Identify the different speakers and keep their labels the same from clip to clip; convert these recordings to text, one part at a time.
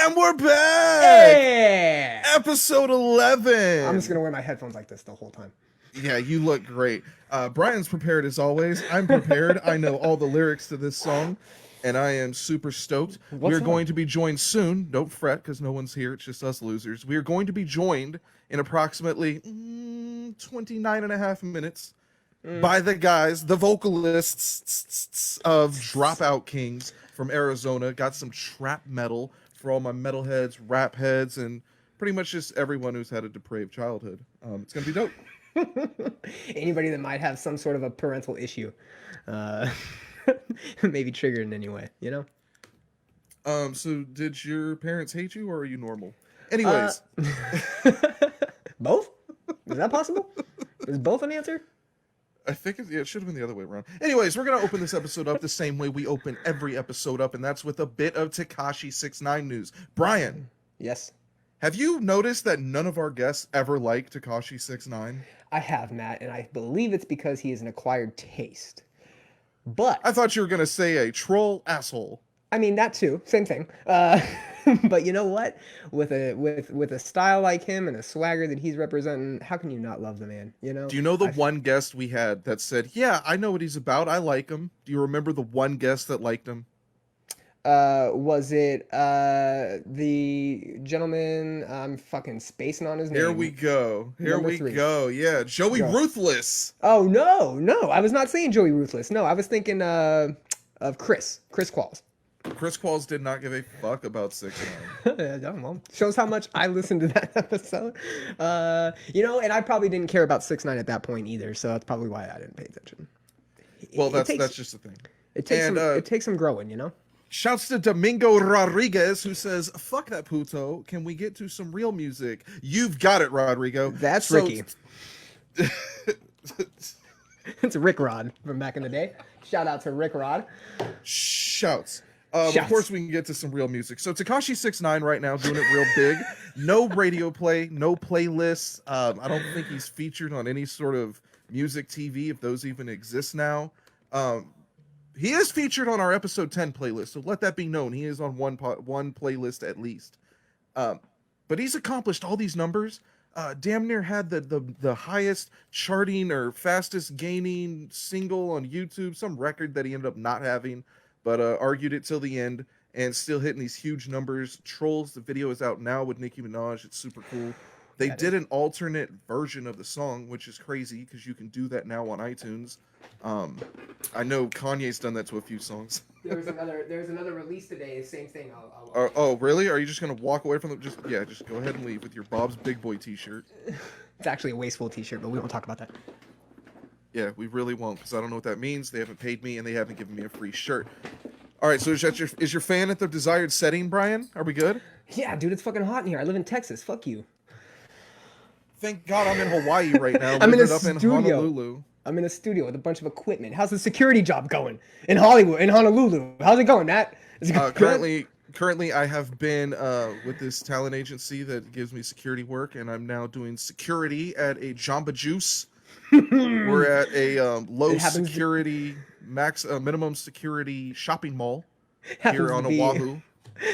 Speaker 1: And we're back!
Speaker 2: Yeah!
Speaker 1: Episode 11!
Speaker 2: I'm just going to wear my headphones like this the whole time.
Speaker 1: Yeah, you look great. Brian's prepared as always. I'm prepared. I know all the lyrics to this song, and I am super stoked. We're going to be joined soon. Don't fret, because no one's here. It's just us losers. We are going to be joined in approximately 29 and a half minutes by the guys, the vocalists of Dropout Kings from Arizona. Got some trap metal for all my metalheads, rap heads, and pretty much just everyone who's had a depraved childhood. It's going to be dope.
Speaker 2: Anybody that might have some sort of a parental issue, maybe triggered in any way, you know?
Speaker 1: So did your parents hate you, or are you normal? Anyways.
Speaker 2: Both? Is that possible? Is both an answer?
Speaker 1: I think it should have been the other way around. Anyways, we're going to open this episode up the same way we open every episode up, and that's with a bit of Tekashi 6ix9ine news. Brian.
Speaker 2: Yes?
Speaker 1: Have you noticed that none of our guests ever like Tekashi 6ix9ine?
Speaker 2: I have, Matt, and I believe it's because he is an acquired taste. But
Speaker 1: I thought you were going to say a troll asshole.
Speaker 2: I mean, that too. Same thing. But you know what? With a style like him and a swagger that he's representing, how can you not love the man? You know?
Speaker 1: Do you know the one guest we had that said, yeah, I know what he's about. I like him. Do you remember the one guest that liked him?
Speaker 2: Was it the gentleman? I'm fucking spacing on his name.
Speaker 1: Here we go. Here we go. Yeah, Joey Ruthless.
Speaker 2: Oh, no. I was not saying Joey Ruthless. No, I was thinking of Chris Qualls.
Speaker 1: Chris Qualls did not give a fuck about 6ix9ine.
Speaker 2: Well, shows how much I listened to that episode. You know, and I probably didn't care about 6ix9ine at that point either, so that's probably why I didn't pay attention.
Speaker 1: Well, that's just the thing.
Speaker 2: It takes some growing, you know? Shouts
Speaker 1: to Domingo Rodriguez, who says, fuck that puto. Can we get to some real music? You've got it, Rodrigo.
Speaker 2: That's Ricky. It's Rick Rod from back in the day. Shout out to Rick Rod.
Speaker 1: Shouts. Of course, we can get to some real music. So Tekashi 6ix9ine right now doing it real big. No radio play, no playlists. I don't think he's featured on any sort of music TV, if those even exist now. He is featured on our episode 10 playlist, so let that be known. He is on one playlist at least. But he's accomplished all these numbers. Damn near had the highest charting or fastest gaining single on YouTube, some record that he ended up not having, but argued it till the end and still hitting these huge numbers. Trolls, the video is out now with Nicki Minaj. It's super cool. They did an alternate version of the song, which is crazy because you can do that now on iTunes. I know Kanye's done that to a few songs.
Speaker 2: There's another release today. Same thing.
Speaker 1: Oh, really? Are you just gonna walk away from them? Just go ahead and leave with your Bob's Big Boy T-shirt.
Speaker 2: It's actually a wasteful T-shirt, but we won't talk about that.
Speaker 1: Yeah, we really won't, because I don't know what that means. They haven't paid me, and they haven't given me a free shirt. All right, so is your fan at the desired setting, Brian? Are we good?
Speaker 2: Yeah, dude, it's fucking hot in here. I live in Texas. Fuck you.
Speaker 1: Thank God I'm in Hawaii right now.
Speaker 2: I'm in a
Speaker 1: studio. In Honolulu.
Speaker 2: I'm in a studio with a bunch of equipment. How's the security job going in Hollywood, in Honolulu? How's it going, Matt? Is it
Speaker 1: currently, I have been with this talent agency that gives me security work, and I'm now doing security at a Jamba Juice. We're at a low security, minimum security shopping mall here on Oahu.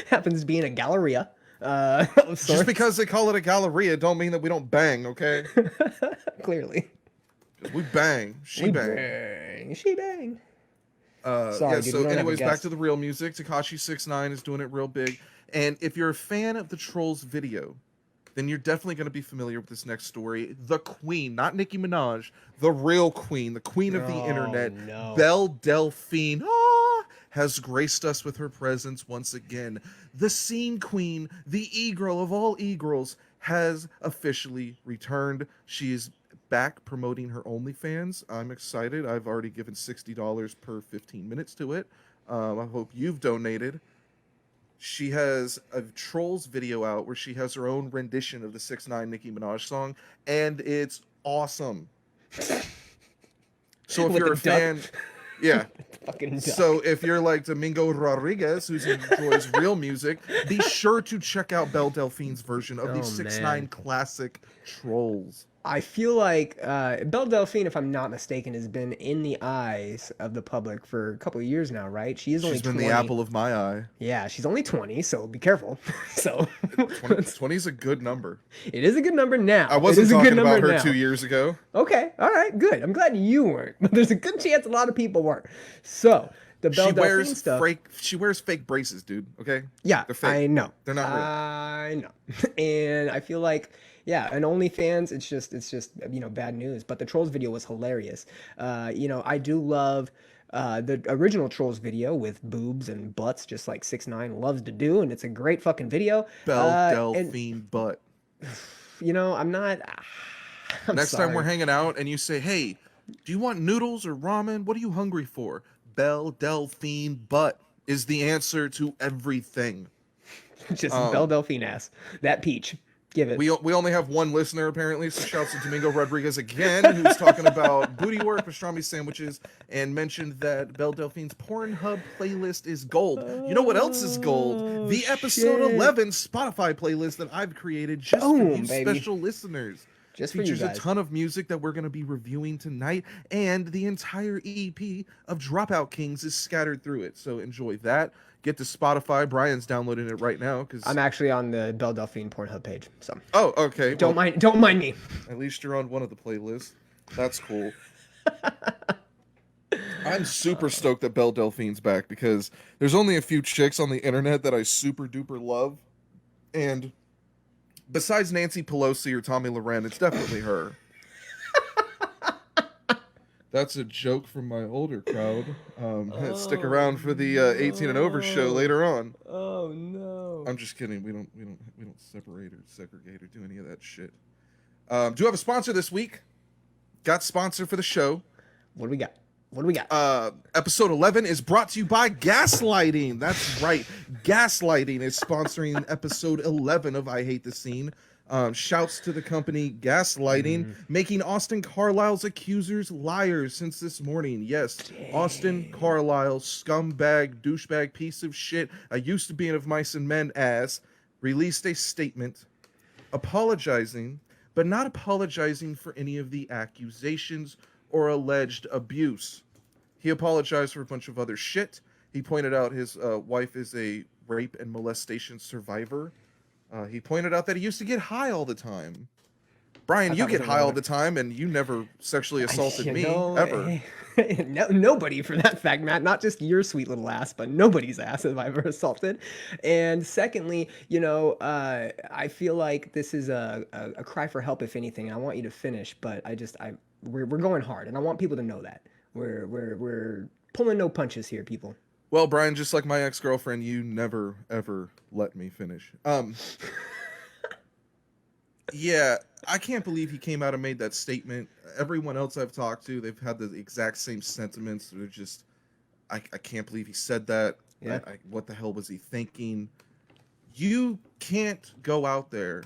Speaker 2: Happens to be in a galleria.
Speaker 1: Just because they call it a galleria don't mean that we don't bang, okay?
Speaker 2: Clearly.
Speaker 1: We bang. She bang.
Speaker 2: Sorry,
Speaker 1: yeah,
Speaker 2: dude,
Speaker 1: so anyways, back to the real music. Tekashi 6ix9ine is doing it real big. And if you're a fan of the Trolls video, then you're definitely going to be familiar with this next story. The queen, not Nicki Minaj, the real queen, the queen of the internet, Belle Delphine, has graced us with her presence once again. The scene queen, the e-girl of all e-girls, has officially returned. She is back promoting her OnlyFans. I'm excited. I've already given $60 per 15 minutes to it. I hope you've donated. She has a Trolls video out where she has her own rendition of the 6ix9ine Nicki Minaj song, and it's awesome. So if you're a fan, yeah. So if you're like Domingo Rodriguez, who enjoys real music, be sure to check out Belle Delphine's version of the 6ix9ine classic Trolls.
Speaker 2: I feel like Belle Delphine, if I'm not mistaken, has been in the eyes of the public for a couple of years now, right? She is only
Speaker 1: She's been
Speaker 2: 20.
Speaker 1: the apple of my eye.
Speaker 2: Yeah, she's only 20, so be careful. So
Speaker 1: 20 is a good number.
Speaker 2: it is a good number now.
Speaker 1: I wasn't
Speaker 2: it is a good
Speaker 1: talking about
Speaker 2: number
Speaker 1: her
Speaker 2: now.
Speaker 1: 2 years ago.
Speaker 2: Okay, all right, good. I'm glad you weren't, but there's a good chance a lot of people weren't. So the Belle Delphine stuff.
Speaker 1: She wears fake braces, dude. Okay.
Speaker 2: Yeah,
Speaker 1: They're fake.
Speaker 2: I know.
Speaker 1: They're not real.
Speaker 2: I know. And I feel like, yeah, and OnlyFans, it's just bad news. But the Trolls video was hilarious. I do love the original Trolls video with boobs and butts, just like 6ix9ine loves to do, and it's a great fucking video.
Speaker 1: Belle Delphine butt.
Speaker 2: I'm not. I'm
Speaker 1: Next
Speaker 2: sorry.
Speaker 1: time we're hanging out and you say, "Hey, do you want noodles or ramen? What are you hungry for?" Belle Delphine butt is the answer to everything.
Speaker 2: Just Belle Delphine ass. That peach. Give it.
Speaker 1: We only have one listener apparently, so shouts to Domingo Rodriguez again, who's talking about booty work, pastrami sandwiches, and mentioned that Belle Delphine's Pornhub playlist is gold. You know what else is gold? The episode 11 Spotify playlist that I've created just for you special listeners.
Speaker 2: Just for you
Speaker 1: Features
Speaker 2: guys.
Speaker 1: a ton of music that we're going to be reviewing tonight, and the entire EP of Dropout Kings is scattered through it. So enjoy that. Get to Spotify. Brian's downloading it right now because
Speaker 2: I'm actually on the Belle Delphine Pornhub page. So.
Speaker 1: Oh, okay.
Speaker 2: Don't mind me.
Speaker 1: At least you're on one of the playlists. That's cool. I'm super stoked that Belle Delphine's back because there's only a few chicks on the internet that I super duper love, and besides Nancy Pelosi or Tommy Loren, it's definitely her. That's a joke from my older crowd. Stick around for the 18 and over show later on.
Speaker 2: Oh no!
Speaker 1: I'm just kidding. We don't separate or segregate or do any of that shit. Do have a sponsor this week. Got sponsor for the show.
Speaker 2: What do we got?
Speaker 1: Episode 11 is brought to you by Gaslighting. That's right. Gaslighting is sponsoring episode 11 of I Hate the Scene. Shouts to the company Gaslighting, making Austin Carlile's accusers liars since this morning. Yes, dang. Austin Carlile, scumbag, douchebag, piece of shit, I used to be of Mice and Men ass, released a statement apologizing, but not apologizing for any of the accusations or alleged abuse. He apologized for a bunch of other shit. He pointed out his wife is a rape and molestation survivor. He pointed out that he used to get high all the time. Brian, you get high all the time, and you never sexually assaulted me, ever.
Speaker 2: Nobody, for that fact, Matt. Not just your sweet little ass, but nobody's ass have I ever assaulted. And secondly, I feel like this is a cry for help, if anything. And I want you to finish, but we're going hard, and I want people to know that we're pulling no punches here, people.
Speaker 1: Well, Brian, just like my ex-girlfriend, you never, ever let me finish. Yeah, I can't believe he came out and made that statement. Everyone else I've talked to, they've had the exact same sentiments. They're just, I can't believe he said that.
Speaker 2: Yeah.
Speaker 1: What the hell was he thinking? You can't go out there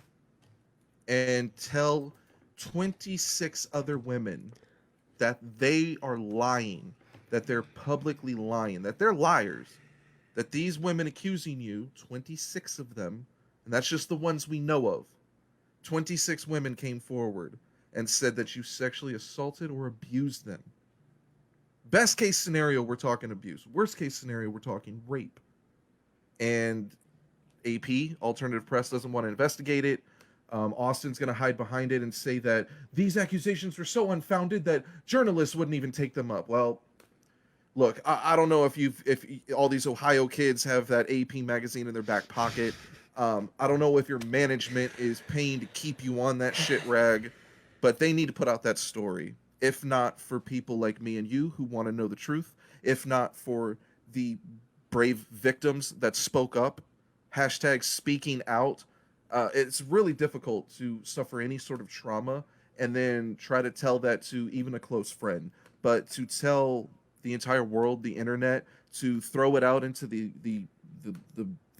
Speaker 1: and tell 26 other women that they are lying, that they're publicly lying, that they're liars, that these women accusing you, 26 of them, and that's just the ones we know of, 26 women came forward and said that you sexually assaulted or abused them. Best case scenario, we're talking abuse. Worst case scenario, we're talking rape. And AP, Alternative Press, doesn't want to investigate it. Austin's going to hide behind it and say that these accusations were so unfounded that journalists wouldn't even take them up. Well, look, I don't know if all these Ohio kids have that AP magazine in their back pocket. I don't know if your management is paying to keep you on that shit rag, but they need to put out that story. If not for people like me and you who want to know the truth, if not for the brave victims that spoke up, hashtag speaking out, it's really difficult to suffer any sort of trauma and then try to tell that to even a close friend. But to tell the entire world, the internet, to throw it out into the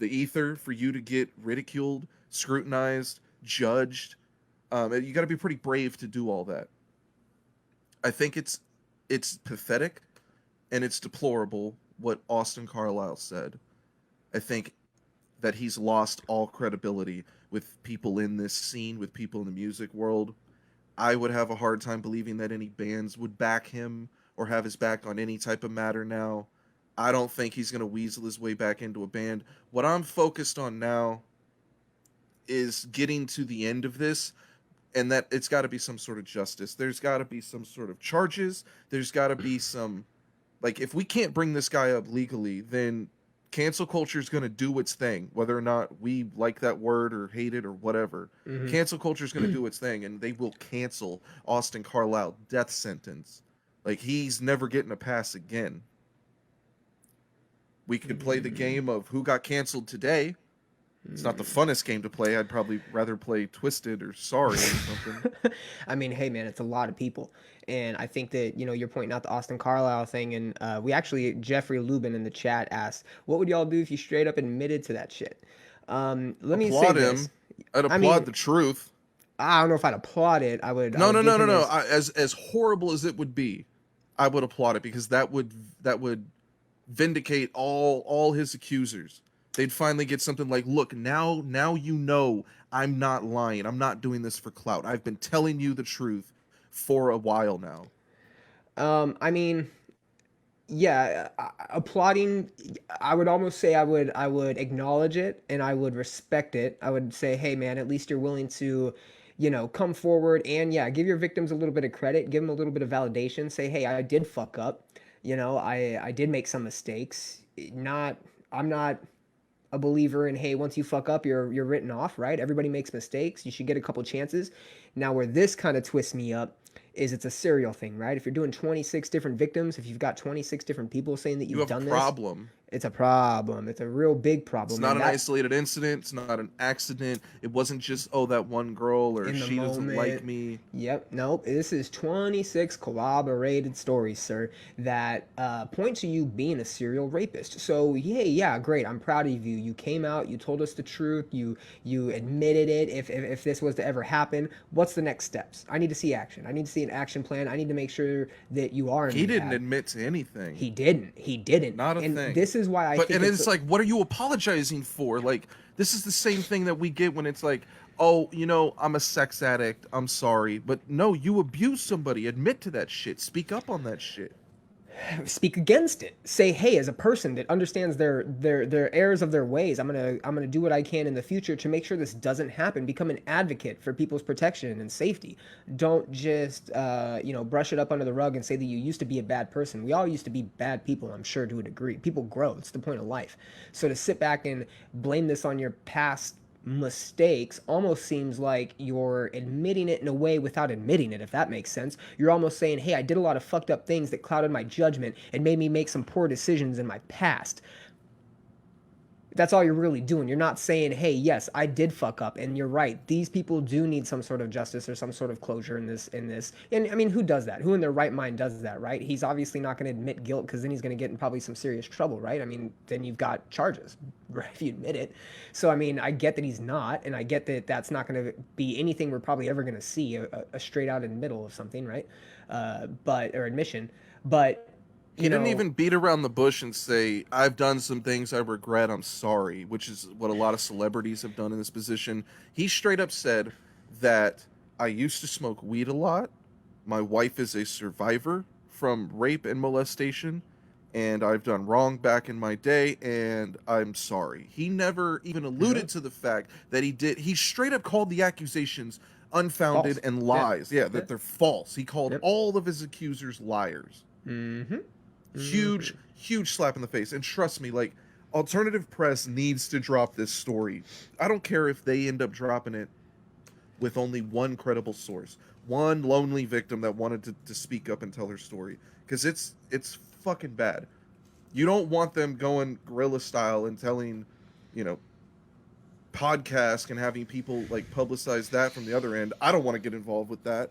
Speaker 1: ether for you to get ridiculed, scrutinized, judged, you got to be pretty brave to do all that. I think it's pathetic and it's deplorable what Austin Carlile said. I think that he's lost all credibility with people in this scene, with people in the music world. I would have a hard time believing that any bands would back him or have his back on any type of matter now. I don't think he's going to weasel his way back into a band. What I'm focused on now is getting to the end of this, and that it's got to be some sort of justice. There's got to be some sort of charges. There's got to be some, like, if we can't bring this guy up legally, then cancel culture is going to do its thing, whether or not we like that word or hate it or whatever. Cancel culture is going to do its thing, and they will cancel Austin Carlile, death sentence. Like, he's never getting a pass again. We could play the game of who got canceled today. It's not the funnest game to play. I'd probably rather play Twisted or Sorry or something.
Speaker 2: I mean, hey man, it's a lot of people, and I think that you're pointing out the Austin Carlile thing, and we actually Jeffrey Lubin in the chat asked, "What would y'all do if you straight up admitted to that shit?" Let me
Speaker 1: applaud
Speaker 2: say
Speaker 1: him.
Speaker 2: this.
Speaker 1: I'd applaud the truth.
Speaker 2: I don't know if I'd applaud it. I would.
Speaker 1: No. As horrible as it would be, I would applaud it, because that would vindicate all his accusers. They'd finally get something like, look, now I'm not lying. I'm not doing this for clout. I've been telling you the truth for a while now.
Speaker 2: I mean, yeah, applauding, I would almost say I would acknowledge it, and I would respect it. I would say, hey man, at least you're willing to, come forward and give your victims a little bit of credit, give them a little bit of validation, say, hey, I did fuck up. I did make some mistakes. I'm not a believer in, hey, once you fuck up, you're written off, right? Everybody makes mistakes. You should get a couple chances. Now, where this kind of twists me up is it's a serial thing, right? If you're doing 26 different victims, if you've got 26 different people saying that you've done this, it's a problem. It's a real big problem.
Speaker 1: It's not an isolated incident. It's not an accident. It wasn't just, oh, that one girl, or she doesn't like me.
Speaker 2: Yep. Nope. This is 26 corroborated stories, sir, that point to you being a serial rapist. So, yeah, great. I'm proud of you. You came out. You told us the truth. You admitted it. If this was to ever happen, what's the next steps? I need to see action. I need to see an action plan. I need to make sure that you are.
Speaker 1: He didn't admit to anything.
Speaker 2: He didn't. Not a thing. This is why I think
Speaker 1: it's like, what are you apologizing for? Like, this is the same thing that we get when it's like, oh, I'm a sex addict, I'm sorry. But no, you abuse somebody. Admit to that shit. Speak up on that shit.
Speaker 2: Speak against it. Say, hey, as a person that understands their errors of their ways, I'm gonna do what I can in the future to make sure this doesn't happen. Become an advocate for people's protection and safety. Don't just brush it up under the rug and say that you used to be a bad person. We all used to be bad people, I'm sure, to a degree. People grow. It's the point of life. So to sit back and blame this on your past mistakes almost seems like you're admitting it in a way without admitting it, if that makes sense. You're almost saying, hey, I did a lot of fucked up things that clouded my judgment and made me make some poor decisions in my past. That's all you're really doing. You're not saying, hey, yes, I did fuck up, and you're right. These people do need some sort of justice or some sort of closure in this. And I mean, who does that? Who in their right mind does that, right? He's obviously not going to admit guilt, because then he's going to get in probably some serious trouble, right? I mean, then you've got charges, right, if you admit it. So, I mean, I get that he's not, and I get that that's not going to be anything we're probably ever going to see, a straight out admittal of something, right? Or admission. But
Speaker 1: he didn't even beat around the bush and say, I've done some things I regret, I'm sorry, which is what a lot of celebrities have done in this position. He straight up said that I used to smoke weed a lot. My wife is a survivor from rape and molestation, and I've done wrong back in my day, and I'm sorry. He never even alluded to the fact that he did. He straight up called the accusations unfounded and lies. Yeah, that they're false. He called all of his accusers liars. Huge slap in the face. And trust me, like, alternative press needs to drop this story. I don't care if they end up dropping it with only one credible source, one lonely victim that wanted to speak up and tell her story, because it's fucking bad. You don't want them going guerrilla style and telling, podcasts and having people like publicize that from the other end. I don't want to get involved with that.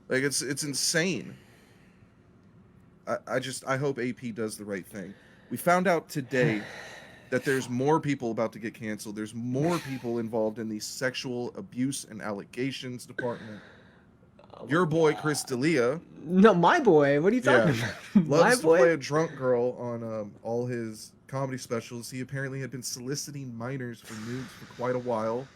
Speaker 1: Like, it's insane. I hope AP does the right thing. We found out today that there's more people about to get canceled. There's more people involved in the sexual abuse and allegations department. Your boy, Chris D'Elia.
Speaker 2: No, my boy. What are you talking about?
Speaker 1: Loves to play a drunk girl on all his comedy specials. He apparently had been soliciting minors for nudes for quite a while.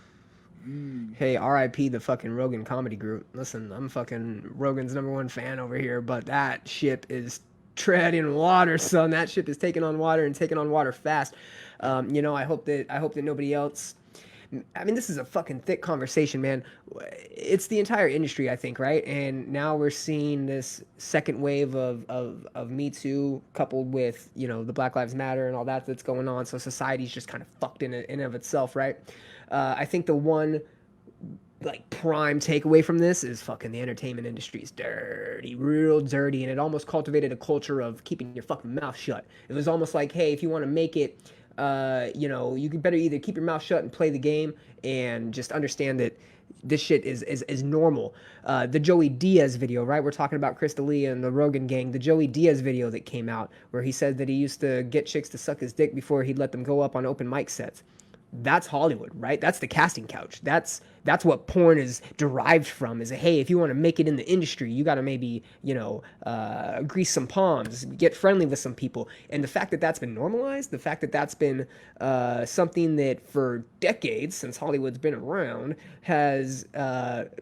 Speaker 2: Hey, R.I.P. the fucking Rogan comedy group. Listen, I'm fucking Rogan's #1 fan over here, but that ship is treading water, son. That ship is taking on water and taking on water fast. You know, I hope that nobody else. I mean, this is a fucking thick conversation, man. It's the entire industry, I think, right? And now we're seeing this second wave of Me Too coupled with, you know, the Black Lives Matter and all that that's going on. So society's just kind of fucked in and of itself, right? I think the one like prime takeaway from this is fucking the entertainment industry is dirty, real dirty, and it almost cultivated a culture of keeping your fucking mouth shut. It was almost like, hey, if you want to make it, you know, you better either keep your mouth shut and play the game and just understand that this shit is normal. The Joey Diaz video, right? We're talking about Chris D'Elia and the Rogan gang. The Joey Diaz video that came out where he said that he used to get chicks to suck his dick before he'd let them go up on open mic sets. That's Hollywood, right? That's the casting couch. That's what porn is derived from. Is a, hey, if you want to make it in the industry, you got to maybe, you know, grease some palms, get friendly with some people. And the fact that that's been normalized, the fact that that's been something that for decades since Hollywood's been around has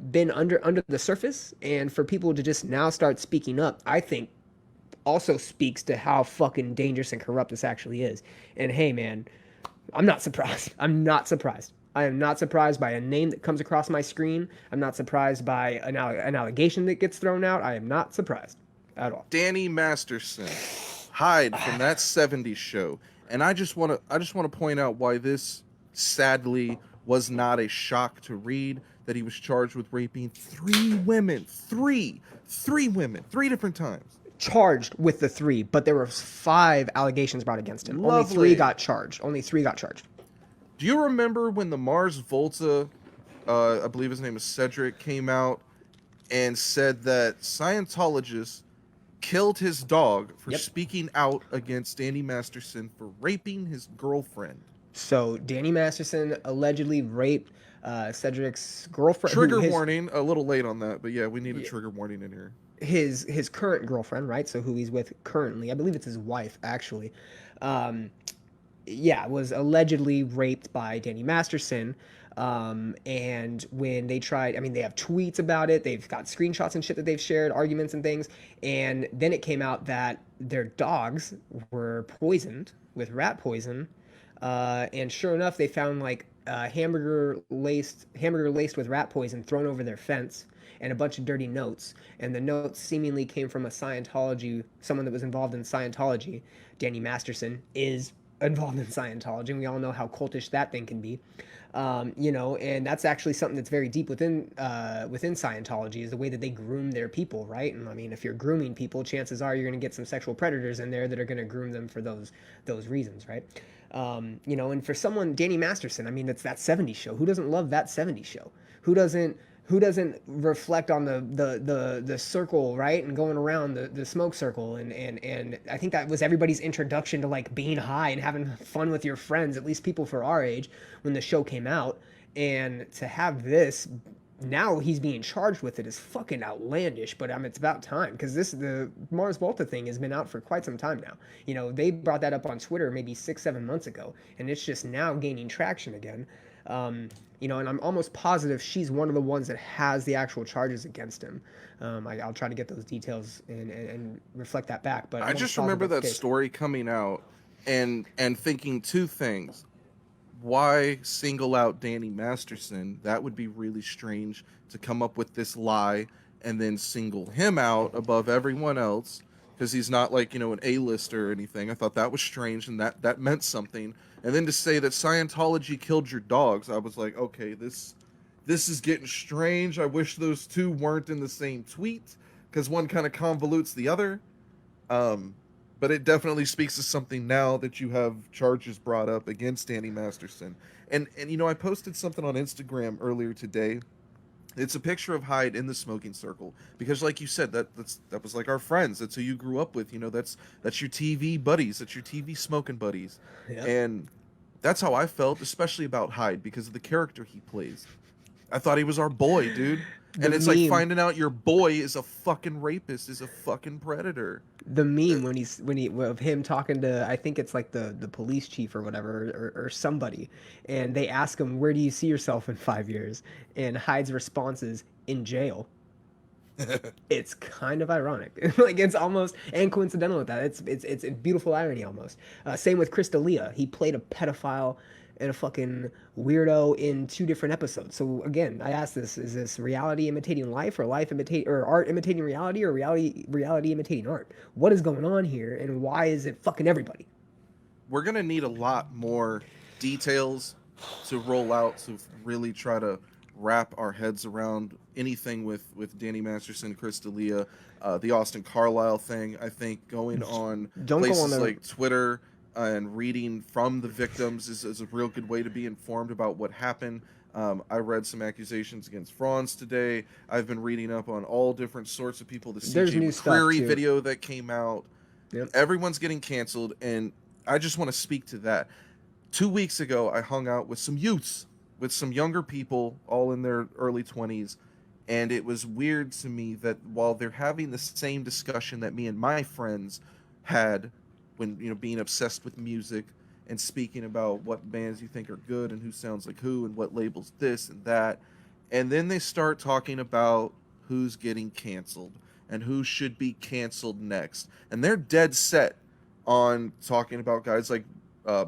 Speaker 2: been under the surface, and for people to just now start speaking up, I think also speaks to how fucking dangerous and corrupt this actually is. And hey, man, I'm not surprised. I'm not surprised. I am not surprised by a name that comes across my screen. I'm not surprised by an allegation that gets thrown out. I am not surprised at all.
Speaker 1: Danny Masterson, Hyde from that '70s show, and I just want to point out why this sadly was not a shock to read, that he was charged with raping three women, three women, 3 different times.
Speaker 2: Charged with the 3, but there were 5 allegations brought against him.
Speaker 1: Lovely.
Speaker 2: Only 3 got charged.
Speaker 1: Do you remember when the Mars Volta, I believe his name is Cedric, came out and said that Scientologists killed his dog for speaking out against Danny Masterson for raping his girlfriend?
Speaker 2: So Danny Masterson allegedly raped Cedric's girlfriend.
Speaker 1: Trigger warning, a little late on that, but yeah, we need a trigger warning in here.
Speaker 2: His current girlfriend, right? So who he's with currently, I believe it's his wife, actually. Was allegedly raped by Danny Masterson. And when they tried, I mean, they have tweets about it. They've got screenshots and shit that they've shared, arguments and things. And then it came out that their dogs were poisoned with rat poison. And sure enough, they found like hamburger laced with rat poison thrown over their fence, and a bunch of dirty notes. And the notes seemingly came from someone that was involved in Scientology. Danny Masterson is involved in Scientology, and we all know how cultish that thing can be. You know, and that's actually something that's very deep within Scientology, is the way that they groom their people, right? And I mean, if you're grooming people, chances are you're going to get some sexual predators in there that are going to groom them for those reasons, right? You know, and for someone, Danny Masterson, I mean, it's that '70s show. Who doesn't love that '70s show? Who doesn't reflect on the circle, right? And going around the smoke circle. And I think that was everybody's introduction to like being high and having fun with your friends, at least people for our age, when the show came out. And to have this, now he's being charged with it, is fucking outlandish. But it's about time, because the Mars Volta thing has been out for quite some time now. You know, they brought that up on Twitter maybe 6-7 months ago, and it's just now gaining traction again. You know, and I'm almost positive she's one of the ones that has the actual charges against him. I'll try to get those details and reflect that back. But
Speaker 1: I just remember that story coming out and thinking 2 things. Why single out Danny Masterson? That would be really strange, to come up with this lie and then single him out above everyone else, because he's not like, you know, an A-lister or anything. I thought that was strange, and that meant something. And then to say that Scientology killed your dogs, I was like, okay, this is getting strange. I wish those 2 weren't in the same tweet, because one kind of convolutes the other. But it definitely speaks to something now that you have charges brought up against Danny Masterson. And you know, I posted something on Instagram earlier today. It's a picture of Hyde in the smoking circle, because like you said, that was like our friends. That's who you grew up with. You know, that's your TV buddies. That's your TV smoking buddies. Yeah. And that's how I felt, especially about Hyde, because of the character he plays. I thought he was our boy, dude. And it's like finding out your boy is a fucking rapist, is a fucking predator.
Speaker 2: The meme of him talking to, I think it's like the police chief or whatever, or somebody, and they ask him, where do you see yourself in 5 years? And Hyde's response is, in jail. It's kind of ironic. Like, it's almost, and coincidental with that. It's a beautiful irony almost. Same with Chris D'Elia. He played a pedophile and a fucking weirdo in 2 different episodes. So again, I ask this: is this reality imitating life, or art imitating reality, or reality imitating art? What is going on here, and why is it fucking everybody?
Speaker 1: We're gonna need a lot more details to roll out to really try to wrap our heads around anything with Danny Masterson, Chris D'Elia, the Austin Carlile thing. I think going on places like Twitter and reading from the victims is a real good way to be informed about what happened. I read some accusations against Franz today. I've been reading up on all different sorts of people. The CJ McCreary video that came out. Yep. Everyone's getting canceled, and I just want to speak to that. 2 weeks ago, I hung out with some youths, with some younger people, all in their early 20s, and it was weird to me that while they're having the same discussion that me and my friends had when, being obsessed with music and speaking about what bands you think are good and who sounds like who and what labels this and that, and then they start talking about who's getting canceled and who should be canceled next, and they're dead set on talking about guys like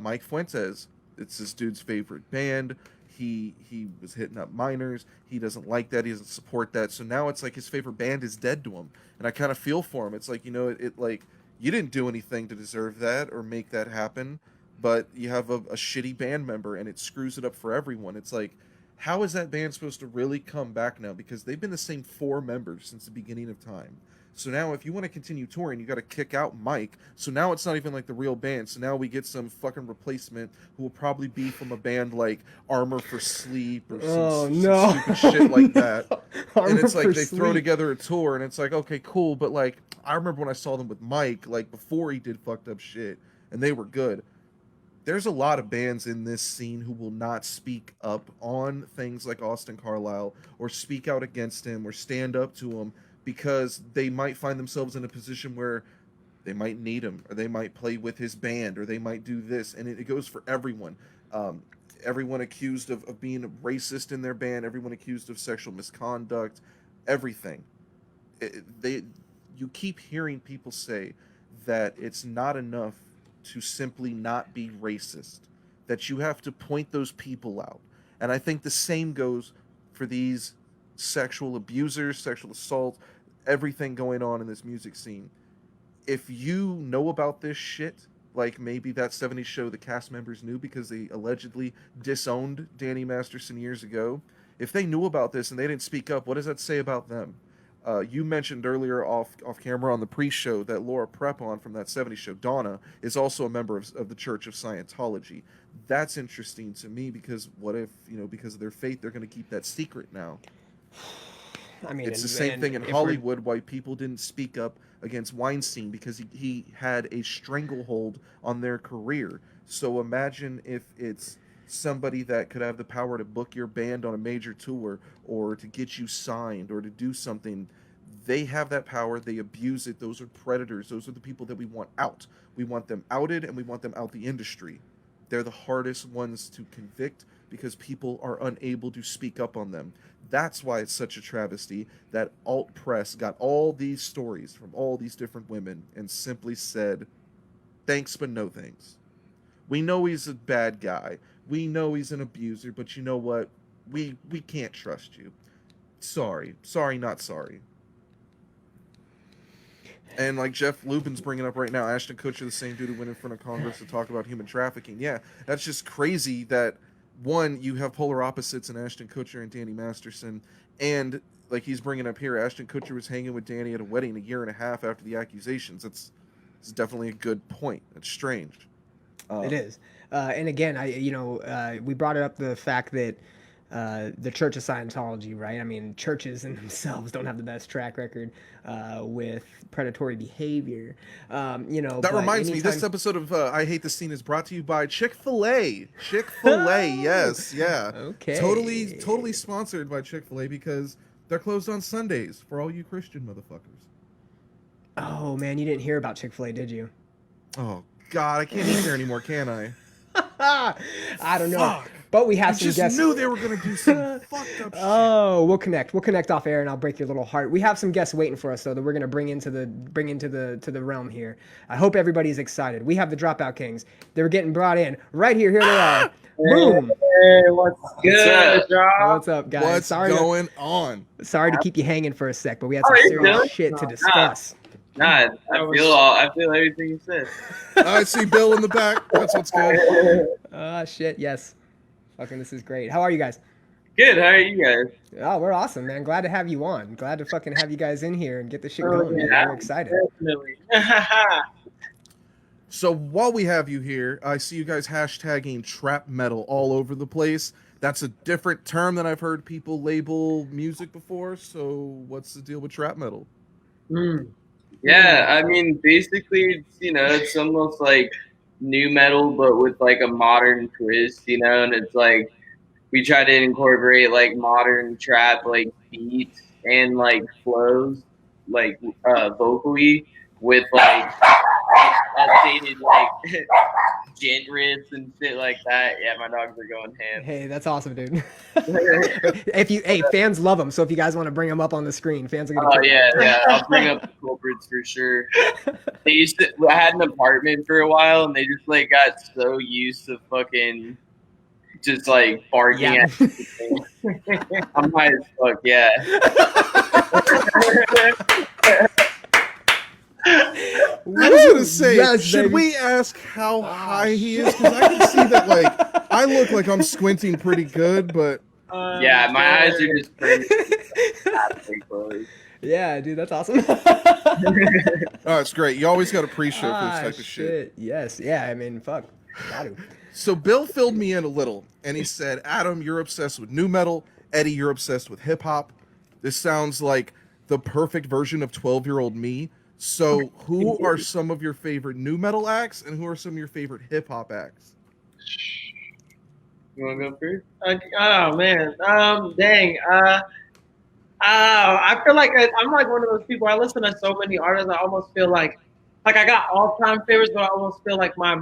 Speaker 1: Mike Fuentes. It's this dude's favorite band. He was hitting up minors. He doesn't like that. He doesn't support that. So now it's like his favorite band is dead to him, and I kind of feel for him. It's like, it like, you didn't do anything to deserve that or make that happen, but you have a shitty band member, and it screws it up for everyone. It's like, how is that band supposed to really come back now? Because they've been the same 4 members since the beginning of time. So now if you want to continue touring, you got to kick out Mike. So now it's not even like the real band. So now we get some fucking replacement who will probably be from a band like Armor for Sleep or some stupid shit like that. And it's like they throw together a tour, and it's like, okay, cool. But like, I remember when I saw them with Mike, like before he did fucked up shit, and they were good. There's a lot of bands in this scene who will not speak up on things like Austin Carlile, or speak out against him, or stand up to him, because they might find themselves in a position where they might need him, or they might play with his band, or they might do this. And it goes for everyone. Everyone accused of being racist in their band, everyone accused of sexual misconduct, everything. You keep hearing people say that it's not enough to simply not be racist, that you have to point those people out. And I think the same goes for these sexual abusers, sexual assault, everything going on in this music scene. If you know about this shit, like maybe that 70s show the cast members knew because they allegedly disowned Danny Masterson years ago, if they knew about this and they didn't speak up, what does that say about them? You mentioned earlier off camera on the pre-show that Laura Prepon from that 70s show, Donna, is also a member of the Church of Scientology. That's interesting to me, because what if, because of their faith, they're going to keep that secret now? I mean, it's the same thing in Hollywood, why people didn't speak up against Weinstein, because he had a stranglehold on their career. So imagine if it's somebody that could have the power to book your band on a major tour, or to get you signed, or to do something. They have that power. They abuse it. Those are predators. Those are the people that we want out. We want them outed, and we want them out the industry. They're the hardest ones to convict, because people are unable to speak up on them. That's why it's such a travesty that alt press got all these stories from all these different women and simply said, thanks, but no thanks. We know he's a bad guy. We know he's an abuser, but you know what? We can't trust you. Sorry, not sorry. And like Jeff Lubin's bringing up right now, Ashton Kutcher, the same dude who went in front of Congress to talk about human trafficking. Yeah, that's just crazy that, one, you have polar opposites in Ashton Kutcher and Danny Masterson, and like he's bringing up here, Ashton Kutcher was hanging with Danny at a wedding 1.5 years after the accusations. It's definitely a good point. It's strange.
Speaker 2: It is. And again, we brought up the fact that the Church of Scientology, right? I mean, churches in themselves don't have the best track record with predatory behavior. That
Speaker 1: reminds me, this episode of I Hate the Scene is brought to you by Chick-fil-A. Chick-fil-A, yes, yeah.
Speaker 2: Okay.
Speaker 1: Totally sponsored by Chick-fil-A, because They're closed on Sundays for all you Christian motherfuckers.
Speaker 2: Oh man, you didn't hear about Chick-fil-A, did you?
Speaker 1: Oh God, I can't eat there anymore, can I?
Speaker 2: I don't know.
Speaker 1: Fuck.
Speaker 2: But we have
Speaker 1: I
Speaker 2: some
Speaker 1: just
Speaker 2: guests.
Speaker 1: knew they were gonna do some fucked up shit.
Speaker 2: Oh, we'll connect. We'll connect off air, and I'll break your little heart. We have some guests waiting for us, though, that we're gonna bring into the realm here. I hope everybody's excited. We have the Dropout Kings. They're getting brought in right here. Here they are. Boom.
Speaker 3: Hey, what's good, y'all?
Speaker 2: What's up, guys?
Speaker 1: What's going on?
Speaker 2: Sorry to keep you hanging for a sec, but we had some
Speaker 3: you're
Speaker 2: serious
Speaker 3: good.
Speaker 2: shit to discuss.
Speaker 3: Nah, I feel everything you said.
Speaker 1: I see Bill in the back. That's what's good.
Speaker 2: Shit. Yes. Fucking, this is great. How are you guys?
Speaker 3: Good. How are you guys?
Speaker 2: Oh, we're awesome, man. Glad to have you on. Glad to fucking have you guys in here and get this shit going. Man.
Speaker 3: yeah.
Speaker 2: We're excited.
Speaker 3: Definitely.
Speaker 1: So while we have you here, I see you guys hashtagging trap metal all over the place. That's a different term than I've heard people label music before. So what's the deal with trap metal?
Speaker 3: Yeah, I mean, basically, it's almost like new metal, but with like a modern twist, and it's like we try to incorporate like modern trap, like beats and like flows, like vocally with like updated like gent riffs and shit like that. Yeah, my dogs are going ham.
Speaker 2: Hey, that's awesome, dude. Fans love them. So if you guys want to bring them up on the screen, fans are gonna.
Speaker 3: Oh yeah, I'll bring up the culprits for sure. I had an apartment for a while, and they just like got so used to fucking just like barking
Speaker 2: Yeah.
Speaker 3: at everything. I'm high as fuck, yeah.
Speaker 1: I was gonna say,
Speaker 2: Yes,
Speaker 1: should
Speaker 2: baby.
Speaker 1: we ask how high he is? Because I can see that, like, I look like I'm squinting pretty good, but
Speaker 3: Yeah, my eyes are just pretty closed.
Speaker 2: Yeah, dude, that's awesome.
Speaker 1: oh, it's great. You always got a pre-show for this type of shit.
Speaker 2: Yes, yeah. I mean, fuck. Got to.
Speaker 1: So Bill filled me in a little, and he said, Adam, you're obsessed with new metal. Eddie, you're obsessed with hip-hop. This sounds like the perfect version of 12-year-old me. So who are some of your favorite new metal acts, and who are some of your favorite hip-hop acts?
Speaker 3: You want to go first? Oh, man. Dang. I feel like I'm like one of those people. I listen to so many artists. I almost feel like I got all-time favorites, but I almost feel like my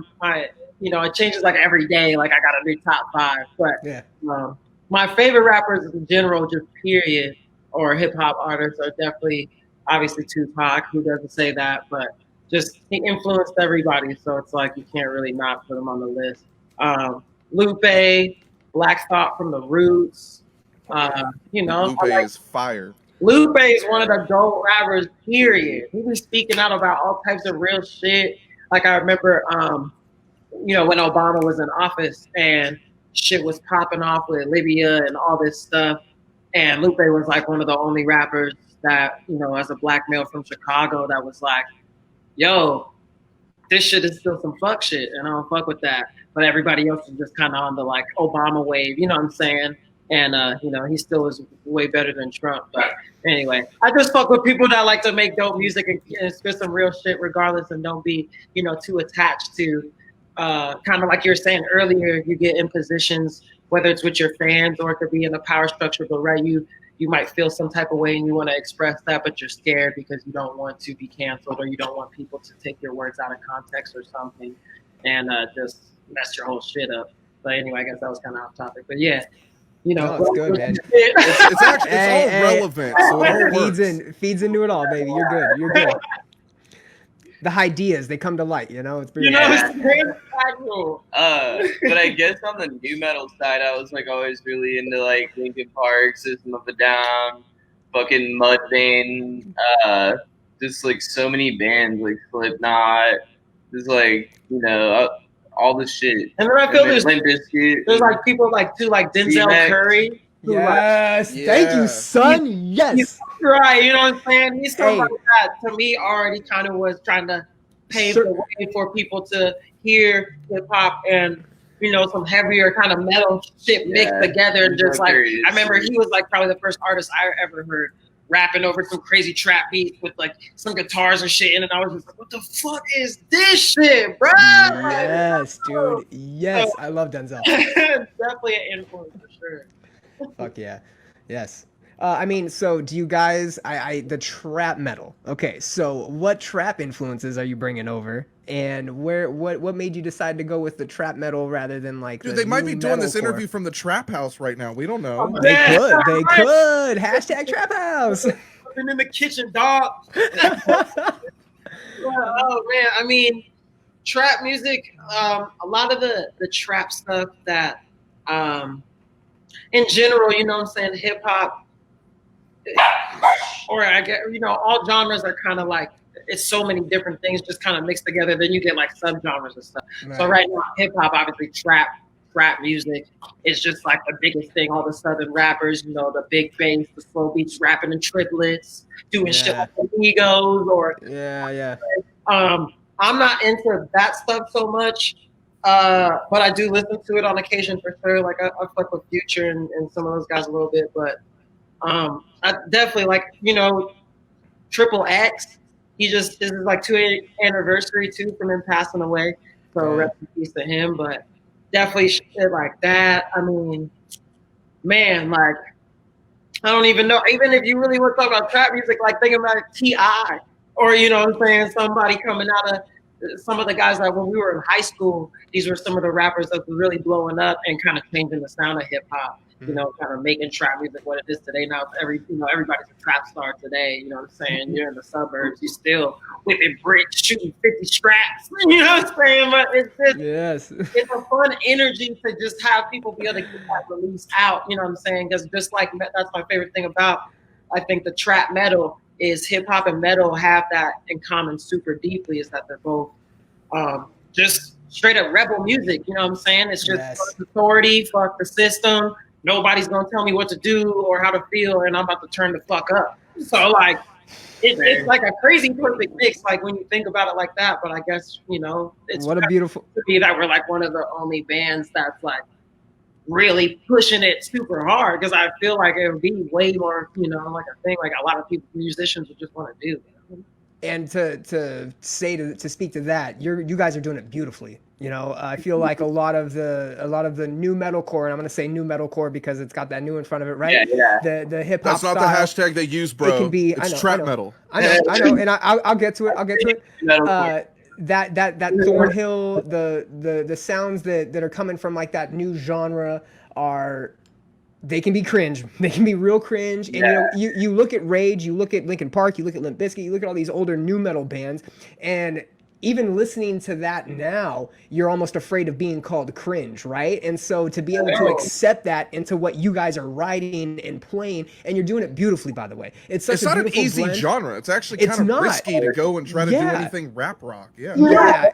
Speaker 3: it changes like every day. Like I got a new top 5. But
Speaker 2: Yeah.
Speaker 3: my favorite rappers in general, just period, or hip hop artists are definitely obviously Tupac. Who doesn't say that? But just he influenced everybody, so it's like you can't really not put him on the list. Lupe, Black Thought from the Roots.
Speaker 1: Lupe is fire.
Speaker 3: Lupe is one of the GOAT rappers, period. He was speaking out about all types of real shit. Like I remember, when Obama was in office and shit was popping off with Libya and all this stuff. And Lupe was like one of the only rappers that, as a black male from Chicago that was like, yo, this shit is still some fuck shit and I don't fuck with that. But everybody else is just kind of on the like Obama wave, you know what I'm saying? And, he still is way better than Trump. But anyway, I just fuck with people that like to make dope music and spit some real shit regardless and don't be, too attached to kind of like you were saying earlier, you get in positions, whether it's with your fans or it could be in a power structure, but right, you might feel some type of way and you want to express that, but you're scared because you don't want to be canceled or you don't want people to take your words out of context or something and just mess your whole shit up. But anyway, I guess that was kind of off topic. But yeah,
Speaker 2: it's good, man.
Speaker 1: It's actually all relevant. So it all
Speaker 2: feeds into it all, baby. You're good. You're good. The ideas, they come to light, It's pretty
Speaker 3: it's but I guess on the new metal side, I was like always really into like Linkin Park, System of a Down, fucking Mudvayne, just like so many bands like Slipknot, just like all the shit.
Speaker 2: And then I feel
Speaker 3: there's Limp Bizkit,
Speaker 2: there's like people like Denzel Curry. Yes, thank you, son. Yes,
Speaker 3: right. You know what I'm saying? He's somebody that to me already kind of was trying to pave the way for people to hear hip hop and some heavier kind of metal shit mixed together. And just like I remember, he was like probably the first artist I ever heard rapping over some crazy trap beats with like some guitars and shit. And I was just like, what the fuck is this shit, bro?
Speaker 2: Yes, dude. Yes, I love Denzel.
Speaker 3: Definitely an influence for sure.
Speaker 2: Fuck yeah. Yes. I mean, so do you guys? The trap metal. Okay, so what trap influences are you bringing over, and what made you decide to go with the trap metal rather than like?
Speaker 1: Dude,
Speaker 2: the
Speaker 1: they might be doing this
Speaker 2: metalcore?
Speaker 1: interview from the trap house right now. We don't know.
Speaker 2: They could. Hashtag trap house.
Speaker 3: I've been in the kitchen, dog. Oh man, I mean, trap music. A lot of the trap stuff that, in general, you know what I'm saying, hip hop, or I get, all genres are kind of like, it's so many different things just kind of mixed together. Then you get like subgenres and stuff. Right. So right now, hip hop, obviously trap music is just like the biggest thing. All the southern rappers, the big bass, the slow beats, rapping in triplets, doing shit like Egos or I'm not into that stuff so much, but I do listen to it on occasion for sure. Like I fuck with Future and some of those guys a little bit, but I definitely like Triple X. This is like 2nd anniversary too from him passing away, so rest in peace to him. But definitely shit like that. I mean, man, like I don't even know. Even if you really want to talk about trap music, like think about T.I. or what I'm saying, somebody coming out of some of the guys that when we were in high school, these were some of the rappers that were really blowing up and kind of changing the sound of hip hop. Kind of making trap music what it is today. Now everybody's a trap star today. You know what I'm saying? You're in the suburbs, you still whipping bricks, shooting 50 straps. You know what I'm saying? But it's just it's a fun energy to just have people be able to get that release out. You know what I'm saying? Because just like that's my favorite thing about I think the trap metal is hip hop and metal have that in common super deeply, is that they're both just straight up rebel music. You know what I'm saying? It's just fuck authority, fuck the system. Nobody's gonna tell me what to do or how to feel, and I'm about to turn the fuck up. So like, it's like a crazy perfect mix. Like when you think about it like that. But I guess it's
Speaker 2: what a beautiful
Speaker 3: to be that we're like one of the only bands that's like really pushing it super hard, because I feel like it would be way more like a thing like a lot of people musicians would just want to do.
Speaker 2: And to speak to that, you guys are doing it beautifully. I feel like a lot of the new metalcore, and I'm gonna say new metalcore because it's got that new in front of it, right? Yeah. The hip hop.
Speaker 1: That's not the hashtag they use, bro.
Speaker 2: It can be.
Speaker 1: It's trap metal.
Speaker 2: I know, and I'll get to it. That Thornhill, the sounds that are coming from like that new genre they can be cringe. They can be real cringe. And you look at Rage, you look at Linkin Park, you look at Limp Bizkit, you look at all these older new metal bands, and even listening to that now, you're almost afraid of being called cringe, right? And so to be able to accept that into what you guys are writing and playing, and you're doing it beautifully, by the way. It's not
Speaker 1: an easy genre. It's actually kind of risky to go and try to do anything rap rock. Yeah,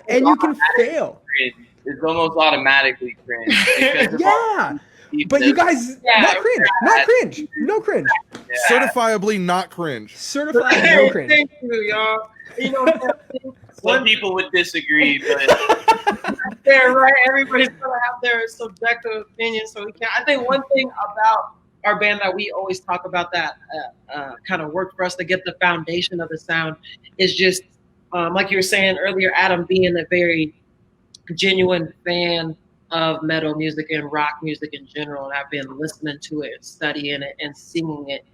Speaker 2: and you can fail.
Speaker 4: It's almost automatically cringe.
Speaker 2: But you guys, no cringe.
Speaker 1: Certifiably not cringe.
Speaker 2: Certified no cringe.
Speaker 3: Thank you, y'all.
Speaker 4: Some people would disagree, but
Speaker 3: they're right. Everybody's gonna have their subjective opinion, so we can't. I think one thing about our band that we always talk about that kind of worked for us to get the foundation of the sound is just like you were saying earlier, Adam, being a very genuine fan of metal music and rock music in general, and I've been listening to it, studying it, and singing it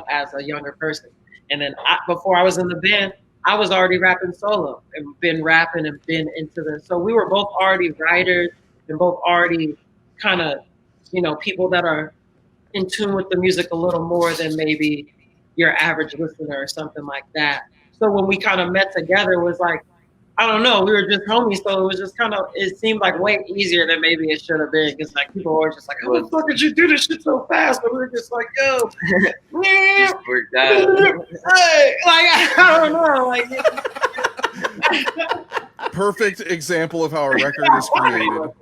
Speaker 3: as a younger person. And then before I was in the band, I was already rapping solo and been rapping and been into this. So we were both already writers and both already kind of, people that are in tune with the music a little more than maybe your average listener or something like that. So when we kind of met together, it was like, I don't know, we were just homies, so it was just kind of, it seemed like way easier than maybe it should have been, because like people were just like, how the fuck did you do this shit so fast? But we were just like, yo, yeah,
Speaker 4: worked out.
Speaker 3: Hey, like I don't know, like
Speaker 1: perfect example of how a record is created.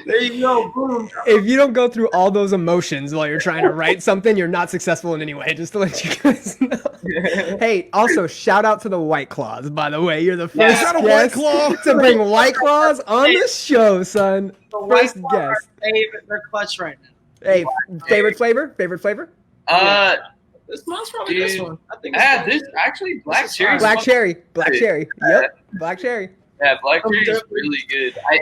Speaker 3: There you go, boom.
Speaker 2: If you don't go through all those emotions while you're trying to write something, you're not successful in any way, just to let you guys know. Hey, also, shout out to the White Claws, by the way. You're the first guest to bring White Claws on the show, son. First guest.
Speaker 3: They're clutch right now.
Speaker 2: Hey, favorite flavor?
Speaker 3: This one's probably this one. I think
Speaker 4: this actually black cherry.
Speaker 2: Black cherry. Yep, black cherry.
Speaker 4: Yeah, Black Cherry is really good. I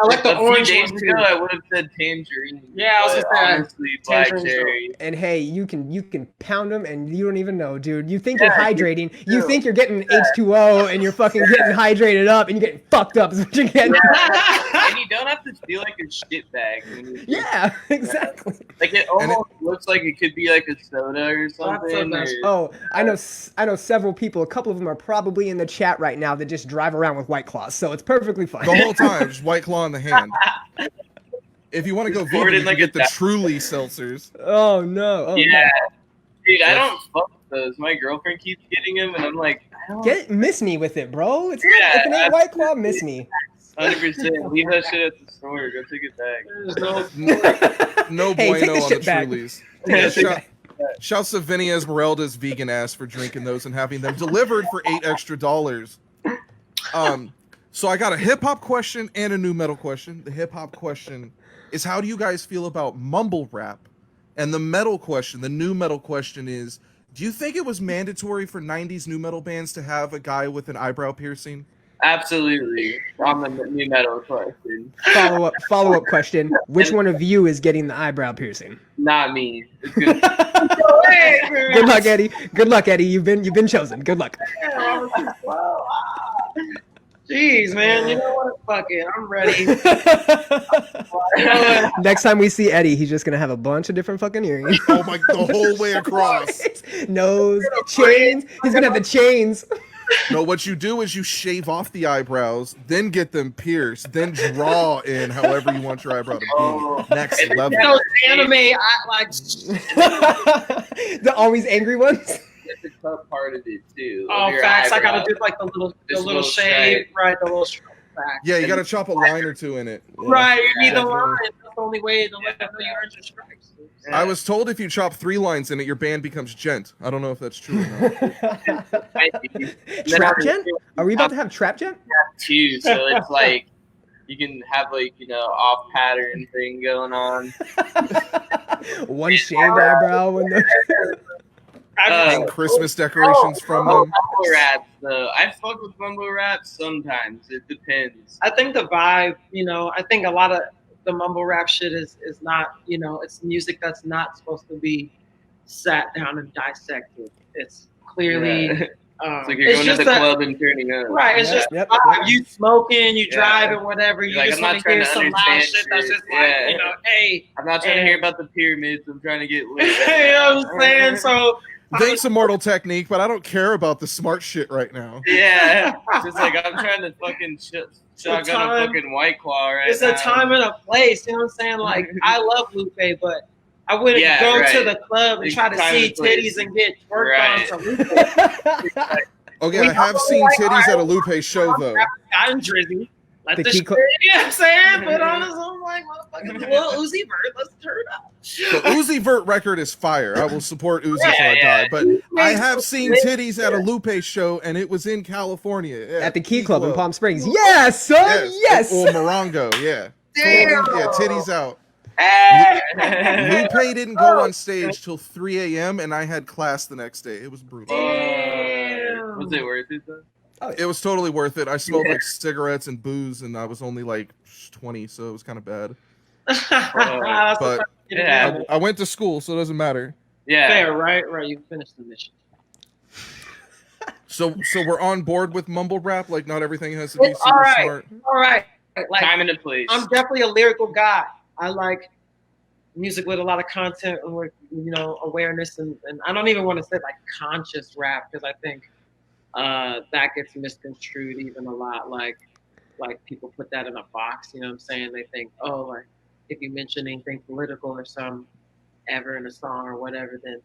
Speaker 3: like the orange
Speaker 4: days
Speaker 3: one,
Speaker 4: ago,
Speaker 3: too.
Speaker 4: I would have said Tangerine.
Speaker 3: Yeah, I was
Speaker 4: but
Speaker 3: gonna say,
Speaker 4: honestly, Black
Speaker 3: Tangerine's
Speaker 4: Cherry.
Speaker 2: And hey, you can pound them and you don't even know, dude. You think you're
Speaker 4: Yeah,
Speaker 2: hydrating. You think you're getting H2O and you're fucking getting hydrated up and you're getting fucked up is what you're getting.
Speaker 4: And you don't have to feel like a shit bag. When you
Speaker 2: Yeah, exactly.
Speaker 4: Like it almost looks like it could be like a soda or something.
Speaker 3: nice.
Speaker 2: Oh, I know several people. A couple of them are probably in the chat right now that just drive around with White Claws, so it's perfectly fine.
Speaker 1: The whole time, just White Claw in the hand. If you want to go
Speaker 4: Pour it
Speaker 1: vegan,
Speaker 4: in
Speaker 1: you
Speaker 4: like
Speaker 1: can
Speaker 4: a
Speaker 1: get the
Speaker 4: da-
Speaker 1: Truly seltzers.
Speaker 2: Oh no! Oh,
Speaker 4: Yeah, dude, I
Speaker 1: Yes.
Speaker 4: don't fuck with those. My girlfriend keeps getting them, and I'm like, I
Speaker 2: no.
Speaker 4: don't.
Speaker 2: Get miss me with it, bro. It's not,
Speaker 4: Yeah,
Speaker 2: if it ain't White Claw, miss me.
Speaker 4: 100%. Leave that shit at the store. Go take it back.
Speaker 3: There's no
Speaker 1: No
Speaker 2: Hey, take
Speaker 1: bueno
Speaker 2: the
Speaker 1: on
Speaker 2: shit
Speaker 1: the
Speaker 2: back.
Speaker 1: Trulies.
Speaker 4: Yeah,
Speaker 1: Shouts to Vinny Esmeralda's vegan ass for drinking those and having them delivered for $8 extra. So I got a hip hop question and a new metal question. The hip hop question is, how do you guys feel about mumble rap? And the metal question, the new metal question is, do you think it was mandatory for 90s new metal bands to have a guy with an eyebrow piercing?
Speaker 4: Absolutely. On the new metal question.
Speaker 2: Follow up question. Which one of you is getting the eyebrow piercing?
Speaker 4: Not me. It's good.
Speaker 2: Good luck, Eddie. Good luck, Eddie. You've been chosen. Good luck.
Speaker 3: Jeez, man. You know what? Fuck it. I'm ready.
Speaker 2: Next time we see Eddie, he's just gonna have a bunch of different fucking earrings.
Speaker 1: Oh my, the whole way across.
Speaker 2: Nose, chains. He's gonna have the chains.
Speaker 1: No, what you do is you shave off the eyebrows, then get them pierced, then draw in however you want your eyebrow to
Speaker 4: Oh.
Speaker 1: be. Next level.
Speaker 3: You know, anime, I like.
Speaker 2: The always angry ones.
Speaker 4: That's a tough part of it, too.
Speaker 3: Oh,
Speaker 4: Your
Speaker 3: facts. I
Speaker 4: eyebrow.
Speaker 3: gotta do like the little
Speaker 4: little
Speaker 3: shade, right? The little stripe. Facts.
Speaker 1: Yeah, you got to chop a line or two in it.
Speaker 3: Right, you need the
Speaker 1: definitely.
Speaker 3: line. That's the only way to let them know you earned your stripes.
Speaker 4: Yeah.
Speaker 1: I was told if you chop 3 lines in it, your band becomes gent. I don't know if that's true or not.
Speaker 2: Trap gent? Are we about to have trap gent?
Speaker 4: Too, so it's like you can have like off pattern thing going on.
Speaker 2: One shaved eyebrow. One no-
Speaker 1: Hang Christmas decorations from them.
Speaker 4: Mumble raps though. I fuck with mumble raps sometimes. It depends.
Speaker 3: I think the vibe, I think a lot of the mumble rap shit is not, it's music that's not supposed to be sat down and dissected. It's clearly,
Speaker 4: Yeah. It's like you're going to the club and turning up.
Speaker 3: right? It's just
Speaker 2: Yep.
Speaker 3: you smoking, you
Speaker 4: Yeah.
Speaker 3: driving, whatever. You
Speaker 4: Like,
Speaker 3: just
Speaker 4: I'm not
Speaker 3: want to hear
Speaker 4: trying to
Speaker 3: some loud
Speaker 4: understand
Speaker 3: shit that's
Speaker 4: shit.
Speaker 3: just
Speaker 4: Yeah.
Speaker 3: like, hey,
Speaker 4: I'm not trying to hear about the pyramids. I'm trying to get lit.
Speaker 3: you know what I'm saying? So
Speaker 1: Thanks, Immortal Technique, but I don't care about the smart shit right now.
Speaker 4: Yeah, just like I'm trying to fucking shotgun
Speaker 3: time-
Speaker 4: a fucking White Claw right
Speaker 3: it's
Speaker 4: now.
Speaker 3: a time and a place. You know what I'm saying? Like I love Lupe, but I wouldn't
Speaker 4: Yeah,
Speaker 3: go
Speaker 4: right.
Speaker 3: to the club and
Speaker 4: It's
Speaker 3: try to
Speaker 4: time
Speaker 3: see
Speaker 4: and place.
Speaker 3: titties and get twerked
Speaker 4: Right.
Speaker 3: on to Lupe.
Speaker 1: Okay,
Speaker 3: We
Speaker 1: I have
Speaker 3: all
Speaker 1: seen
Speaker 3: like,
Speaker 1: titties at a
Speaker 3: alright,
Speaker 1: Lupe show, though.
Speaker 3: I and Drizzy. Let
Speaker 2: The
Speaker 3: the
Speaker 2: key
Speaker 3: shit,
Speaker 2: cl-
Speaker 3: you know what I'm saying? Put on his own like motherfucking little Uzi Vert. Let's turn up.
Speaker 1: The Uzi Vert record is fire. I will support Uzi till I
Speaker 4: Yeah,
Speaker 1: die. But I have seen titties at a Lupe show, and it was in California. Yeah,
Speaker 2: At the Key Club in Palm Springs. Yes, son. Yes.
Speaker 1: Or Morongo, yeah.
Speaker 3: Damn.
Speaker 1: Yeah, titties out.
Speaker 4: Hey!
Speaker 1: Lupe didn't go on stage till 3 a.m., and I had class the next day. It was brutal.
Speaker 3: Damn.
Speaker 4: Was it worth it though?
Speaker 1: It was totally worth it. I smoked like cigarettes and booze, and I was only like 20, so it was kind of bad.
Speaker 3: That's
Speaker 1: But
Speaker 3: the
Speaker 4: Yeah.
Speaker 1: I went to school, so it doesn't matter.
Speaker 4: Yeah.
Speaker 3: fair, right? Right. You finished the mission.
Speaker 1: So we're on board with mumble rap. Like, not everything has to be
Speaker 3: It's
Speaker 1: super
Speaker 3: all right.
Speaker 1: smart.
Speaker 3: All right. Like
Speaker 4: Time and a place.
Speaker 3: I'm definitely a lyrical guy. I like music with a lot of content and with awareness and I don't even want to say like conscious rap because I think that gets misconstrued even a lot. Like people put that in a box. You know what I'm saying? They think, oh, like if you mention anything political or some ever in a song or whatever, then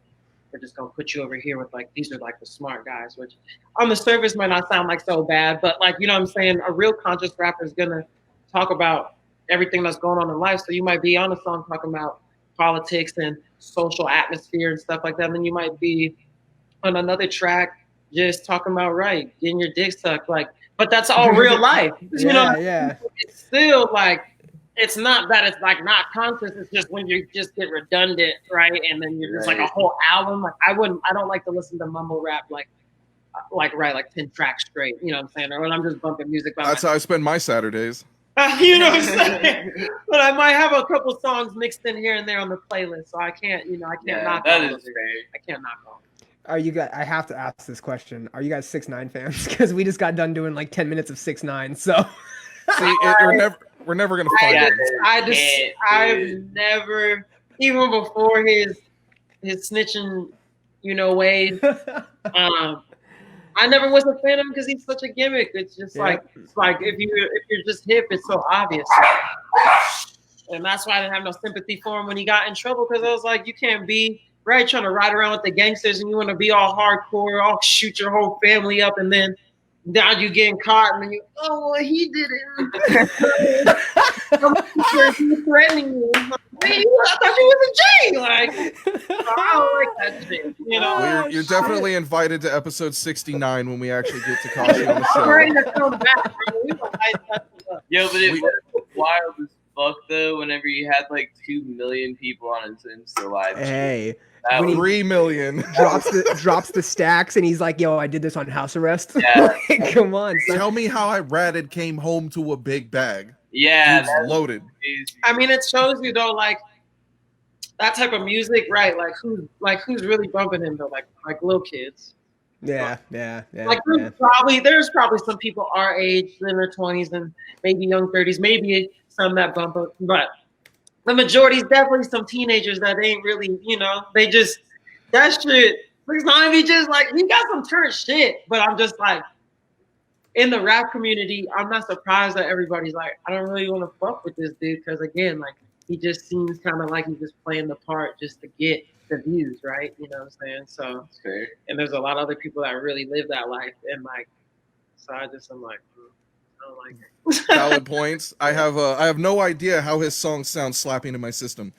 Speaker 3: they're just gonna put you over here with like these are like the smart guys, which on the surface might not sound like so bad, but like what I'm saying, a real conscious rapper is gonna talk about everything that's going on in life. So you might be on a song talking about politics and social atmosphere and stuff like that. And then you might be on another track just talking about getting your dick sucked, but that's all real life. You know,
Speaker 2: Yeah.
Speaker 3: it's still like it's not that it's like not conscious. It's just when you just get redundant, right? And then you're just like a whole album. Like I don't like to listen to mumble rap like like write like 10 tracks straight. You know what I'm saying? Or when I'm just bumping music.
Speaker 1: That's how I spend my Saturdays.
Speaker 3: You know what I'm saying? But I might have a couple songs mixed in here and there on the playlist, so I can't, I can't knock
Speaker 4: that
Speaker 3: on
Speaker 4: is
Speaker 3: it.
Speaker 4: great.
Speaker 3: I can't knock on it.
Speaker 2: Are you guys? I have to ask this question. Are you guys 6ix9ine fans? Because we just got done doing like 10 minutes of 6ix9ine. So
Speaker 1: see, we're never gonna find it.
Speaker 3: I've never, even before his snitching, ways. I never was a fan of him because he's such a gimmick. It's just like if you're just hip, it's so obvious. And that's why I didn't have no sympathy for him when he got in trouble, because I was like, you can't be trying to ride around with the gangsters and you want to be all hardcore, all shoot your whole family up, and then now you getting caught and then you, oh, well, he did it. I'm sure he's threatening you. Man, I thought you was in jail. Like, I don't like that shit.
Speaker 1: Well, you're definitely invited to episode 69 when we actually get Tekashi on the show.
Speaker 3: I'm ready to come back, bro. We gonna light that up.
Speaker 4: Yo, but it was wild as fuck though. Whenever you had like 2 million people on his Insta live.
Speaker 2: hey,
Speaker 1: When 3 million
Speaker 2: drops the stacks and he's like, yo, I did this on house arrest.
Speaker 4: Yeah.
Speaker 2: Like, come on, son.
Speaker 1: Tell me how I ratted came home to a big bag.
Speaker 4: Yeah,
Speaker 1: Dude's loaded.
Speaker 4: Crazy.
Speaker 3: I mean, it shows you though, like that type of music, right? Who's really bumping him though? Like little kids.
Speaker 2: Yeah.
Speaker 3: Like there's probably some people our age in their 20s and maybe young 30s, maybe some that bump it, but the majority is definitely some teenagers that ain't really, they just that shit. It's not even just like he got some turnt shit, but I'm just like in the rap community, I'm not surprised that everybody's like, I don't really want to fuck with this dude because again, like he just seems kind of like he's just playing the part just to get the views, right? You know what I'm saying? So,
Speaker 4: fair.
Speaker 3: And there's a lot of other people that really live that life, and like, so I'm like, I don't like it.
Speaker 1: Valid points. I have no idea how his songs sound slapping in my system.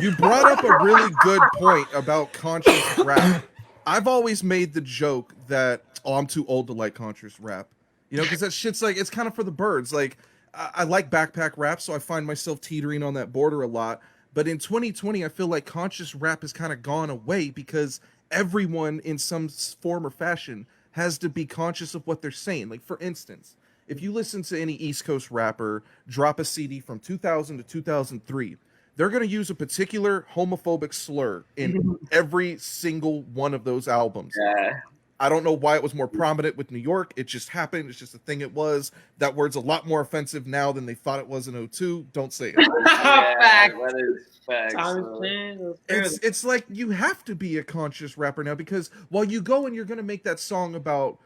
Speaker 1: You brought up a really good point about conscious rap. I've always made the joke that I'm too old to like conscious rap, because that shit's like it's kind of for the birds. Like I like backpack rap, so I find myself teetering on that border a lot. But in 2020, I feel like conscious rap has kind of gone away because everyone in some form or fashion has to be conscious of what they're saying. Like, for instance, if you listen to any East Coast rapper drop a CD from 2000 to 2003, they're going to use a particular homophobic slur in every single one of those albums.
Speaker 4: Yeah.
Speaker 1: I don't know why it was more prominent with New York. It just happened. It's just a thing it was. That word's a lot more offensive now than they thought it was in 2002. Don't say it.
Speaker 3: Fact.
Speaker 4: That is facts.
Speaker 1: It's like you have to be a conscious rapper now because while you go and you're going to make that song about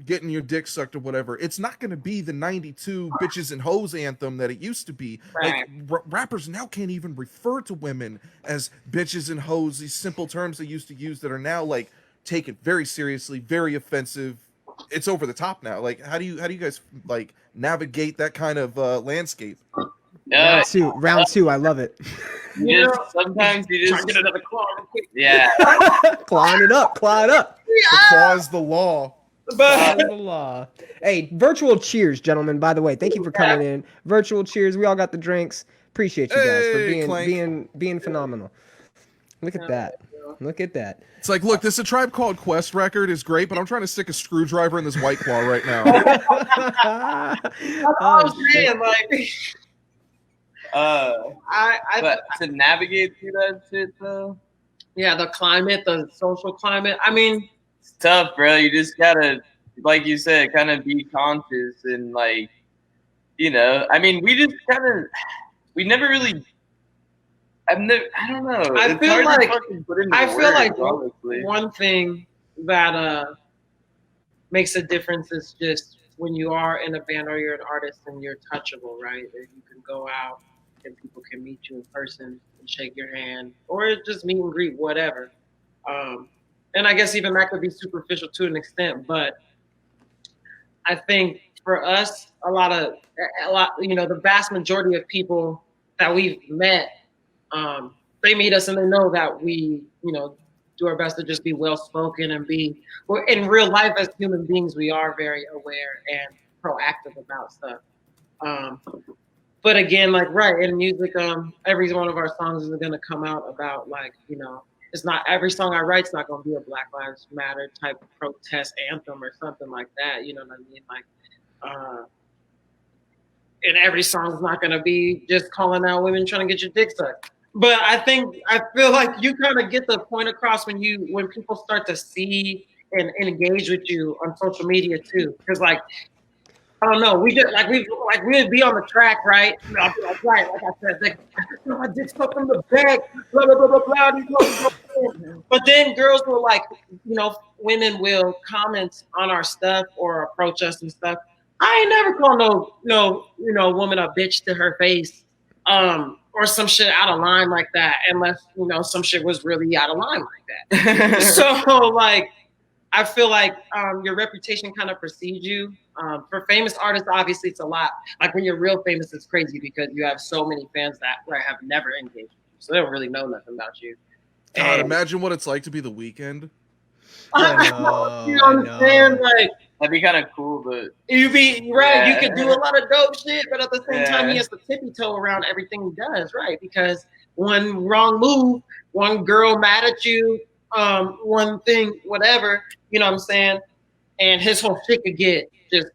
Speaker 1: getting your dick sucked or whatever, it's not going to be the 92 bitches and hoes anthem that it used to be.
Speaker 3: Right.
Speaker 1: Like rappers now can't even refer to women as bitches and hoes, these simple terms they used to use that are now like taken very seriously, very offensive. It's over the top now. Like how do you guys like navigate that kind of landscape?
Speaker 2: Round two, I love it.
Speaker 4: Sometimes you
Speaker 3: Try
Speaker 4: just
Speaker 3: to get another claw real quick.
Speaker 4: yeah.
Speaker 2: Clawing it up.
Speaker 1: The claw is the law.
Speaker 2: Clawing the law. Hey, virtual cheers, gentlemen. By the way, thank you for coming in. Virtual cheers. We all got the drinks. Appreciate you guys for being phenomenal. Look at that. Look at that.
Speaker 1: It's like, look, this A Tribe Called Quest record is great, but I'm trying to stick a screwdriver in this White Claw right now.
Speaker 3: saying, like,
Speaker 4: but to navigate through that shit though,
Speaker 3: yeah, the climate, the social climate. I mean,
Speaker 4: it's tough, bro. You just gotta, like you said, kind of be conscious and like, I mean, we never really. I don't know.
Speaker 3: I feel like
Speaker 4: honestly.
Speaker 3: One thing that makes a difference is just when you are in a band or you're an artist and you're touchable, right? And you can go out and people can meet you in person and shake your hand or just meet and greet, whatever. And I guess even that could be superficial to an extent, but I think for us, a lot, the vast majority of people that we've met, they meet us and they know that we, do our best to just be well-spoken and we're in real life as human beings, we are very aware and proactive about stuff. But again, like, right, in music, every one of our songs is going to come out about like, It's not every song I write's not gonna be a Black Lives Matter type of protest anthem or something like that. You know what I mean? Like, and every song's not gonna be just calling out women trying to get your dick sucked. But I feel like you kind of get the point across when people start to see and engage with you on social media too. Because like, I don't know, we would be on the track, right? I'll be like, right, like I said, like, my dick's stuck in the back, blah blah blah blah blah. But then girls will like, you know, women will comment on our stuff or approach us and stuff. I ain't never call no woman a bitch to her face, or some shit out of line like that, unless you know some shit was really out of line like that. So like, I feel like your reputation kind of precedes you. For famous artists, obviously it's a lot. Like when you're real famous, it's crazy because you have so many fans that have never engaged with you, so they don't really know nothing about you.
Speaker 1: God, imagine what it's like to be The Weeknd.
Speaker 3: You understand? Like,
Speaker 4: that'd be kind of cool, but
Speaker 3: you be right. Yeah. You could do a lot of dope shit, but at the same time, he has to tippy toe around everything he does, right? Because one wrong move, one girl mad at you, one thing, whatever, you know what I'm saying? And his whole shit could get just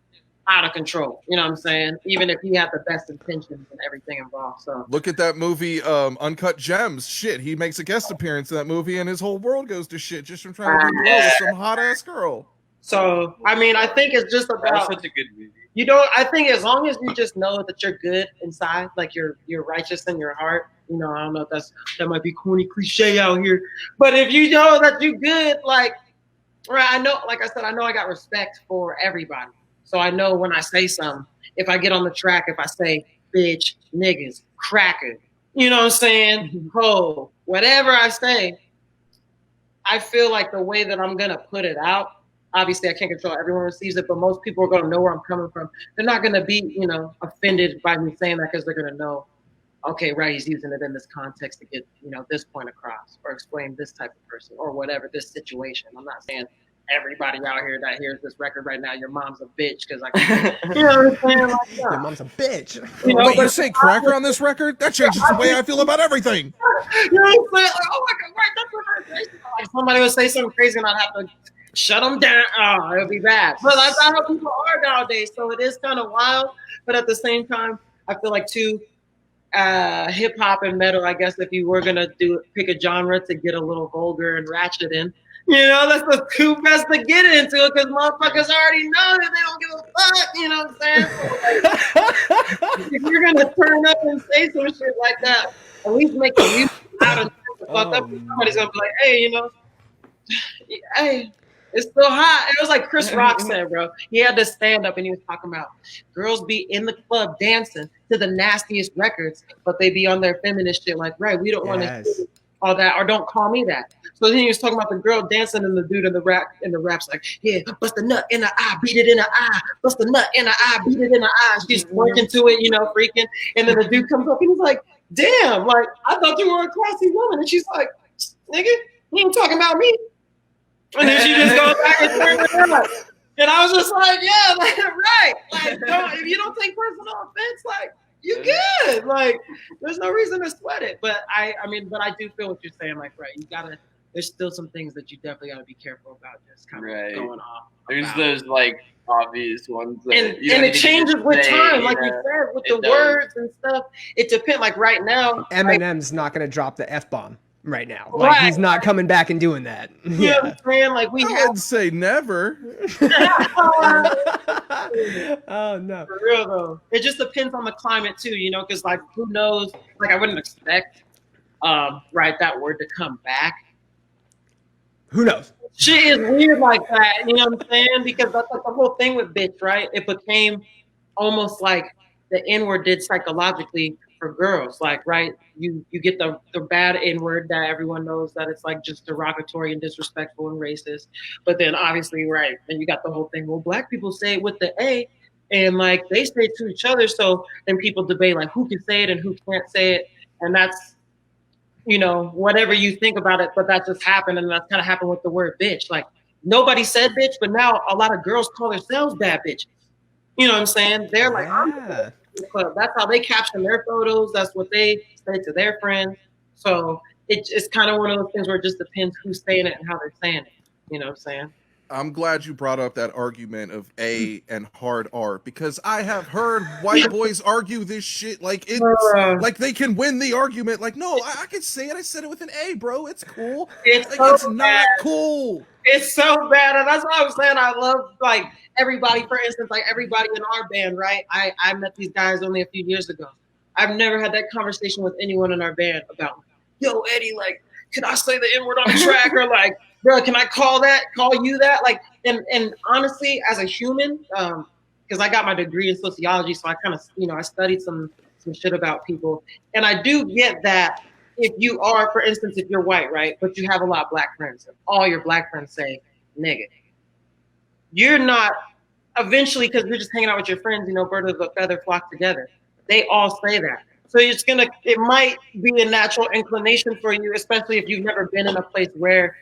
Speaker 3: out of control, you know what I'm saying? Even if he had the best intentions and everything involved. So
Speaker 1: look at that movie, Uncut Gems. Shit, he makes a guest appearance in that movie, and his whole world goes to shit just from trying to do with some hot ass girl.
Speaker 3: So I mean, I think it's just about
Speaker 4: such a good movie.
Speaker 3: You know, I think as long as you just know that you're good inside, like you're righteous in your heart. You know, I don't know if that might be corny cliche out here, but if you know that you're good, like, right, I know, like I said, I know I got respect for everybody. So I know when I say something, if I get on the track, if I say bitch, niggas, cracker, you know what I'm saying? Ho, whatever I say, I feel like the way that I'm going to put it out, obviously I can't control everyone receives it, but most people are going to know where I'm coming from. They're not going to be, you know, offended by me saying that because they're going to know, okay, right, he's using it in this context to get, you know, this point across or explain this type of person or whatever, this situation. I'm not saying everybody out here that hears this record right now, your mom's a bitch because I you know what I'm saying? Like, yeah.
Speaker 2: Your mom's a bitch.
Speaker 1: You know, wait, you say cracker on this record? That changes the way I feel about everything.
Speaker 3: You know what I'm saying? Like, oh my God, right, that's what I say. Like, somebody would say something crazy and I'd have to shut them down. Oh, it'll be bad. But that's not how people are nowadays. So it is kind of wild. But at the same time, I feel like too, hip hop and metal, I guess if you were going to pick a genre to get a little vulgar and ratchet in, you know, that's the two best to get into it because motherfuckers already know that they don't give a fuck, you know what I'm saying? So, like, if you're going to turn up and say some shit like that, at least make the music out and the fuck up. Somebody's going to be like, hey, you know, hey, it's still hot. It was like Chris Rock said, bro. He had to stand up and he was talking about girls be in the club dancing to the nastiest records, but they be on their feminist shit like, right, we don't want to do all that, or don't call me that. So then he was talking about the girl dancing and the dude in the rap's like, yeah, bust the nut in the eye, beat it in the eye, bust the nut in the eye, beat it in the eye. She's working to it, you know, freaking. And then the dude comes up and he's like, damn, like, I thought you were a classy woman. And she's like, nigga, you ain't talking about me. And then she just goes back and turns it up. And I was just like, yeah, like, right. Like, if you don't take personal offense, like, you good. Like, there's no reason to sweat it. But I do feel what you're saying. Like, right, there's still some things that you definitely gotta be careful about just kind of going off.
Speaker 4: There's those like obvious ones that
Speaker 3: and it changes with time, like you said, with the words and stuff. It depends. Like right now,
Speaker 2: Eminem's not gonna drop the F-bomb right now. Like he's not coming back and doing that.
Speaker 3: You know what I'm saying? Like
Speaker 1: I would say never.
Speaker 2: Oh no.
Speaker 3: For real though. It just depends on the climate too, you know, because like who knows, like I wouldn't expect that word to come back.
Speaker 2: Who knows?
Speaker 3: Shit is weird like that, you know what I'm saying? Because that's like the whole thing with bitch, right? It became almost like the N-word did psychologically for girls. Like, right, you get the bad N-word that everyone knows that it's like just derogatory and disrespectful and racist. But then obviously, right, then you got the whole thing, well, black people say it with the A and like they say it to each other. So then people debate like who can say it and who can't say it. And that's, you know, whatever you think about it, but that just happened. And that's kind of happened with the word bitch. Like nobody said bitch, but now a lot of girls call themselves bad bitches. You know what I'm saying? They're like, that's how they caption their photos. That's what they say to their friends. So it's kind of one of those things where it just depends who's saying it and how they're saying it. You know what I'm saying?
Speaker 1: I'm glad you brought up that argument of A and hard R, because I have heard white boys argue this shit like it's like they can win the argument. Like, no, I can say it. I said it with an A, bro. It's cool.
Speaker 3: It's,
Speaker 1: like,
Speaker 3: so
Speaker 1: it's not cool.
Speaker 3: It's so bad, and that's what I was saying. I love like everybody. For instance, like everybody in our band, right? I met these guys only a few years ago. I've never had that conversation with anyone in our band about, yo, Eddie, like, can I say the N-word on the track? Or like, bro, can I call you that? Like, and honestly, as a human, because I got my degree in sociology, so I kind of, I studied some shit about people. And I do get that if you are, for instance, if you're white, right, but you have a lot of black friends, and all your black friends say, nigga, you're not, eventually, because you're just hanging out with your friends, birds of a feather flock together. They all say that. So it might be a natural inclination for you, especially if you've never been in a place where,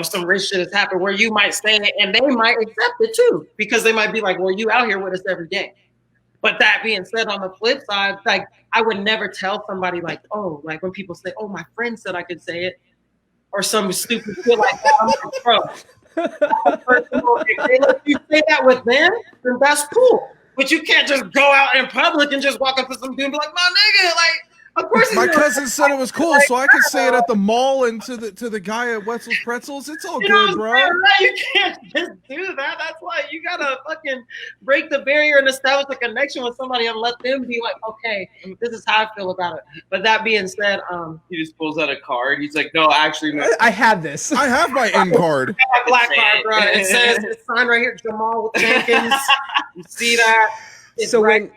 Speaker 3: some rich shit has happened, where you might say it and they might accept it too, because they might be like, well, you out here with us every day. But that being said, on the flip side, like, I would never tell somebody like, oh, like when people say, oh, my friend said I could say it, or some stupid shit like that. I'm like, bro, first of all, if they let you say that with them, then that's cool. But you can't just go out in public and just walk up to some dude and be like, my nigga, like, of course.
Speaker 1: My cousin said it was cool, so I could say it at the mall and to the guy at Wetzel's Pretzels. It's all good, bro.
Speaker 3: You can't just do that. That's why you gotta fucking break the barrier and establish a connection with somebody and let them be like, okay, this is how I feel about it. But that being said,
Speaker 4: he just pulls out a card. He's like, no, actually, no.
Speaker 2: I have this.
Speaker 1: I have my N card.
Speaker 3: My black card, bro. It says it's signed right here, Jamal Jenkins. You see that? It's
Speaker 2: so
Speaker 3: right.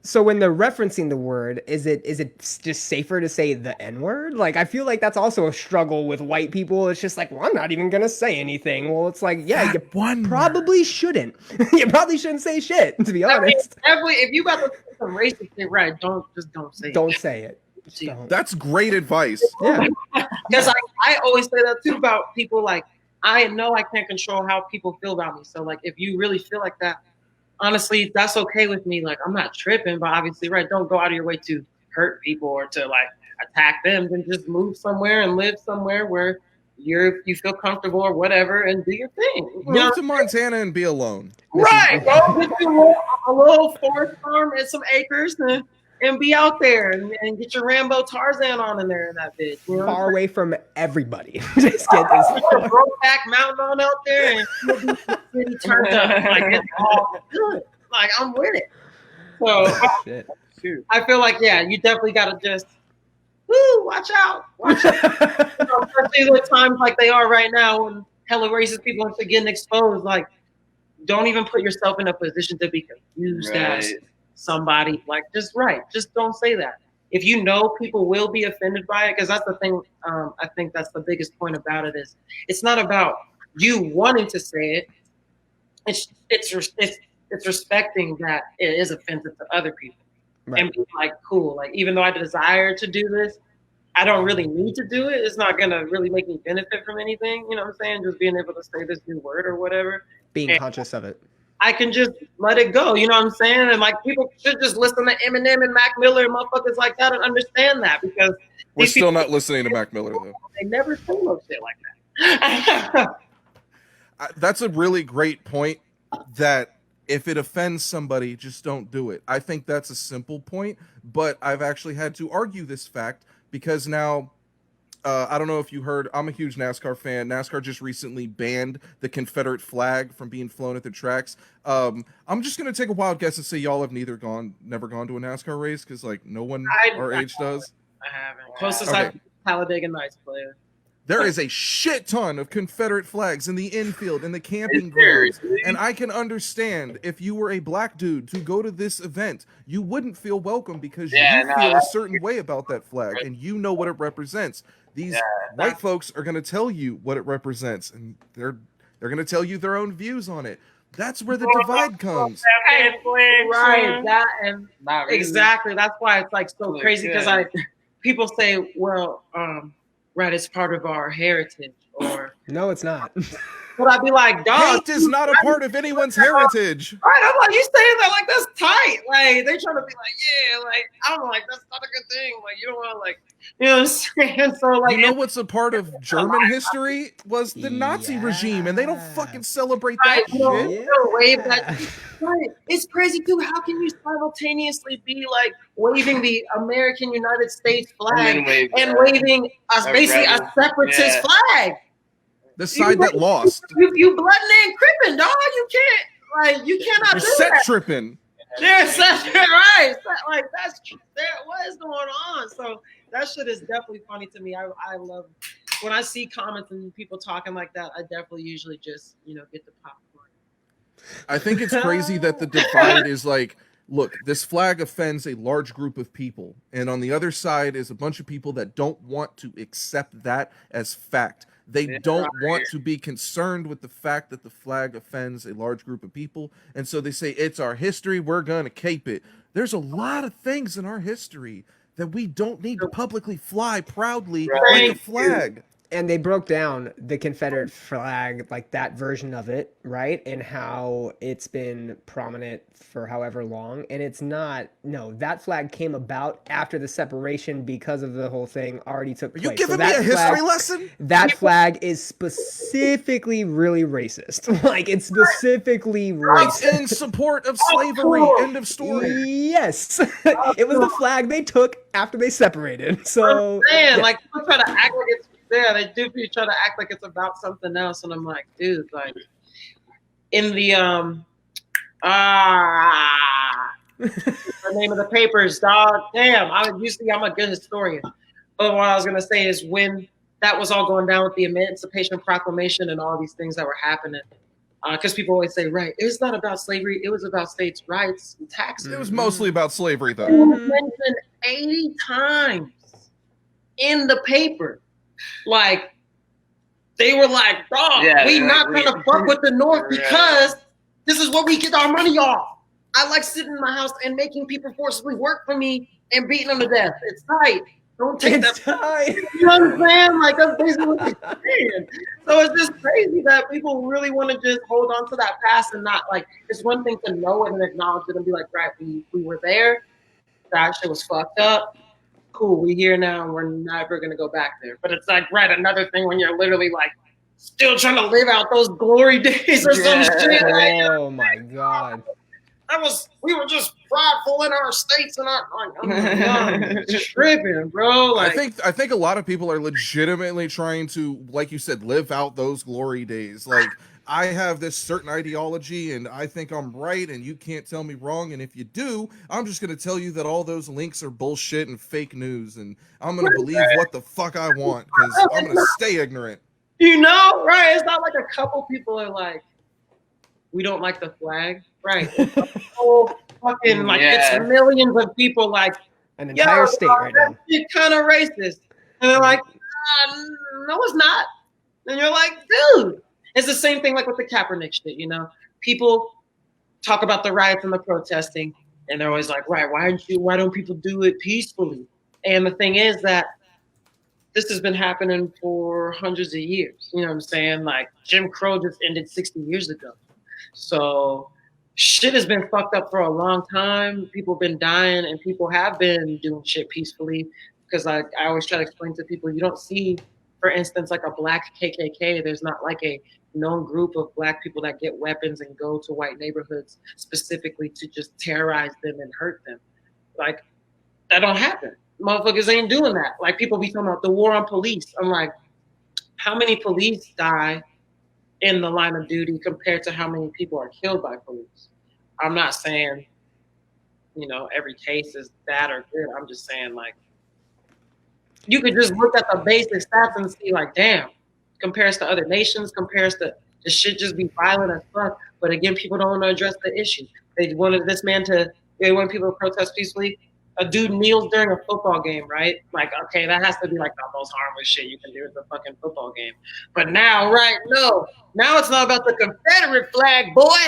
Speaker 2: So when they're referencing the word, is it just safer to say the N-word? Like, I feel like that's also a struggle with white people. It's just like, well, I'm not even gonna say anything. Well, it's like, yeah, you probably shouldn't. You probably shouldn't say shit, to be honest.
Speaker 3: Definitely, if you got to say some racist shit, right? Don't say it.
Speaker 2: Don't say it.
Speaker 1: That's great advice.
Speaker 2: Yeah,
Speaker 3: because I always say that too about people. Like, I know I can't control how people feel about me. So, like, if you really feel like that, honestly, that's okay with me. Like, I'm not tripping, but obviously, right, don't go out of your way to hurt people or to like attack them. Then just move somewhere and live somewhere where you feel comfortable or whatever, and do your thing.
Speaker 1: Move to Montana and be alone.
Speaker 3: Right, go get you a little forest farm and some acres and be out there and get your Rambo Tarzan on in there in that bitch.
Speaker 2: Far away from everybody. Just get this.
Speaker 3: Brokeback Mountain on out there and really turned up. Like, it's all good. Like, I'm with it. So I feel like, yeah, you definitely got to just, watch out. Watch out. Especially with times like they are right now when hella racist people are getting exposed. Like, don't even put yourself in a position to be confused as somebody. Like, just don't say that. If you know people will be offended by it, because that's the thing. I think that's the biggest point about it is it's not about you wanting to say it. It's respecting that it is offensive to other people, and being like, cool. Like, even though I desire to do this, I don't really need to do it. It's not gonna really make me benefit from anything. You know what I'm saying? Just being able to say this new word or whatever.
Speaker 2: Being conscious of it.
Speaker 3: I can just let it go, you know what I'm saying? And like, people should just listen to Eminem and Mac Miller and motherfuckers like that and understand that, because
Speaker 1: we're still not listening to Mac Miller though.
Speaker 3: They never say no shit like that.
Speaker 1: That's a really great point, that if it offends somebody, just don't do it. I think that's a simple point, but I've actually had to argue this fact because now I don't know if you heard, I'm a huge NASCAR fan. NASCAR just recently banned the Confederate flag from being flown at the tracks. I'm just going to take a wild guess and say y'all have never gone to a NASCAR race, because like no one our age does.
Speaker 3: I haven't. Closest I've been Talladega Nights player.
Speaker 1: There is a shit ton of Confederate flags in the infield and the camping grounds. And I can understand if you were a black dude to go to this event, you wouldn't feel welcome because you feel a certain way about that flag and you know what it represents. These white folks are going to tell you what it represents, and they're going to tell you their own views on it. That's where the divide comes.
Speaker 3: Right. That and exactly. That's why it's like so crazy, because people say, well, right, it's part of our heritage, or
Speaker 2: no, it's not.
Speaker 3: but I'd be like, dog.
Speaker 1: Hate is not a part of anyone's heritage.
Speaker 3: Right, I'm like, you saying that like that's tight. Like they trying to be like, yeah, like I'm like, that's not a good thing. Like you don't want to like, you know what I'm saying? So like,
Speaker 1: you know what's a part of German history was the Nazi regime, and they don't fucking celebrate that shit.
Speaker 3: Wave that. Right. It's crazy too. How can you simultaneously be like waving the American United States flag and waving basically a separatist flag?
Speaker 1: The side that lost.
Speaker 3: You blood and crippin', dog. You can't like you cannot.
Speaker 1: You're
Speaker 3: do
Speaker 1: set
Speaker 3: that.
Speaker 1: tripping.
Speaker 3: Yeah, right. Like that's what is going on? So that shit is definitely funny to me. I love when I see comments and people talking like that. I definitely usually just get the popcorn.
Speaker 1: I think it's crazy that the divide is like, look, this flag offends a large group of people, and on the other side is a bunch of people that don't want to accept that as fact. They don't want to be concerned with the fact that the flag offends a large group of people, and so they say it's our history, we're gonna keep it. There's a lot of things in our history that we don't need to publicly fly proudly like a flag.
Speaker 2: And they broke down the Confederate flag, like that version of it, right? And how it's been prominent for however long. And it's not, no, that flag came about after the separation because of the whole thing already took place.
Speaker 1: Are you giving me a history lesson?
Speaker 2: That flag is specifically really racist. Like, it's specifically racist.
Speaker 1: It's in support of slavery. End of story.
Speaker 2: Yes. It was the flag they took after they separated. So,
Speaker 3: like, people try to act like it's they do try to act like it's about something else, and I'm like, dude, like in the the name of the papers, dog. Damn, I'm a good historian. But what I was gonna say is when that was all going down with the Emancipation Proclamation and all these things that were happening, because people always say, right, it's not about slavery, it was about states' rights and taxes.
Speaker 1: It was mostly about slavery, though.
Speaker 3: It was mentioned 80 times in the paper. Like they were like, dog, we not gonna fuck with the North because this is what we get our money off. I like sitting in my house and making people forcibly work for me and beating them to death. It's tight. Don't take that.
Speaker 2: Tight.
Speaker 3: You know what I'm saying? Like that's basically what they're saying. So it's just crazy that people really want to just hold on to that past and not like. It's one thing to know it and acknowledge it and be like, right, we were there. That shit was fucked up. Cool, we here now and we're never gonna go back there. But it's like another thing when you're literally like still trying to live out those glory days or some shit.
Speaker 2: Oh my god.
Speaker 3: We were just prideful in our states and our oh my god, tripping, bro. Like,
Speaker 1: I think a lot of people are legitimately trying to, like you said, live out those glory days. Like I have this certain ideology and I think I'm right and you can't tell me wrong. And if you do, I'm just going to tell you that all those links are bullshit and fake news. And I'm going to believe what the fuck I want because I'm going to stay ignorant.
Speaker 3: You know, right? It's not like a couple people are like, we don't like the flag. Right. Fucking like it's millions of people like
Speaker 2: an entire state right now.
Speaker 3: It's kind of racist. And they're like, no, it's not. And you're like, dude. It's the same thing like with the Kaepernick shit, you know. People talk about the riots and the protesting, and they're always like, right, why don't people do it peacefully? And the thing is that this has been happening for hundreds of years. You know what I'm saying? Like Jim Crow just ended 60 years ago. So shit has been fucked up for a long time. People have been dying and people have been doing shit peacefully because I always try to explain to people, you don't see, for instance, like a black KKK. There's not like a known group of black people that get weapons and go to white neighborhoods specifically to just terrorize them and hurt them. Like, that don't happen. Motherfuckers ain't doing that. Like, people be talking about the war on police. I'm like, how many police die in the line of duty compared to how many people are killed by police? I'm not saying, you know, every case is bad or good. I'm just saying, like, you could just look at the basic stats and see, like, damn, compares to other nations, compares to the shit just be violent as fuck. But again, people don't want to address the issue. They wanted people to protest peacefully. A dude kneels during a football game, right? Like, okay, that has to be like the most harmless shit you can do at the fucking football game. But now, right, no. Now it's not about the Confederate flag, boy.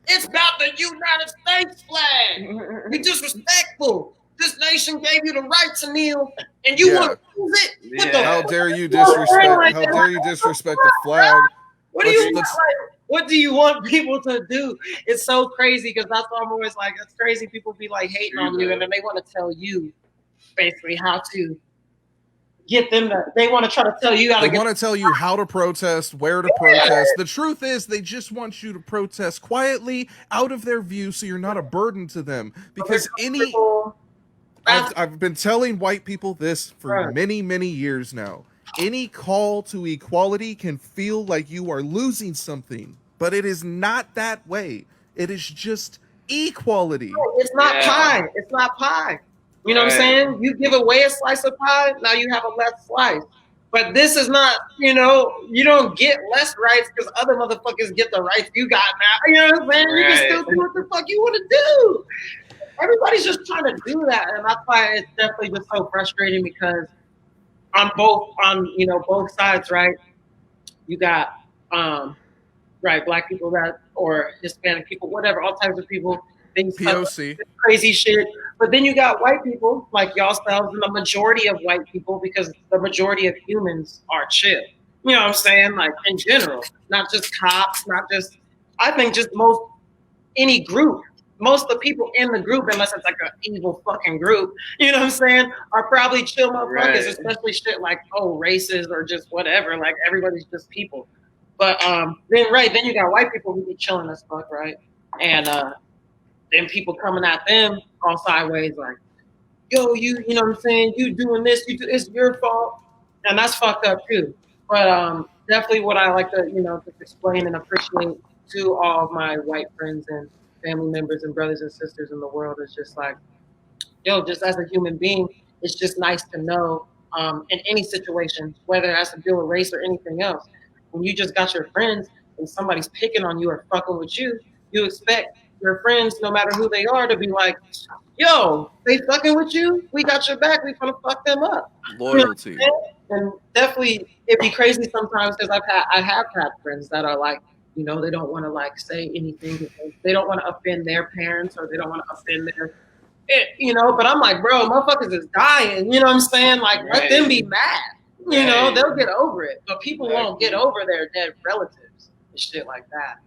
Speaker 3: It's about the United States flag. Be disrespectful. This nation gave you the right to kneel, and you want to use it?
Speaker 1: How dare you disrespect? How dare you disrespect the flag?
Speaker 3: What do you want? Like, what do you want people to do? It's so crazy because that's why I'm always like, it's crazy. People be like hating on you, and then they want to tell you basically how to get them to. They want to try to tell you how to.
Speaker 1: They want to tell you how to protest, where to protest. The truth is, they just want you to protest quietly, out of their view, so you're not a burden to them. Because I've been telling white people this for many, many years now. Any call to equality can feel like you are losing something, but it is not that way. It is just equality.
Speaker 3: No, it's not pie. It's not pie. You know what I'm saying? You give away a slice of pie, now you have a less slice. But this is not, you don't get less rights because other motherfuckers get the rights you got now. You know what I'm saying? You can still do what the fuck you want to do. Everybody's just trying to do that, and that's why it's definitely just so frustrating because on both sides, right? You got black people or Hispanic people, whatever, all types of people, things
Speaker 1: POC,
Speaker 3: crazy shit. But then you got white people like yourselves and the majority of white people because the majority of humans are chill. You know what I'm saying? Like in general, not just cops, not just. I think just any group. Most of the people in the group, unless it's like an evil fucking group, you know what I'm saying, are probably chill motherfuckers, especially shit like, races or just whatever. Like, everybody's just people. But then you got white people who be chilling as fuck, right? And then people coming at them all sideways like, yo, you know what I'm saying, you doing this, it's your fault. And that's fucked up too. But definitely what I like to, just explain and appreciate to all of my white friends and family members and brothers and sisters in the world is just like, just as a human being, it's just nice to know in any situation, whether it has to deal with race or anything else, when you just got your friends and somebody's picking on you or fucking with you, you expect your friends, no matter who they are, to be like, yo, they fucking with you? We got your back. We gonna fuck them up.
Speaker 1: Loyalty.
Speaker 3: You know, and definitely, it'd be crazy sometimes because I have had friends that are like, they don't want to like say anything because they don't want to offend their parents or they don't want to offend their, but I'm like, bro, motherfuckers is dying. You know what I'm saying? Like, let them be mad. They'll get over it. But people won't get over their dead relatives and shit like that.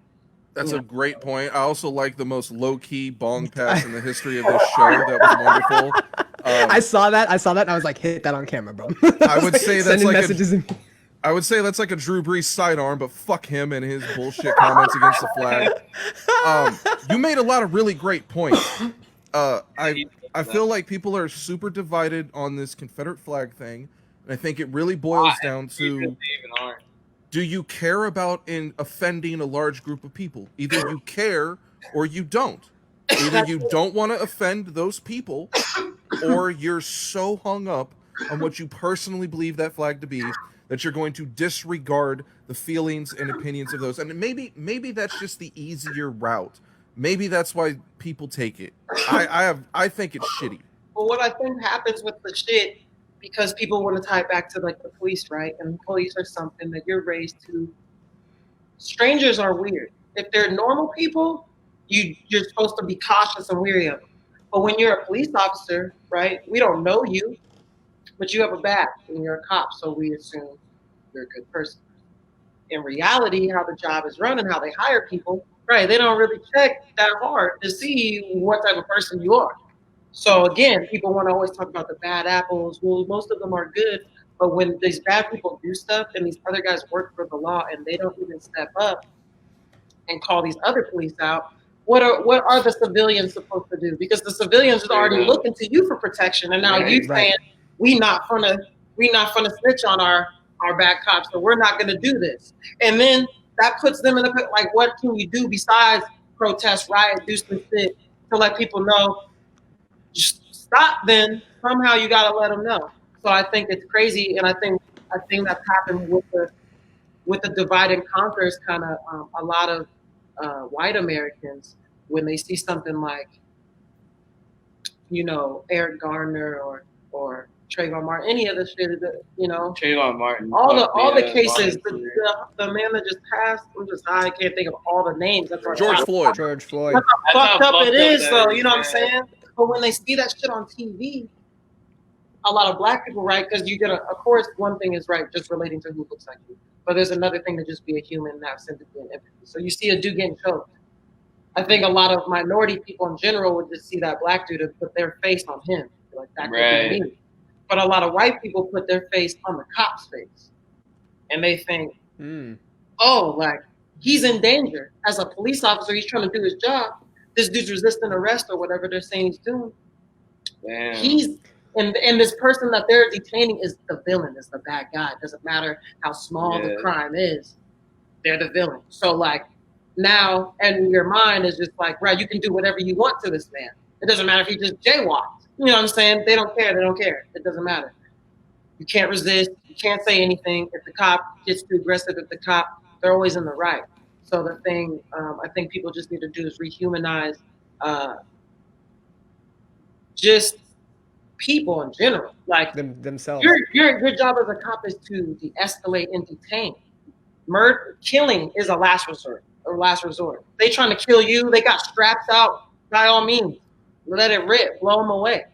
Speaker 1: That's a great point. I also like the most low-key bong pass in the history of this show. That was wonderful.
Speaker 2: I saw that, and I was like, hit that on camera, bro.
Speaker 1: I would say that's like
Speaker 2: messages
Speaker 1: I would say that's like a Drew Brees sidearm, but fuck him and his bullshit comments against the flag. You made a lot of really great points. I feel like people are super divided on this Confederate flag thing, and I think it really boils down to, do you care about offending a large group of people? Either you care or you don't. Either you don't want to offend those people, or you're so hung up on what you personally believe that flag to be that you're going to disregard the feelings and opinions of those. And maybe that's just the easier route. Maybe that's why people take it. I think it's shitty.
Speaker 3: Well, what I think happens with the shit, because people want to tie it back to like the police, right? And the police are something that you're raised to. Strangers are weird. If they're normal people, you're supposed to be cautious and wary of them. But when you're a police officer, right, we don't know you, but you have a badge and you're a cop, so we assume you're a good person. In reality, how the job is run and how they hire people, right, they don't really check that hard to see what type of person you are. So again, people want to always talk about the bad apples. Well, most of them are good, but when these bad people do stuff and these other guys work for the law and they don't even step up and call these other police out, what are the civilians supposed to do? Because the civilians are already looking to you for protection, and now you saying we not gonna snitch on our bad cops, so we're not gonna do this. And then that puts them in a like, what can you do besides protest, riot, do some shit to let people know? Just stop. Then somehow you gotta let them know. So I think it's crazy, and I think that's happened with the divide and conquer is kind of a lot of white Americans when they see something like, Eric Garner or Trayvon Martin, any of the shit,
Speaker 4: Trayvon Martin,
Speaker 3: all the cases, the man that just passed, I can't think of all the names. That's
Speaker 1: George Floyd.
Speaker 2: George Floyd.
Speaker 3: That's how fucked up it is, though. You know what I'm saying? But when they see that shit on TV, a lot of black people, right? Because you get of course, one thing is right, just relating to who looks like you. but there's another thing to just be a human and have sympathy and empathy. So you see a dude getting choked. I think a lot of minority people in general would just see that black dude and put their face on him. Like, that could be me. But a lot of white people put their face on the cop's face. And they think, oh, like, he's in danger. As a police officer, he's trying to do his job. This dude's resisting arrest or whatever they're saying he's doing.
Speaker 4: Damn.
Speaker 3: And this person that they're detaining is the villain, is the bad guy. It doesn't matter how small the crime is. They're the villain. So, like, now, and your mind is just like, right, you can do whatever you want to this man. It doesn't matter if he just jaywalked. You know what I'm saying? They don't care. They don't care. It doesn't matter. You can't resist. You can't say anything. If the cop gets too aggressive, they're always in the right. So the thing I think people just need to do is rehumanize just people in general. Like,
Speaker 2: themselves.
Speaker 3: Your job as a cop is to de-escalate and detain. Killing is a last resort. They trying to kill you. They got straps out. By all means, let it rip. Blow them away.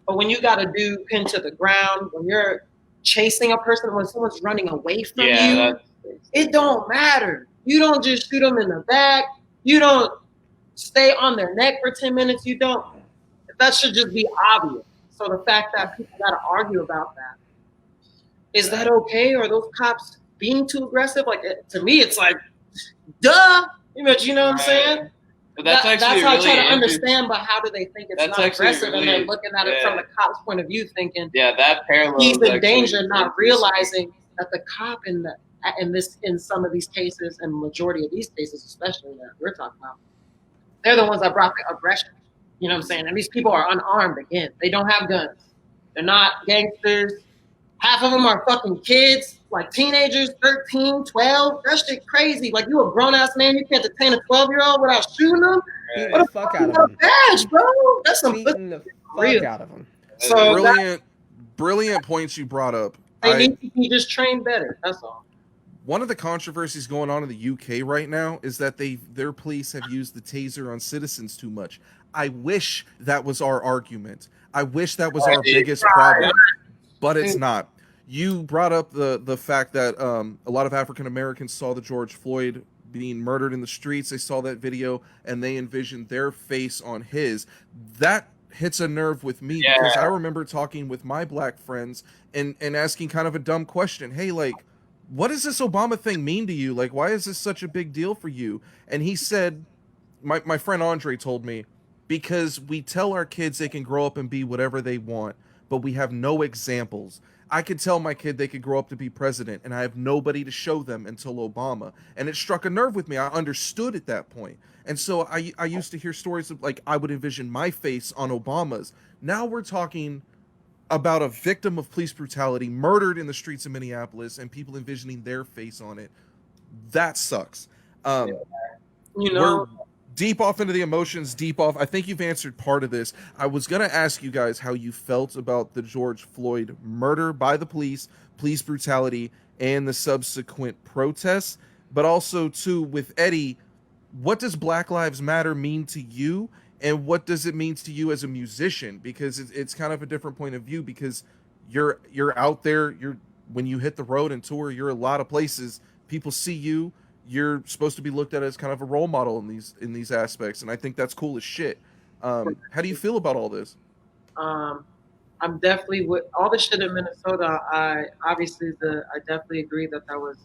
Speaker 3: But when you got a dude pinned to the ground, when you're chasing a person, when someone's running away from you, it don't matter. You don't just shoot them in the back. You don't stay on their neck for 10 minutes. You don't. That should just be obvious. So the fact that people got to argue about that, is that okay? Or those cops being too aggressive? Like, to me, it's like, duh. You know what I'm saying?
Speaker 4: But that's
Speaker 3: how
Speaker 4: really
Speaker 3: I try to understand, but how do they think it's not aggressive?
Speaker 4: Really,
Speaker 3: and they're looking at it from the cop's point of view, thinking,
Speaker 4: that parallel.
Speaker 3: He's in danger, not realizing that the cop in some of these cases, and majority of these cases, especially that we're talking about, they're the ones that brought the aggression. You know what I'm saying? And these people are unarmed again. They don't have guns. They're not gangsters. Half of them are fucking kids, like teenagers, 13, 12. That shit crazy. Like, you a grown-ass man, you can't detain a 12-year-old without shooting them?
Speaker 2: Beat the fuck out of them.
Speaker 3: Badge, bro. That's some
Speaker 2: beating the fuck out of them.
Speaker 1: So brilliant points you brought up.
Speaker 3: They need to be just trained better. That's all.
Speaker 1: One of the controversies going on in the UK right now is that their police have used the taser on citizens too much. I wish that was our argument. I wish that was our biggest problem, but it's not. You brought up the fact that a lot of African Americans saw the George Floyd being murdered in the streets. They saw that video and they envisioned their face on his. That hits a nerve with me because I remember talking with my black friends and asking kind of a dumb question. Hey, like, what does this Obama thing mean to you? Like, why is this such a big deal for you? And he said, my friend Andre told me, because we tell our kids they can grow up and be whatever they want, but we have no examples. I could tell my kid they could grow up to be president, and I have nobody to show them until Obama. And it struck a nerve with me. I understood at that point. And so I used to hear stories of, like, I would envision my face on Obama's. Now we're talking about a victim of police brutality murdered in the streets of Minneapolis and people envisioning their face on it. That sucks. We're deep off into the emotions, I think you've answered part of this. I was going to ask you guys how you felt about the George Floyd murder by the police brutality, and the subsequent protests. But also, too, with Eddie, what does Black Lives Matter mean to you? And what does it mean to you as a musician? Because it's kind of a different point of view, because you're out there, when you hit the road and tour, you're a lot of places. People see you. You're supposed to be looked at as kind of a role model in these aspects, and I think that's cool as shit. How do you feel about all this?
Speaker 3: I'm definitely with all the shit in Minnesota. I definitely agree that was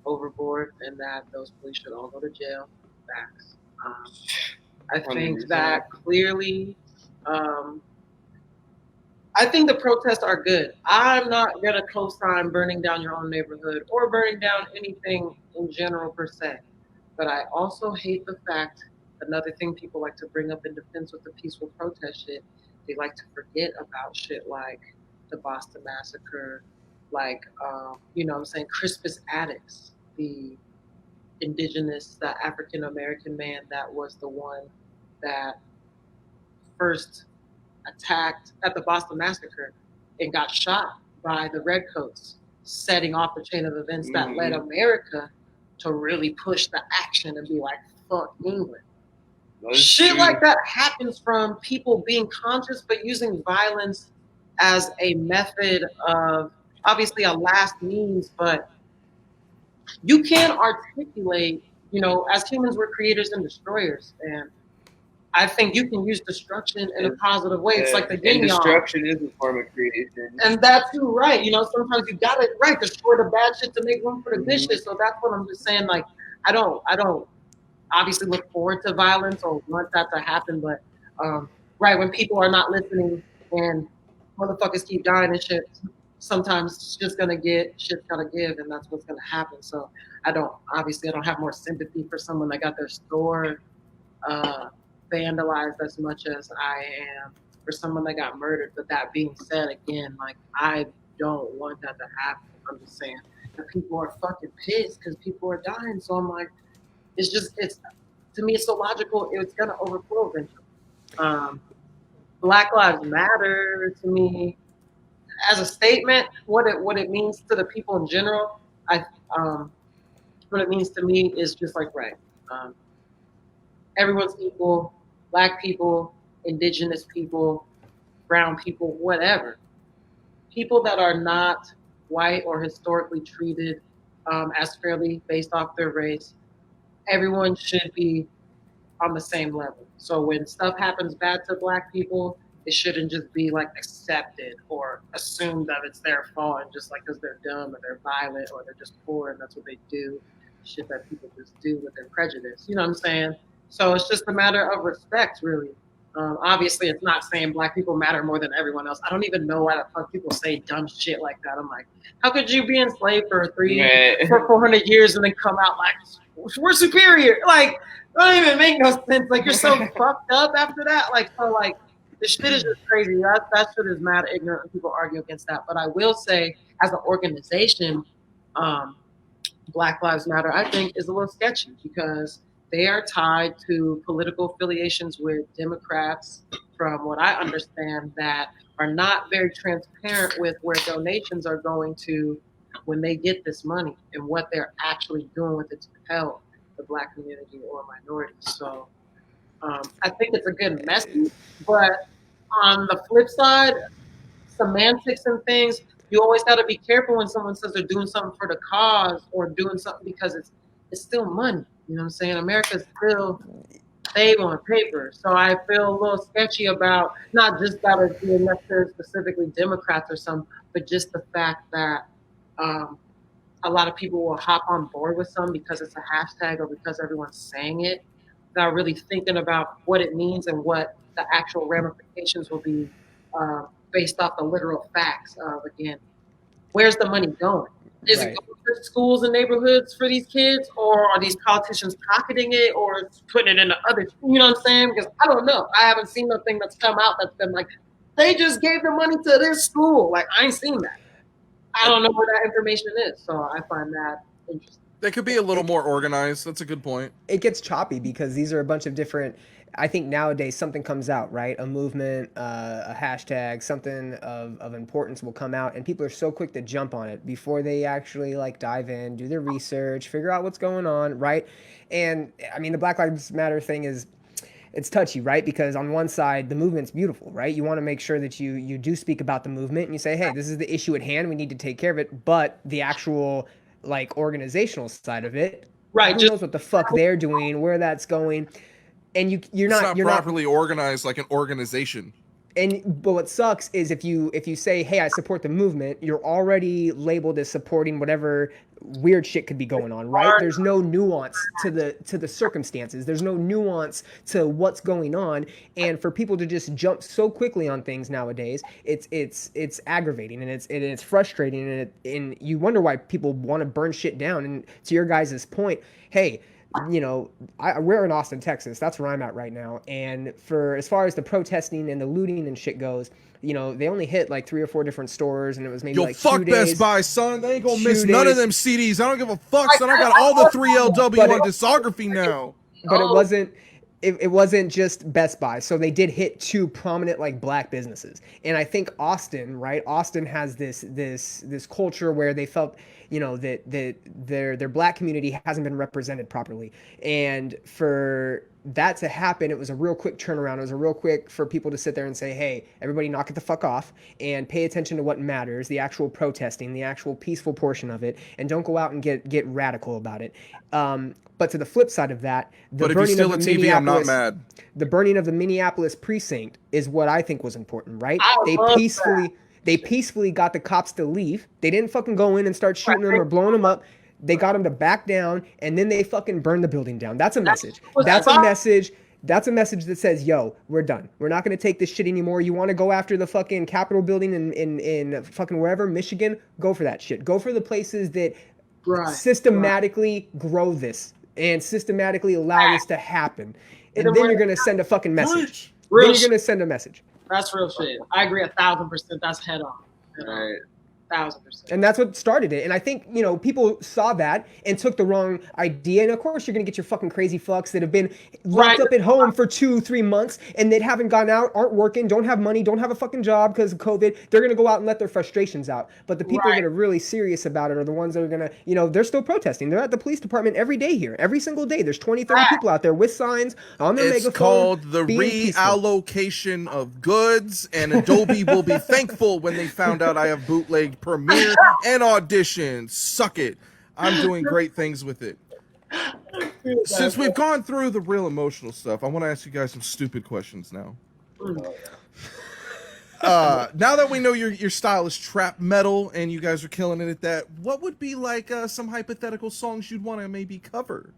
Speaker 3: overboard and that those police should all go to jail. Facts. I think that clearly. I think the protests are good. I'm not going to co-sign burning down your own neighborhood or burning down anything in general per se. But I also hate the fact, another thing people like to bring up in defense with the peaceful protest shit, they like to forget about shit like the Boston Massacre, like, Crispus Attucks, the African-American man that was the one that first attacked at the Boston Massacre and got shot by the Redcoats, setting off the chain of events that led America to really push the action and be like, fuck England. Shit like that happens from people being conscious but using violence as a method of, obviously, a last means, but you can articulate, you know, as humans, we're creators and destroyers. And I think you can use destruction in a positive way. It's like the yin
Speaker 4: and
Speaker 3: yang.
Speaker 4: destruction is a form of creation.
Speaker 3: And that's too right. You know, sometimes you got it right. Destroy the bad shit to make room for the good shit. So that's what I'm just saying. Like, I don't obviously look forward to violence or want that to happen. But right, when people are not listening and motherfuckers keep dying and shit, sometimes it's just gonna shit's gonna give, and that's what's gonna happen. So I don't have more sympathy for someone that got their store vandalized as much as I am for someone that got murdered. But that being said, again, like, I don't want that to happen. I'm just saying that people are fucking pissed because people are dying. So I'm like, it's to me, it's so logical. It's gonna overflow eventually. Black Lives Matter to me, as a statement, what it means to the people in general, what it means to me is just like, right, everyone's equal. Black people, indigenous people, brown people, whatever. People that are not white or historically treated as fairly based off their race, everyone should be on the same level. So when stuff happens bad to Black people, it shouldn't just be like accepted or assumed that it's their fault, and just like because they're dumb or they're violent or they're just poor and that's what they do, shit that people just do with their prejudice. You know what I'm saying? So it's just a matter of respect, really. Obviously, it's not saying Black people matter more than everyone else. I don't even know why the fuck people say dumb shit like that. I'm like, how could you be enslaved for 400 years and then come out like, we're superior? Like, don't even make no sense. Like, you're so fucked up after that. Like, so like, this shit is just crazy. That shit is mad ignorant when people argue against that. But I will say, as an organization, Black Lives Matter, I think, is a little sketchy because they are tied to political affiliations with Democrats, from what I understand, that are not very transparent with where donations are going to when they get this money and what they're actually doing with it to help the Black community or minorities. So I think it's a good message, but on the flip side, semantics and things, you always got to be careful when someone says they're doing something for the cause or doing something because it's still money. You know what I'm saying? America's still stable on paper. So I feel a little sketchy about not just that it's being necessarily specifically Democrats or something, but just the fact that a lot of people will hop on board with some because it's a hashtag or because everyone's saying it, without really thinking about what it means and what the actual ramifications will be based off the literal facts of, again, where's the money going? Is it going to schools and neighborhoods for these kids, or are these politicians pocketing it or putting it into other, you know what I'm saying? Because I don't know. I haven't seen nothing that's come out that's been like, they just gave the money to this school. Like, I ain't seen that. I don't know where that information is. So I find that interesting.
Speaker 1: They could be a little more organized. That's a good point.
Speaker 2: It gets choppy because these are a bunch of different, I think nowadays something comes out, right? A movement, a hashtag, something of importance will come out, and people are so quick to jump on it before they actually like dive in, do their research, figure out what's going on, right? And I mean, the Black Lives Matter thing is, it's touchy, right? Because on one side, the movement's beautiful, right? You want to make sure that you do speak about the movement and you say, hey, this is the issue at hand. We need to take care of it. But the actual like organizational side of it,
Speaker 3: right?
Speaker 2: Who knows what the fuck they're doing, where that's going, and you're not
Speaker 1: properly organized like an organization.
Speaker 2: But what sucks is if you say, hey, I support the movement, you're already labeled as supporting whatever weird shit could be going on, right? There's no nuance to the circumstances. There's no nuance to what's going on, and for people to just jump so quickly on things nowadays, it's aggravating and it's frustrating, and you wonder why people want to burn shit down. And to your guys' point, hey, you know, we're in Austin, Texas. That's where I'm at right now. And for as far as the protesting and the looting and shit goes, you know, they only hit like 3 or 4 different stores, and it was maybe like 2 days.
Speaker 1: Fuck Best Buy, son. They ain't gonna miss none of them CDs. I don't give a fuck, son. I got all the 3LW on discography now.
Speaker 2: But it wasn't just Best Buy. So they did hit 2 prominent like Black businesses. And I think Austin, right? Austin has this culture where they felt, you know, that their Black community hasn't been represented properly. And for that to happen, it was a real quick turnaround. It was a real quick for people to sit there and say, hey, everybody knock it the fuck off and pay attention to what matters, the actual protesting, the actual peaceful portion of it, and don't go out and get radical about it. But to the flip side of that,
Speaker 1: but if you're still a TV, I'm not mad.
Speaker 2: The burning of the Minneapolis precinct is what I think was important, right? They peacefully got the cops to leave. They didn't fucking go in and start shooting them or blowing them up. They got them to back down, and then they fucking burned the building down. That's a message. That's a message. That's a message that says, yo, we're done. We're not going to take this shit anymore. You want to go after the fucking Capitol building in fucking wherever, Michigan? Go for that shit. Go for the places that systematically grow this and systematically allow this to happen. And then you're going to send a fucking message. Then you're going to send a message.
Speaker 3: That's real shit. I agree 1,000%. That's head on.
Speaker 4: Right.
Speaker 3: 1,000%.
Speaker 2: And that's what started it. And I think, people saw that and took the wrong idea. And of course, you're going to get your fucking crazy fucks that have been locked up at home for 2-3 months and that haven't gone out, aren't working, don't have money, don't have a fucking job because of COVID. They're going to go out and let their frustrations out. But the people that are really serious about it are the ones that are going to, they're still protesting. They're at the police department every day here. Every single day. There's 20, 30 people out there with signs on their megaphone.
Speaker 1: It's called the reallocation of goods, and Adobe will be thankful when they found out I have bootlegged Premiere and Audition. Suck it. I'm doing great things with it. Since we've gone through the real emotional stuff, I want to ask you guys some stupid questions now. Now that we know your style is trap metal and you guys are killing it at that, what would be like some hypothetical songs you'd want to maybe cover?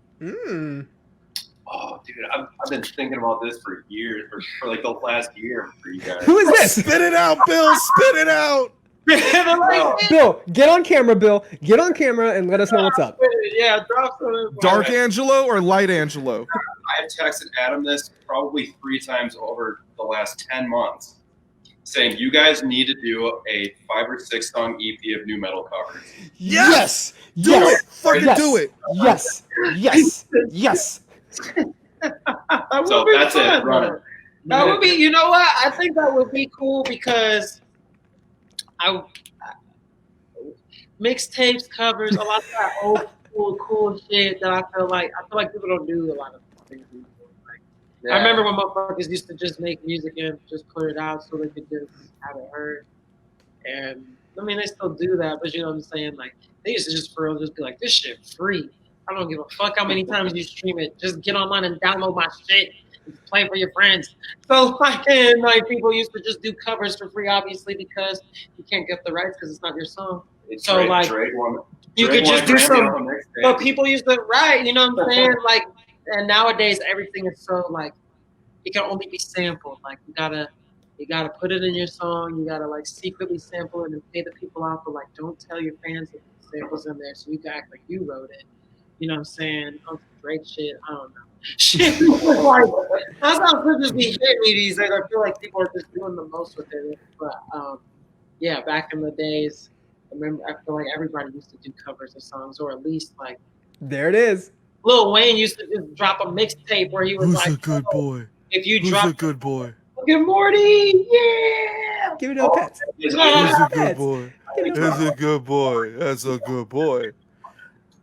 Speaker 5: Oh, dude, I've been thinking about this for years, for like the last year for you guys.
Speaker 2: Who is this?
Speaker 1: Spit it out, Bill. Spit it out.
Speaker 2: Bill, get on camera, Bill. Get on camera and let us know what's up.
Speaker 3: Yeah, drop some.
Speaker 1: Dark Angelo or Light Angelo?
Speaker 5: I've texted Adam this probably 3 times over the last 10 months, saying you guys need to do a 5 or 6 song EP of new metal covers.
Speaker 1: Yes! Do it! Fucking do it!
Speaker 2: Yes! Yes! Yes!
Speaker 5: So that's it. Run it.
Speaker 3: That would be, you know what? I think that would be cool because mixtapes, covers, a lot of that old school cool shit that I feel like people don't do a lot of things anymore. Like, I remember when motherfuckers used to just make music and just put it out so they could just have it heard. And I mean, they still do that, but you know what I'm saying? Like, they used to just for real just be like, this shit free. I don't give a fuck how many times you stream it. Just get online and download my shit and play for your friends. So fucking like people used to just do covers for free, obviously, because you can't get the rights because it's not your song. So you could just do some. But people used to write, you know what I'm saying? Like, and nowadays everything is so like it can only be sampled. Like you gotta put it in your song. You gotta like secretly sample it and pay the people out, but like don't tell your fans that the sample's in there, so you can act like you wrote it. You know what I'm saying? Great shit. I don't know. Shit. Like, that's how could just be hitting me these days. I feel like people are just doing the most with it. But yeah, back in the days, I feel like everybody used to do covers of songs, or at least like.
Speaker 2: There it is.
Speaker 3: Lil Wayne used to just drop a mixtape where he was like,
Speaker 1: "Who's a good boy?
Speaker 3: If you
Speaker 1: Who's
Speaker 3: drop
Speaker 1: a good boy?
Speaker 3: Good Morty, yeah.
Speaker 2: Give it up, pets.
Speaker 1: Who's a good boy? That's a good boy. That's a good boy."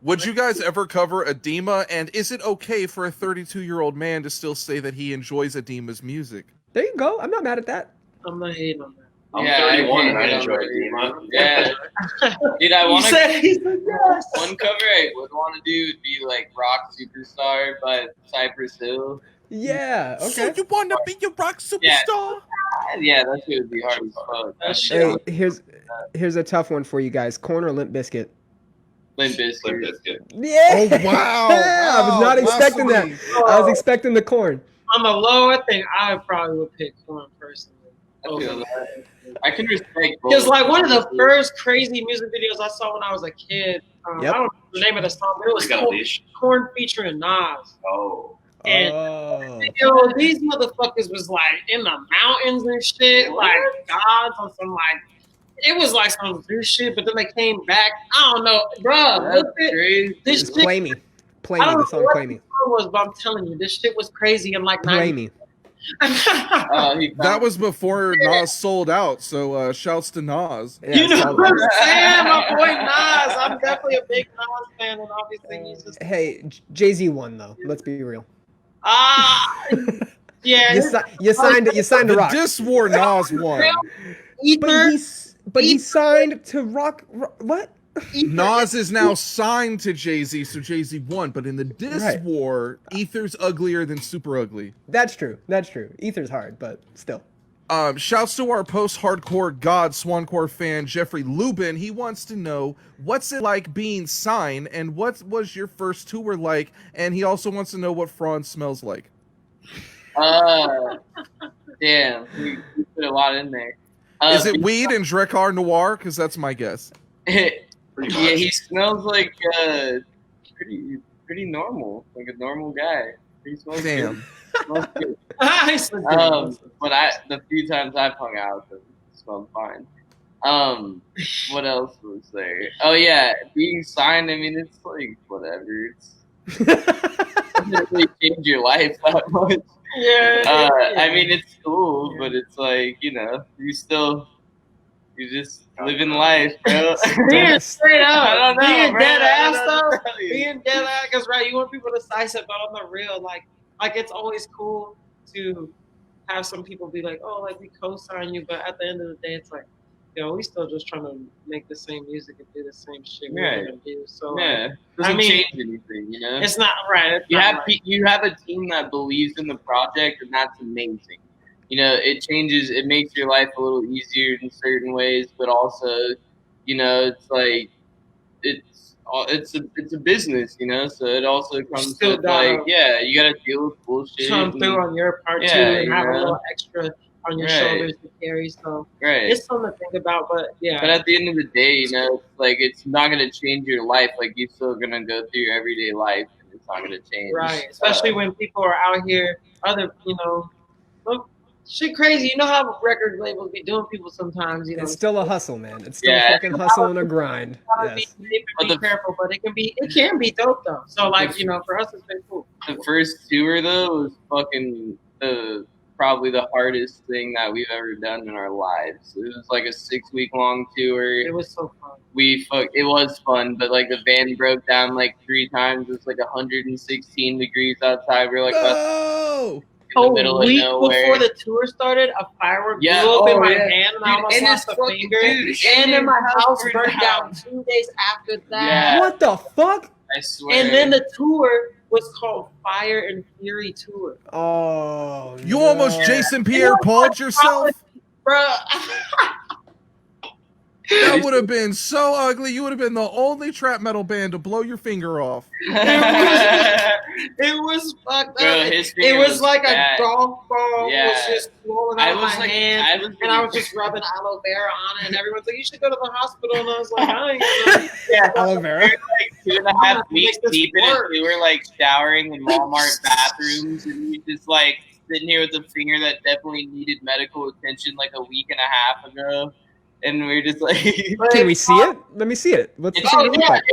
Speaker 1: Would you guys ever cover Edema? And is it okay for a 32-year-old man to still say that he enjoys Edema's music?
Speaker 2: There you go. I'm not mad at that.
Speaker 3: I'm not hating on that.
Speaker 5: I'm 31 and I enjoy Edema.
Speaker 4: Yeah. Dude, I want to.
Speaker 3: He said yes.
Speaker 4: One cover I would want to do would be like Rock Superstar by Cypress Hill.
Speaker 2: Yeah. Okay.
Speaker 1: So you want to be your rock superstar?
Speaker 4: Yeah, that shit would be hard as fuck.
Speaker 2: Hey, here's a tough one for you guys. Corn or Limp Bizkit?
Speaker 4: Limp Bizkit.
Speaker 2: Yeah.
Speaker 1: Oh, wow.
Speaker 2: I was not expecting that. I was expecting the Corn.
Speaker 3: On the low, I think I probably would pick Corn personally.
Speaker 4: I can respect both.
Speaker 3: Because like one of the first crazy music videos I saw when I was a kid, I don't know the name of the song, but it was Corn featuring Nas.
Speaker 5: Oh.
Speaker 3: And these motherfuckers was like in the mountains and shit, like gods on some like. It was like some new shit, but then they came back. I don't know, bro. This shit.
Speaker 2: Play me. The song Play Me.
Speaker 3: Was, but I'm telling you, this shit was crazy. And like,
Speaker 2: Play Me.
Speaker 1: That was before Nas sold out, so shouts to Nas.
Speaker 2: Yeah,
Speaker 3: you know what I'm saying? My boy Nas. I'm definitely a big Nas fan, and obviously he's just.
Speaker 2: Hey, Jay-Z won though. Let's be real.
Speaker 3: Yeah.
Speaker 2: You signed to rock.
Speaker 1: The diss war Nas won.
Speaker 3: Ether.
Speaker 2: But he signed to rock. What?
Speaker 1: Nas is now signed to Jay-Z, so Jay-Z won. But in the diss war, Ether's uglier than Super Ugly.
Speaker 2: That's true. Ether's hard, but still.
Speaker 1: Shouts to our post-hardcore god Swancore fan Jeffrey Lubin. He wants to know, what's it like being signed, and what was your first tour like? And he also wants to know what Franz smells like.
Speaker 4: Damn, we put a lot in there.
Speaker 1: Is it weed and Drakkar Noir? Because that's my guess.
Speaker 4: Yeah, he smells like pretty normal, like a normal guy. He smells
Speaker 1: Damn.
Speaker 4: Smells good. But the few times I've hung out with him, it smelled fine. What else was there? Oh yeah, being signed. I mean, it's like whatever. It doesn't really change your life that much.
Speaker 3: Yeah.
Speaker 4: I mean, it's cool, but it's like, you know, you just living life, bro.
Speaker 3: Being straight up,
Speaker 4: I don't know,
Speaker 3: being
Speaker 4: bro.
Speaker 3: dead
Speaker 4: I
Speaker 3: ass
Speaker 4: don't know
Speaker 3: though,
Speaker 4: what to tell you.
Speaker 3: being dead ass, because right, you want people to size it, but on the real, like it's always cool to have some people be like, oh, like we co-sign you, but at the end of the day, it's like, yo, we still just trying to make the same music and do the same shit we're gonna do. So
Speaker 4: yeah, doesn't change anything, you know.
Speaker 3: It's not right.
Speaker 4: You have a team that believes in the project, and that's amazing. You know, it makes your life a little easier in certain ways, but also, you know, it's like it's a business, you know. So it also comes with like, yeah, you gotta deal with bullshit.
Speaker 3: Come through on your part too, and have a little extra on your shoulders to carry. So it's something to think about, but yeah.
Speaker 4: But at the end of the day, you know, like it's not gonna change your life. Like you're still gonna go through your everyday life, and it's not gonna change.
Speaker 3: Right, especially when people are out here, you know, shit crazy. You know how record labels be doing people sometimes. You know,
Speaker 2: it's still a hustle, man. It's still a fucking hustle and a grind.
Speaker 3: Be careful, but it can be dope though. So like, you know, for us, it's been cool.
Speaker 4: The first tour though was fucking probably the hardest thing that we've ever done in our lives. It was like a 6-week long tour.
Speaker 3: It was so fun.
Speaker 4: It was fun, but like the van broke down like 3 times. It was like 116 degrees outside. We were like, in the middle of nowhere.
Speaker 3: Before the tour started, a firework blew up in my hand, and I almost lost a finger. And then my house burned down 2 days after that.
Speaker 4: Yeah.
Speaker 2: What the fuck?
Speaker 4: I swear.
Speaker 3: And then the tour was called Fire and Fury Tour.
Speaker 2: Oh,
Speaker 1: you almost Jason Pierre-Paul'd yourself?
Speaker 3: Bruh.
Speaker 1: That would have been so ugly. You would have been the only trap metal band to blow your finger off.
Speaker 3: It was fucked up. It was like a golf ball was just rolling out of my hand, and I was just rubbing aloe vera on it, and everyone's like, you should go to the hospital, and I was like, I ain't gonna.
Speaker 2: Aloe vera.
Speaker 4: We were like 2.5 weeks deep in it. We were like showering in Walmart bathrooms, and we just like sitting here with a finger that definitely needed medical attention like a week and a half ago. And we were just like,
Speaker 2: can we see it? Let me see it. What's the finger look like?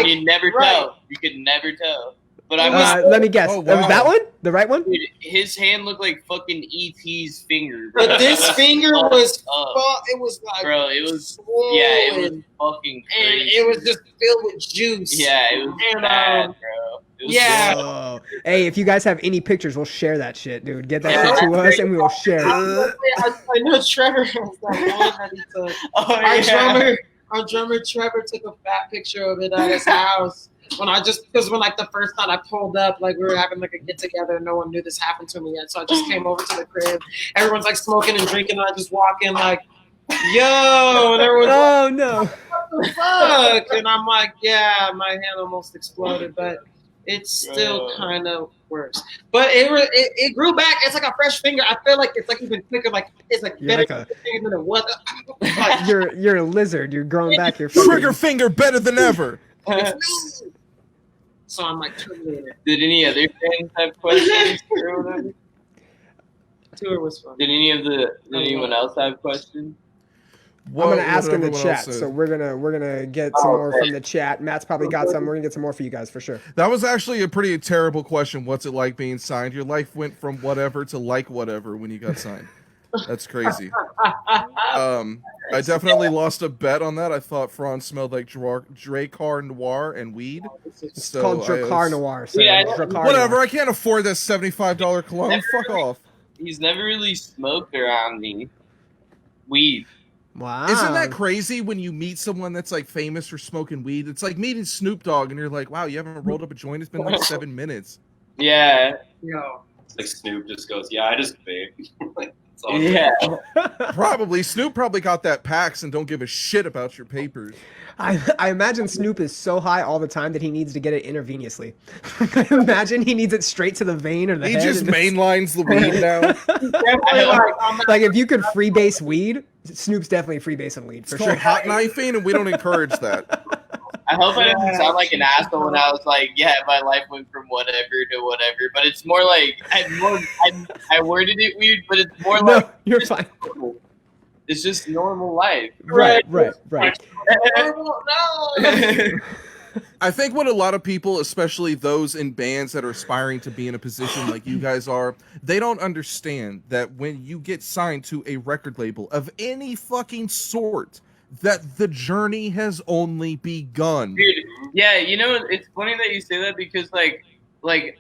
Speaker 4: You never tell. You could never tell. But I was.
Speaker 2: Let me guess.
Speaker 1: Oh, wow.
Speaker 2: Was that one? The right one?
Speaker 4: Dude, his hand looked like fucking E.T.'s finger.
Speaker 3: Bro. But this finger was, it was like,
Speaker 4: bro, it was,
Speaker 3: swollen,
Speaker 4: yeah, it was fucking crazy.
Speaker 3: And it was just filled with juice.
Speaker 4: Yeah, it was bad, bro.
Speaker 3: Yeah.
Speaker 2: Whoa. Hey, if you guys have any pictures, we'll share that shit, dude. Get that shit to us, and we will share it.
Speaker 3: I know Trevor has that one that he took. Our drummer Trevor took a fat picture of it at his house. When like the first night I pulled up, like we were having like a get together, and no one knew this happened to me yet. So I just came over to the crib. Everyone's like smoking and drinking, and I just walk in like, yo, and everyone's
Speaker 2: oh no,
Speaker 3: what the fuck? And I'm like, yeah, my hand almost exploded, but it's still kind of worse. But it grew back. It's like a fresh finger. I feel like it's like even quicker. Like it's like better than it was.
Speaker 2: You're a lizard. You're growing back. Your
Speaker 1: trigger finger better than ever.
Speaker 3: So I'm like Terminator.
Speaker 4: Did any other fans have questions?
Speaker 3: Tour was fun.
Speaker 4: Did anyone else have questions?
Speaker 2: I'm gonna ask in the chat, so we're gonna get some more from the chat. Matt's probably got some. We're gonna get some more for you guys for sure.
Speaker 1: That was actually a pretty terrible question. What's it like being signed? Your life went from whatever to like whatever when you got signed. That's crazy. I definitely lost a bet on that. I thought Franz smelled like Dracar Noir and weed.
Speaker 2: It's called Dracar Noir. So
Speaker 4: Yeah,
Speaker 2: Dracar
Speaker 1: whatever.
Speaker 2: Noir.
Speaker 1: I can't afford this $75 cologne. Fuck off.
Speaker 4: He's never really smoked around me. Weed.
Speaker 2: Wow.
Speaker 1: Isn't that crazy when you meet someone that's like famous for smoking weed? It's like meeting Snoop Dogg and you're like, wow, you haven't rolled up a joint? It's been like 7 minutes.
Speaker 4: Yeah.
Speaker 3: Yo.
Speaker 5: It's like Snoop just goes, yeah, I just vape. Like, it's all
Speaker 4: Yeah.
Speaker 1: Probably. Snoop probably got that PAX and don't give a shit about your papers.
Speaker 2: I imagine Snoop is so high all the time that he needs to get it intravenously. I imagine he needs it straight to the vein or the
Speaker 1: He
Speaker 2: head.
Speaker 1: just mainlines the weed now.
Speaker 3: Definitely
Speaker 2: Like if you could freebase weed, Snoop's definitely freebasing weed
Speaker 1: It's
Speaker 2: for
Speaker 1: called
Speaker 2: sure.
Speaker 1: hot knifing, and we don't encourage that.
Speaker 4: I hope I didn't sound like an asshole when I was like, yeah, my life went from whatever to whatever. But it's more like, I worded it weird, but it's more
Speaker 2: No,
Speaker 4: like,
Speaker 2: you're fine.
Speaker 4: it's just normal life.
Speaker 2: Right.
Speaker 3: no.
Speaker 1: I think what a lot of people, especially those in bands that are aspiring to be in a position like you guys are, they don't understand that when you get signed to a record label of any fucking sort, that the journey has only begun.
Speaker 4: Dude, yeah, you know, it's funny that you say that because like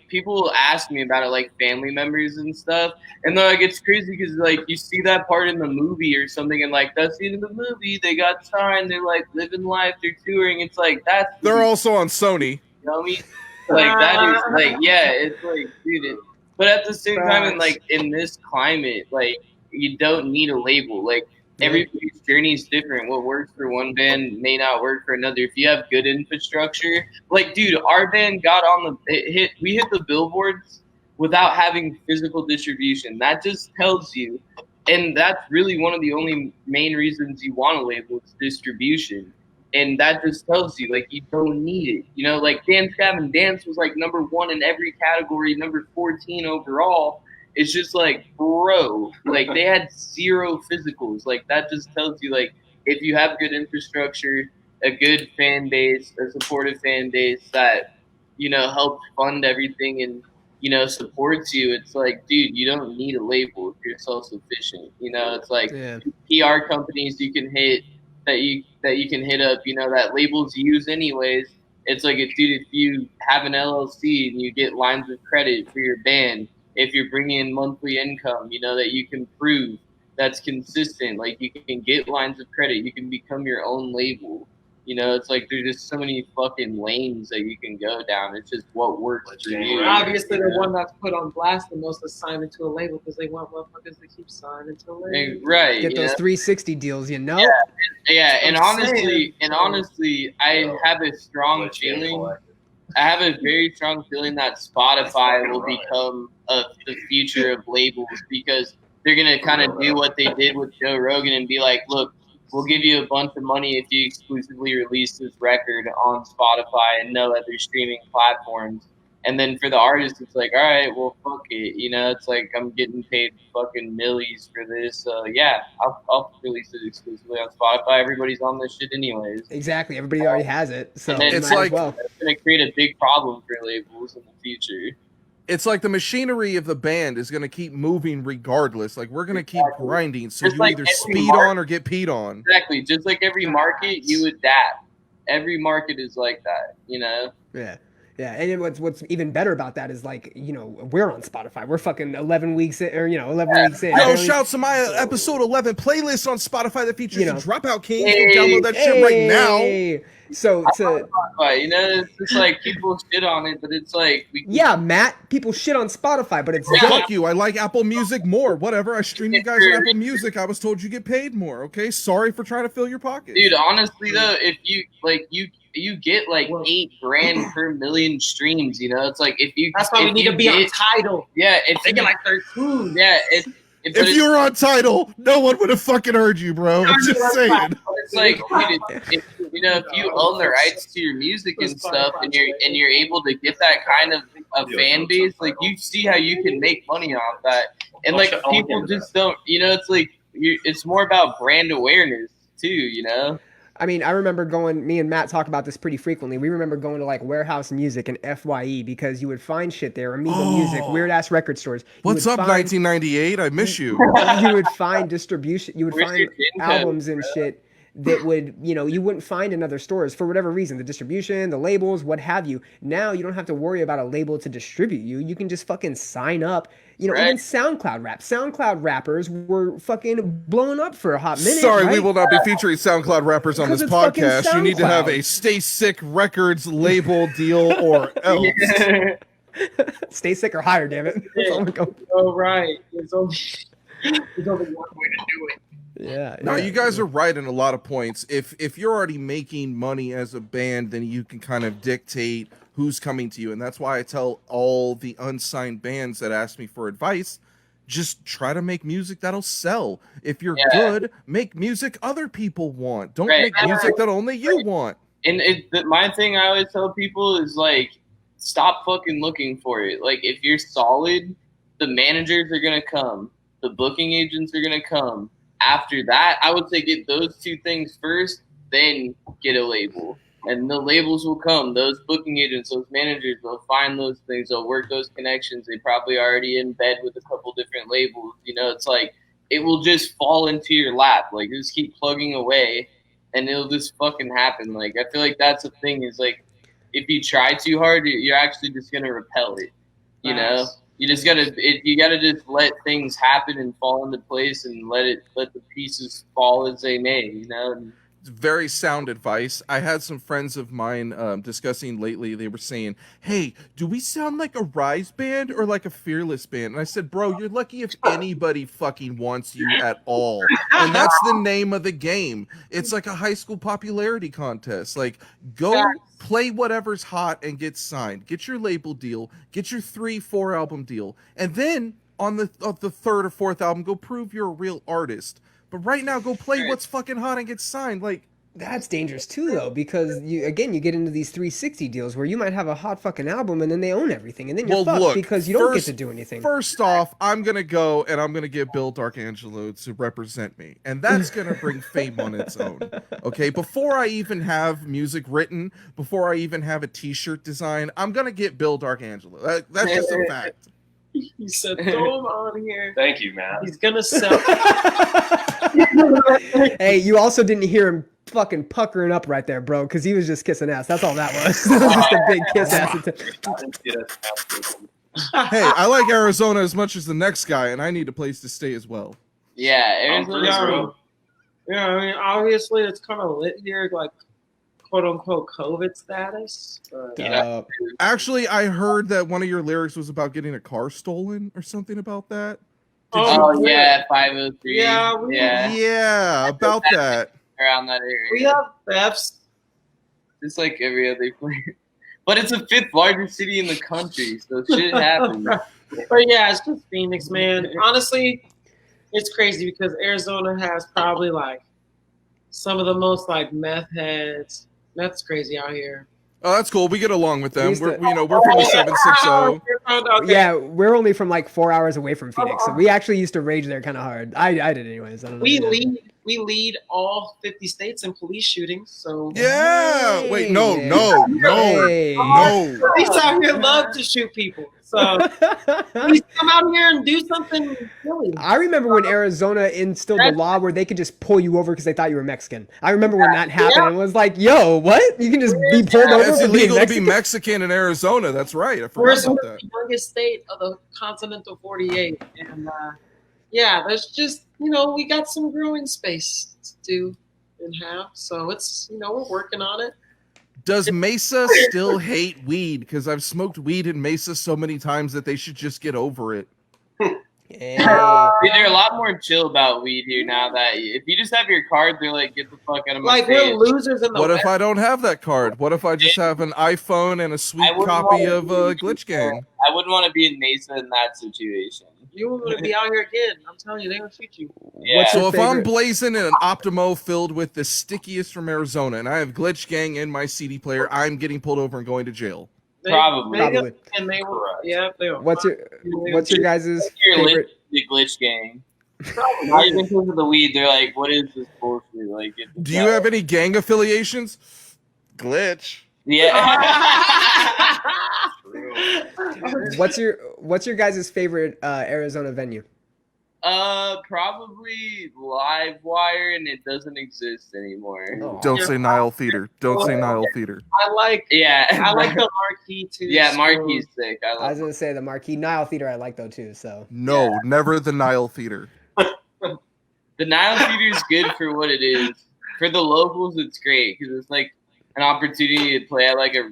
Speaker 4: people will ask me about it, like family members and stuff, and they're like, it's crazy because like you see that part in the movie or something, and like that scene in the movie, they got signed, they're like living life, they're touring. It's like that's
Speaker 1: They're also on Sony.
Speaker 4: you know what I mean? Like that is like yeah, it's like dude. But at the same time, in like in this climate, like you don't need a label. Like everybody's journey is different. What works for one band may not work for another. If you have good infrastructure, like dude, our band got on we hit the billboards without having physical distribution. That just tells you, and that's really one of the only main reasons you want a label is distribution. And that just tells you, like, you don't need it. You know, like Dance Gavin Dance was like #1 in every category, number 14 overall. It's just like, bro, like they had 0 physicals. Like that just tells you, like, if you have good infrastructure, a good fan base, a supportive fan base that, you know, helps fund everything and, you know, supports you, it's like, dude, you don't need a label if you're self-sufficient. You know, it's like PR companies you can hit that you can hit up, you know, that labels use anyways. It's like, dude, if you have an LLC and you get lines of credit for your band, if you're bringing in monthly income, you know, that you can prove that's consistent, like you can get lines of credit, you can become your own label. You know, it's like there's just so many fucking lanes that you can go down. It's just what works for you.
Speaker 3: Obviously, the one that's put on blast the most is signing into a label because they want motherfuckers to keep signing to a label.
Speaker 4: Right.
Speaker 2: Get those 360 deals, you know?
Speaker 4: Yeah, and honestly, I have a strong feeling. I have a very strong feeling that Spotify will become the future of labels because they're gonna kind of do what they did with Joe Rogan and be like, look, we'll give you a bunch of money if you exclusively release this record on Spotify and no other streaming platforms. And then for the artist, it's like, all right, well, fuck it. You know, it's like I'm getting paid fucking millies for this. Yeah, I'll release it exclusively on Spotify. Everybody's on this shit anyways.
Speaker 2: Exactly. Everybody already has it. So
Speaker 1: it's like,
Speaker 4: it's going to create a big problem for labels in the future.
Speaker 1: It's like the machinery of the band is going to keep moving regardless. Like, we're going to keep grinding, so
Speaker 4: Just
Speaker 1: you
Speaker 4: like
Speaker 1: either
Speaker 4: every
Speaker 1: speed
Speaker 4: market.
Speaker 1: on or get peed on.
Speaker 4: Exactly. Just like every market, you adapt. Every market is like that, you know?
Speaker 2: Yeah. Yeah, and what's even better about that is, like, you know, we're on Spotify. We're fucking 11 weeks in, or, you know, 11 weeks in.
Speaker 1: Yo, shouts to my episode 11 playlist on Spotify that features
Speaker 2: You know.
Speaker 1: the Dropout Kings. Go download that shit right now.
Speaker 2: So
Speaker 4: You know, it's just like people shit on it, but it's like
Speaker 2: yeah, Matt, people shit on Spotify, but it's
Speaker 1: Fuck
Speaker 2: dope.
Speaker 1: you. I like Apple Music more. Whatever. I stream you guys on Apple Music. I was told you get paid more. Okay, sorry for trying to fill your pocket.
Speaker 4: dude, honestly though, if you like you get like $8,000 per million streams, you know, it's like if you
Speaker 3: That's why we need to be on Tidal.
Speaker 4: Yeah, if
Speaker 3: They
Speaker 4: you
Speaker 3: get like 13.
Speaker 4: yeah,
Speaker 1: if you were on Tidal, no one would have fucking heard you, bro. I'm just saying.
Speaker 4: it's like, dude, if you know, if you own the rights to your music and stuff, and you're able to get that kind of a fan base, like you see how you can make money off that, and like people just don't, you know, it's like it's more about brand awareness too, you know.
Speaker 2: I mean, I remember me and Matt talk about this pretty frequently. We remember going to like Warehouse Music and FYE because you would find shit there, Amiga Music, weird ass record stores.
Speaker 1: What's up, 1998? I miss you.
Speaker 2: You would find distribution, you would find albums and shit that would, you wouldn't find in other stores for whatever reason, the distribution, the labels, what have you. Now you don't have to worry about a label to distribute you. You can just fucking sign up. Even SoundCloud rappers were fucking blowing up for a hot minute.
Speaker 1: Sorry,
Speaker 2: right?
Speaker 1: we will not be featuring SoundCloud rappers on this podcast. You need to have a Stay Sick Records label deal or else.
Speaker 2: Stay sick or higher, damn it.
Speaker 3: Oh, right. There's only one way to do it.
Speaker 2: Yeah.
Speaker 1: No, you guys are right in a lot of points. If you're already making money as a band, then you can kind of dictate who's coming to you. And that's why I tell all the unsigned bands that ask me for advice, just try to make music that'll sell. If you're good, make music other people want. Don't make music that only you want.
Speaker 4: And my thing I always tell people is like, stop fucking looking for it. Like, if you're solid, the managers are going to come. The booking agents are going to come. After that, I would say get those two things first, then get a label. And the labels will come. Those booking agents, those managers, they'll find those things. They'll work those connections. They probably already in bed with a couple different labels. It's like it will just fall into your lap. Like, just keep plugging away, and it'll just fucking happen. Like, I feel like that's the thing is, like, if you try too hard, you're actually just going to repel it, you know? You just gotta just let things happen and fall into place and let the pieces fall as they may,
Speaker 1: It's very sound advice. I had some friends of mine discussing lately. They were saying, hey, do we sound like a Rise band or like a Fearless band? And I said, bro, you're lucky if anybody fucking wants you at all. And that's the name of the game. It's like a high school popularity contest. Like, go play whatever's hot and get signed. Get your label deal. Get your 3-4 album deal. And then on the third or fourth album, go prove you're a real artist. But right now, go play what's fucking hot and get signed. Like,
Speaker 2: that's dangerous too, though, because you get into these 360 deals where you might have a hot fucking album and then they own everything, and then you're fucked because you don't get to do anything.
Speaker 1: First off, I'm gonna go and I'm gonna get Bill Darkangelo to represent me, and that's gonna bring fame on its own. Okay, before I even have music written, before I even have a T-shirt design, I'm gonna get Bill Darkangelo. That's just a fact.
Speaker 3: He said, throw him on here.
Speaker 5: Thank you, Matt.
Speaker 3: He's gonna sell.
Speaker 2: Hey, you also didn't hear him fucking puckering up right there, bro, because he was just kissing ass. That's all that was. It was just a big kiss ass.
Speaker 1: Hey, I like Arizona as much as the next guy, and I need a place to stay as well.
Speaker 4: Yeah, Arizona.
Speaker 3: Yeah, I mean, obviously it's kind of lit here, like, quote unquote COVID status.
Speaker 1: Actually, I heard that one of your lyrics was about getting a car stolen or something about that.
Speaker 4: Yeah, 503.
Speaker 1: Yeah, about that.
Speaker 4: Around that area.
Speaker 3: We have thefts.
Speaker 4: Just like every other place. But it's the 5th largest city in the country, so shit happens.
Speaker 3: But yeah, it's just Phoenix, man. Honestly, it's crazy because Arizona has probably like some of the most like meth heads. That's crazy out here.
Speaker 1: Oh, that's cool. We get along with them. We're from the 760.
Speaker 3: Okay.
Speaker 2: Yeah, we're only from like 4 hours away from Phoenix, so we actually used to rage there kind of hard. I did anyways. I don't know.
Speaker 3: We lead all 50 states in police shootings. So
Speaker 1: yeah.
Speaker 2: Hey.
Speaker 1: Wait, no.
Speaker 2: Hey.
Speaker 3: Police out here love to shoot people. So please come out here and do something silly.
Speaker 2: I remember when Arizona instilled the law where they could just pull you over because they thought you were Mexican. I remember when that happened and it was like, yo, what? You can just be pulled over
Speaker 1: It's
Speaker 2: for being
Speaker 1: illegal to
Speaker 2: Mexican?
Speaker 1: be Mexican in Arizona. That's right. I
Speaker 3: We're
Speaker 1: forgot about that.
Speaker 3: the youngest state of the continental 48. And yeah, there's just, we got some growing space to do and have. So it's, we're working on it.
Speaker 1: Does Mesa still hate weed? Because I've smoked weed in Mesa so many times that they should just get over it.
Speaker 2: Yeah.
Speaker 4: They're a lot more chill about weed here now. That if you just have your card, they're like, get the fuck out of my face.
Speaker 3: We're losers in the
Speaker 1: What
Speaker 3: West.
Speaker 1: if I don't have that card? What if I just have an iPhone and a sweet copy of Glitch Gang?
Speaker 4: I wouldn't want to be in Mesa in that situation.
Speaker 3: You were going to be out here again. I'm telling you, they're going to shoot you.
Speaker 4: Yeah.
Speaker 1: So if I'm blazing in an Optimo filled with the stickiest from Arizona and I have Glitch Gang in my CD player, I'm getting pulled over and going to jail.
Speaker 4: Probably.
Speaker 3: And they will. Yeah, they will.
Speaker 2: What's your guys'
Speaker 4: You're
Speaker 2: favorite?
Speaker 4: the Glitch Gang. Not even because of the weed. They're like, what is this bullshit? Like,
Speaker 1: Do you have any gang affiliations? Glitch.
Speaker 4: Yeah.
Speaker 2: What's your guys' favorite Arizona venue?
Speaker 4: Probably Livewire, and it doesn't exist anymore.
Speaker 2: Oh.
Speaker 1: Don't say Nile Theater. Don't say Nile Theater.
Speaker 3: I like the Marquee too.
Speaker 4: Yeah, Marquee's sick.
Speaker 2: I was gonna say the Marquee Nile Theater I like though too. So
Speaker 1: No, never the Nile Theater.
Speaker 4: The Nile Theater is good for what it is. For the locals, it's great because it's like an opportunity to play at like a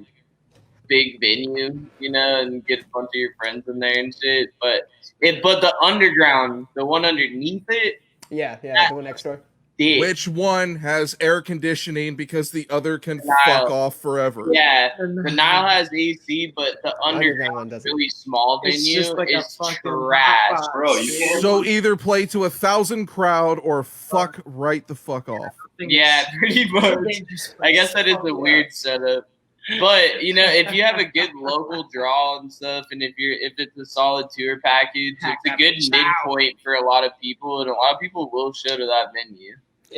Speaker 4: big venue, you know, and get a bunch of your friends in there and shit. But the underground, the one underneath it,
Speaker 2: yeah, the one next door.
Speaker 4: dick.
Speaker 1: Which one has air conditioning because the other can
Speaker 4: Nile.
Speaker 1: fuck off forever?
Speaker 4: Yeah, the Nile has AC, but the underground
Speaker 2: one doesn't.
Speaker 4: really small
Speaker 3: It's
Speaker 4: venue
Speaker 3: just like a
Speaker 4: is
Speaker 3: fucking
Speaker 4: trash.
Speaker 3: hot box.
Speaker 5: Bro, you
Speaker 1: So either play to 1,000 crowd or fuck right the fuck off.
Speaker 4: Yeah, pretty much. I guess that is a weird setup. But you know, if you have a good local draw and stuff, and if it's a solid tour package, it's a good midpoint for a lot of people, and a lot of people will show to that venue.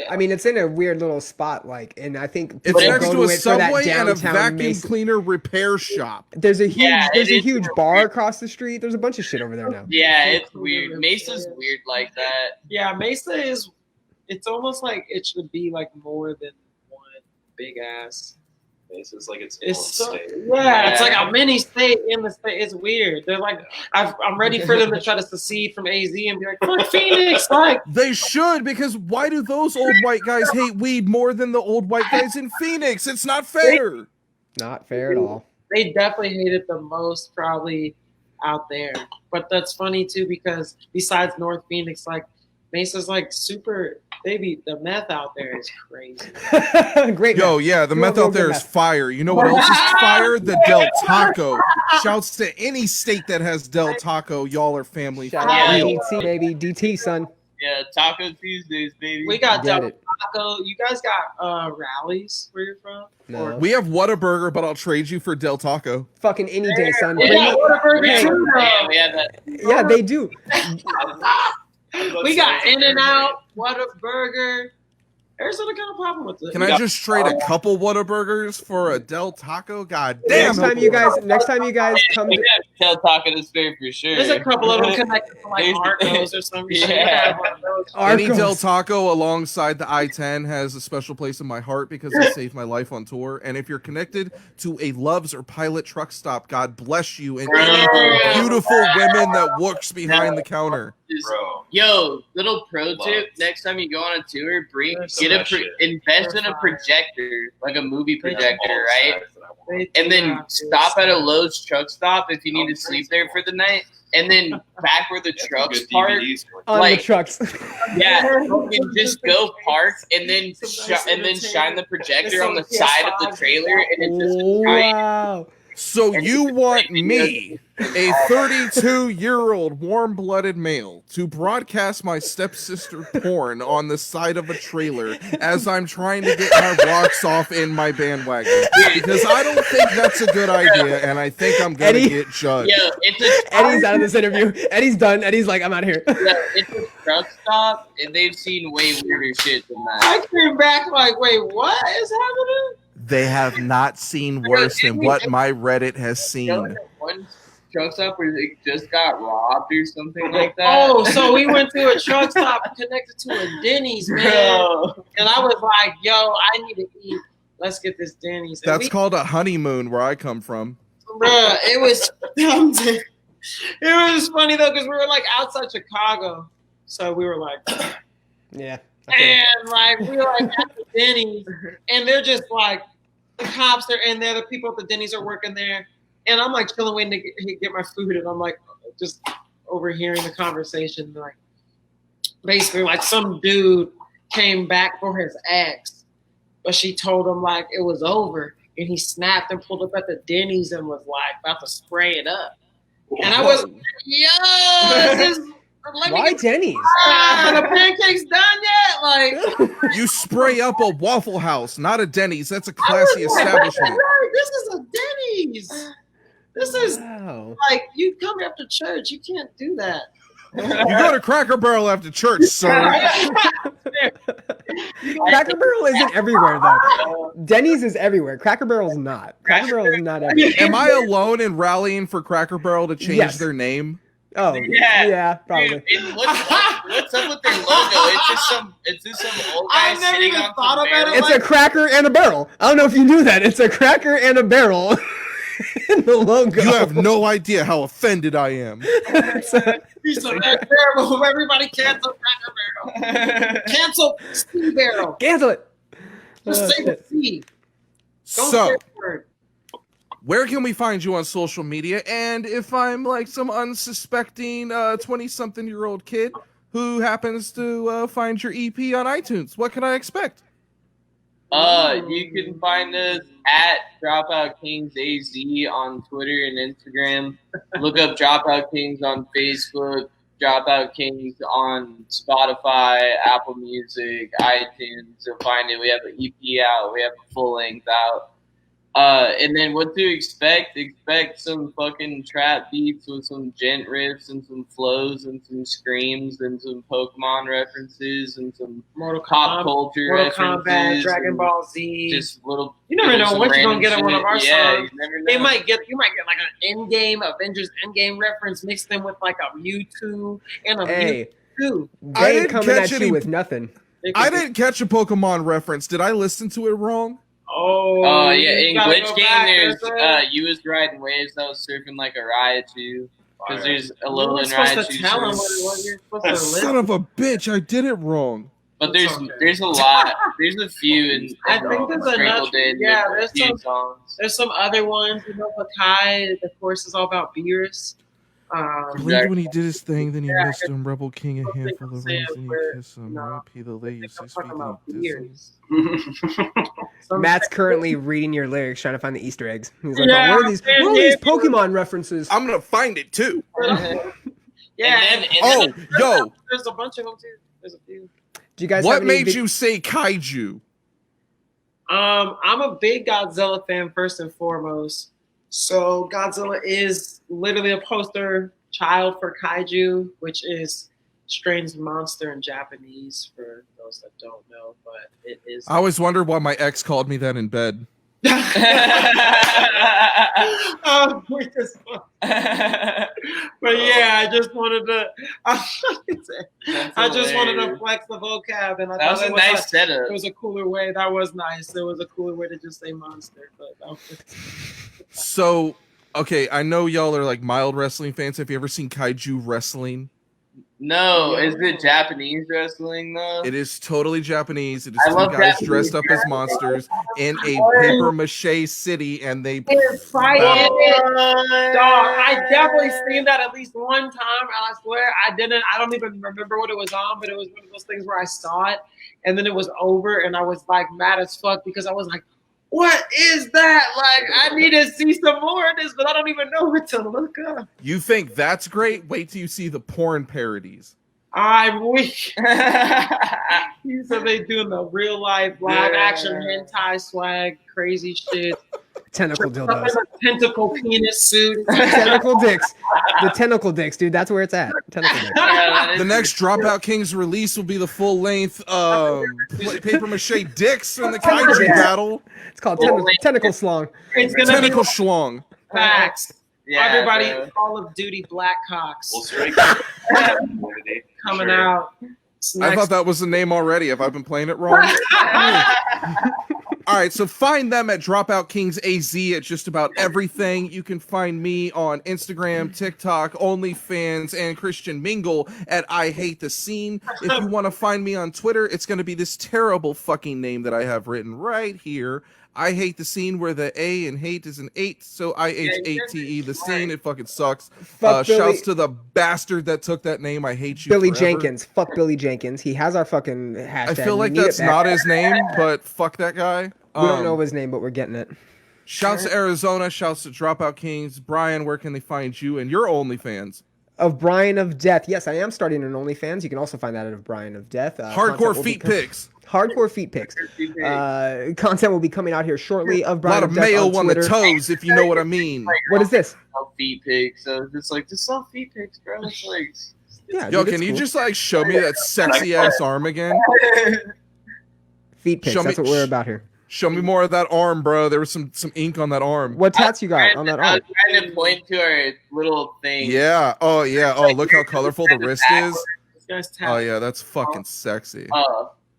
Speaker 2: I mean, it's in a weird little spot, like, and I think
Speaker 1: It's
Speaker 2: people
Speaker 1: next
Speaker 2: go
Speaker 1: to a
Speaker 2: it for that
Speaker 1: Subway and a
Speaker 2: downtown
Speaker 1: vacuum
Speaker 2: Mason-
Speaker 1: cleaner repair shop.
Speaker 2: There's a huge,
Speaker 4: is
Speaker 2: bar
Speaker 4: weird.
Speaker 2: across the street. There's a bunch of shit over there now.
Speaker 4: Yeah, it's weird. Mesa's weird like that.
Speaker 3: Yeah, Mesa is. It's almost like it should be like more than one big ass.
Speaker 5: It's like its
Speaker 3: It's
Speaker 5: own
Speaker 3: so,
Speaker 5: state.
Speaker 3: yeah, it's like a mini state in the state. It's weird. They're like, I'm ready for them to try to secede from AZ and be like, fuck Phoenix, like.
Speaker 1: They should, because why do those old white guys hate weed more than the old white guys in Phoenix? It's not fair.
Speaker 2: Not fair at all.
Speaker 3: They definitely hate it the most, probably out there. But that's funny too, because besides North Phoenix, like Mesa's like super. Baby, the meth out there is crazy.
Speaker 2: Great.
Speaker 1: Yo,
Speaker 2: meth.
Speaker 1: yeah, the
Speaker 2: Real,
Speaker 1: meth
Speaker 2: real
Speaker 1: out there
Speaker 2: good
Speaker 1: is
Speaker 2: meth.
Speaker 1: fire. You know what else is fire? The Del Taco. Shouts to any state that has Del Taco. Y'all are family.
Speaker 2: Shout
Speaker 1: for
Speaker 2: out
Speaker 1: real.
Speaker 2: DT, baby. DT, son.
Speaker 4: Yeah, Taco Tuesdays, baby.
Speaker 3: We got
Speaker 2: Get
Speaker 3: Del
Speaker 2: it.
Speaker 3: Taco. You guys got rallies where you're from?
Speaker 2: No.
Speaker 1: We have Whataburger, but I'll trade you for Del Taco.
Speaker 2: Fucking any day, son. Bring
Speaker 3: Yeah,
Speaker 2: it.
Speaker 3: Whataburger
Speaker 2: Hey.
Speaker 3: too, though.
Speaker 4: Yeah, we have that.
Speaker 2: Yeah, they do.
Speaker 3: We got In-N-Out, Whataburger. Arizona got a problem with it.
Speaker 1: Can I just trade a couple Whataburgers for a Del Taco? God damn.
Speaker 2: Next time you guys come
Speaker 4: We
Speaker 2: to,
Speaker 4: have Tell Taco to spare for sure.
Speaker 3: There's a couple of them connected to like
Speaker 4: There's-
Speaker 3: Arcos or some shit.
Speaker 4: Yeah.
Speaker 3: One of those.
Speaker 1: Any
Speaker 2: Arcos.
Speaker 1: Del Taco alongside the I-10 has a special place in my heart because it saved my life on tour. And if you're connected to a Loves or Pilot truck stop, God bless you and any beautiful women that works behind the counter.
Speaker 5: Bro.
Speaker 4: Yo, little pro
Speaker 5: Love.
Speaker 4: tip: next time you go on a tour,
Speaker 5: Shit.
Speaker 4: invest in a
Speaker 3: They're fire.
Speaker 4: projector, like a movie
Speaker 3: They
Speaker 4: projector,
Speaker 5: All
Speaker 4: right?
Speaker 5: sides that I want.
Speaker 3: They
Speaker 4: And then
Speaker 3: have to.
Speaker 4: stop at a Lowe's truck stop if you need to sleep there for the night. And then back where the
Speaker 5: Get some
Speaker 4: trucks
Speaker 5: good
Speaker 4: park,
Speaker 5: DVDs.
Speaker 2: on
Speaker 4: like-
Speaker 2: the trucks.
Speaker 4: yeah, you can just go park and then shine the projector on the side of the trailer, and it's just a giant.
Speaker 2: Wow.
Speaker 1: So you want me, a 32-year-old warm-blooded male, to broadcast my stepsister porn on the side of a trailer as I'm trying to get my rocks off in my bandwagon? Because I don't think that's a good idea, and I think I'm gonna
Speaker 2: Eddie?
Speaker 1: get judged.
Speaker 4: Yo, it's
Speaker 2: Eddie's out of this interview. Eddie's done. Eddie's like, I'm out of here.
Speaker 4: it's a truck stop, and they've seen way weirder shit than that.
Speaker 3: I came back like, wait, what is happening?
Speaker 1: They have not seen worse than what my Reddit has
Speaker 4: You know,
Speaker 1: seen.
Speaker 4: like that one truck stop where they just got robbed or something like that.
Speaker 3: Oh, so we went to a truck stop connected to a Denny's, man.
Speaker 4: Bro.
Speaker 3: And I was like, yo, I need to eat. Let's get this Denny's. And
Speaker 1: That's called a honeymoon where I come from.
Speaker 3: bruh, it was it was funny though, because we were like outside Chicago. So we were like,
Speaker 2: Yeah. Okay.
Speaker 3: and like we were like at the Denny's, and they're just like the cops are in there, the people at the Denny's are working there, and I'm like chilling waiting to get my food, and I'm like just overhearing the conversation, like basically like some dude came back for his ex, but she told him like it was over, and he snapped and pulled up at the Denny's and was like about to spray it up, and I was yo, this is. Let me
Speaker 2: Why
Speaker 3: get
Speaker 2: Denny's?
Speaker 3: the pancakes done yet? Like,
Speaker 1: You spray up a Waffle House, not a Denny's. That's a classy establishment.
Speaker 3: this is a Denny's. This is
Speaker 2: Wow.
Speaker 3: like you come after church. You can't do that.
Speaker 1: You go to Cracker Barrel after church, sir.
Speaker 2: Cracker Barrel isn't everywhere though. Denny's is everywhere. Cracker Barrel's not. Cracker Barrel is not everywhere.
Speaker 1: Am I alone in rallying for Cracker Barrel to change
Speaker 2: Yes.
Speaker 1: their name?
Speaker 2: Oh yeah, probably.
Speaker 4: Dude, and what's up with their logo? It's just some old guy
Speaker 3: I never
Speaker 4: sitting
Speaker 3: even
Speaker 4: on
Speaker 3: thought
Speaker 4: some
Speaker 3: about it
Speaker 4: barrel.
Speaker 2: It's a cracker and a barrel. I don't know if you knew that. It's a cracker and a barrel in the logo.
Speaker 1: You have no idea how offended I am.
Speaker 3: Piece of that terrible. Everybody cancel Cracker Barrel. Cancel Sea Barrel.
Speaker 2: Cancel it.
Speaker 3: Just say the C. Don't say
Speaker 1: So,
Speaker 3: the word.
Speaker 1: where can we find you on social media? And if I'm like some unsuspecting 20-something-year-old kid who happens to find your EP on iTunes, what can I expect?
Speaker 4: You can find us at Dropout Kings AZ on Twitter and Instagram. Look up Dropout Kings on Facebook, Dropout Kings on Spotify, Apple Music, iTunes. You'll find it. We have an EP out. We have a full length out. And then what to expect? Expect some fucking trap beats with some gent riffs and some flows and some screams and some Pokemon references and some
Speaker 3: Mortal
Speaker 4: pop culture
Speaker 3: Mortal
Speaker 4: references.
Speaker 3: Kombat, Dragon
Speaker 4: and
Speaker 3: Ball Z.
Speaker 4: Just little.
Speaker 3: You never know
Speaker 4: some
Speaker 3: what you're gonna
Speaker 4: random
Speaker 3: get on one of
Speaker 4: shit.
Speaker 3: our
Speaker 4: Yeah,
Speaker 3: songs.
Speaker 4: you never know.
Speaker 3: You might get like an Endgame Avengers Endgame reference mixed in with like a Mewtwo and a
Speaker 2: Hey,
Speaker 3: Mewtwo.
Speaker 1: I
Speaker 2: they
Speaker 1: didn't
Speaker 2: coming
Speaker 1: catch
Speaker 2: at
Speaker 1: any-
Speaker 2: you with nothing.
Speaker 1: I didn't catch a Pokemon reference. Did I listen to it wrong?
Speaker 4: Oh yeah,
Speaker 3: you
Speaker 4: in
Speaker 3: gotta
Speaker 4: Glitch
Speaker 3: go
Speaker 4: Game
Speaker 3: back.
Speaker 4: there's you was riding waves. I was surfing like a Raichu. Because there's a
Speaker 3: You
Speaker 4: Alolan
Speaker 3: were supposed
Speaker 4: Raichu.
Speaker 3: to tell him
Speaker 4: surf.
Speaker 3: what you're supposed to
Speaker 1: Son
Speaker 3: listen.
Speaker 1: of a bitch, I did it wrong.
Speaker 4: But
Speaker 3: It's okay.
Speaker 4: there's a lot. There's a few in
Speaker 3: I think there's
Speaker 4: sprinkled
Speaker 3: enough.
Speaker 4: in.
Speaker 3: Yeah,
Speaker 4: a
Speaker 3: there's
Speaker 4: few
Speaker 3: some.
Speaker 4: songs.
Speaker 3: There's some other ones. You know, Fakai, the course is all about Beerus.
Speaker 1: Believed when he did his thing, then he
Speaker 3: Yeah,
Speaker 1: missed him. Rebel King, a
Speaker 3: something
Speaker 1: handful of
Speaker 3: I'm saying
Speaker 1: rings, and
Speaker 3: where,
Speaker 1: he kissed him.
Speaker 3: you know,
Speaker 1: R.I.P. the lady,
Speaker 3: I'm
Speaker 1: 6
Speaker 3: talking
Speaker 1: feet,
Speaker 3: about
Speaker 1: and he dissed him.
Speaker 3: Beerus.
Speaker 2: Matt's currently reading your lyrics, trying to find the Easter eggs. He's like,
Speaker 3: Yeah,
Speaker 2: "What are these?
Speaker 3: man,
Speaker 2: What are these
Speaker 3: yeah.
Speaker 2: Pokemon references?"
Speaker 1: I'm gonna find it too.
Speaker 3: Yeah,
Speaker 4: And then-
Speaker 1: Oh, yo,
Speaker 3: there's a bunch of them too. There's a few.
Speaker 2: Do you guys?
Speaker 1: what
Speaker 2: have any
Speaker 1: made
Speaker 2: vid-
Speaker 1: you say kaiju?
Speaker 3: I'm a big Godzilla fan first and foremost. So Godzilla is literally a poster child for kaiju, which is strange monster in Japanese for those that don't know, but it is.
Speaker 1: I always wondered why my ex called me that in bed.
Speaker 3: We just- but yeah, I just wanted to. I just wanted to flex the vocab, and I
Speaker 4: That was
Speaker 3: thought
Speaker 4: a
Speaker 3: it
Speaker 4: nice
Speaker 3: was
Speaker 4: setup.
Speaker 3: it was a cooler way. That was nice. It was a cooler way to just say monster, but that was,
Speaker 1: So, okay, I know y'all are like mild wrestling fans. Have you ever seen kaiju wrestling?
Speaker 4: No, is it Japanese wrestling though?
Speaker 1: It is totally Japanese. It is
Speaker 4: I
Speaker 1: two
Speaker 4: love
Speaker 1: guys
Speaker 4: Japanese
Speaker 1: dressed up as monsters in a paper mache city, and they
Speaker 3: It's fighting.
Speaker 1: battle.
Speaker 3: Dog, I definitely seen that at least one time, and I swear I didn't. I don't even remember what it was on, but it was one of those things where I saw it, and then it was over, and I was like mad as fuck because I was like, "What is that? Like, I need to see some more of this, but I don't even know what to look up."
Speaker 1: You think that's great? Wait till you see the porn parodies.
Speaker 3: I'm weak. So they doing the real life live action hentai swag, crazy shit.
Speaker 2: Tentacle dildos.
Speaker 3: Tentacle penis suit.
Speaker 2: Tentacle dicks. The tentacle dicks, dude. That's where it's at. Tentacle dicks.
Speaker 1: The next Dropout Kings release will be the full length paper mache dicks in the kaiju battle.
Speaker 2: It's called tentacle slong.
Speaker 3: It's gonna
Speaker 1: Tentacle
Speaker 3: be
Speaker 1: schlong.
Speaker 3: facts.
Speaker 4: Yeah,
Speaker 3: Everybody,
Speaker 4: bro.
Speaker 3: Call of Duty Blackhawks
Speaker 5: We'll strike
Speaker 3: coming
Speaker 5: Sure.
Speaker 3: out.
Speaker 1: I thought that was the name already. Have I been playing it wrong? All right, so find them at Dropout Kings AZ at just about everything. You can find me on Instagram, TikTok, OnlyFans, and Christian Mingle at iHateTheScene. If you want to find me on Twitter, it's going to be this terrible fucking name that I have written right here. I hate the scene where the A and hate is an 8, so IHATE the scene. It fucking sucks.
Speaker 2: Fuck Billy,
Speaker 1: Shouts to the bastard that took that name. I hate you.
Speaker 2: Billy
Speaker 1: forever.
Speaker 2: Jenkins. Fuck Billy Jenkins. He has our fucking hashtag.
Speaker 1: I feel
Speaker 2: We
Speaker 1: like
Speaker 2: need it
Speaker 1: that's
Speaker 2: back.
Speaker 1: not his name, but fuck that guy.
Speaker 2: We don't know his name, but we're getting it.
Speaker 1: Shouts to Arizona. Shouts to Dropout Kings. Brian, where can they find you and your OnlyFans?
Speaker 2: Of Bryan of Death. Yes, I am starting an OnlyFans. You can also find that at of Bryan of Death.
Speaker 1: Hardcore feet pics.
Speaker 2: Hardcore feet pics. Content will be coming out here shortly of
Speaker 1: A
Speaker 2: Bryan
Speaker 1: lot
Speaker 2: of
Speaker 1: of
Speaker 2: Death
Speaker 1: mayo on the
Speaker 2: Twitter.
Speaker 1: toes, if you know what I mean.
Speaker 2: What is this?
Speaker 4: Feet pics. So it's just like just sell feet pics, bro. It's like
Speaker 2: Yeah,
Speaker 1: Yo,
Speaker 2: dude,
Speaker 1: can
Speaker 2: it's
Speaker 1: you
Speaker 2: cool.
Speaker 1: just like show me that sexy ass arm again?
Speaker 2: Feet pics?
Speaker 1: show me-
Speaker 2: That's what we're about here.
Speaker 1: Show me more of that arm, bro. There was some ink on that arm.
Speaker 2: What tats you got on that
Speaker 4: I
Speaker 2: arm?
Speaker 4: was trying to point to our little thing.
Speaker 1: Yeah. Oh yeah. Oh, look how colorful the wrist is.
Speaker 3: This guy's
Speaker 1: Oh
Speaker 3: tapped.
Speaker 1: yeah, that's fucking sexy.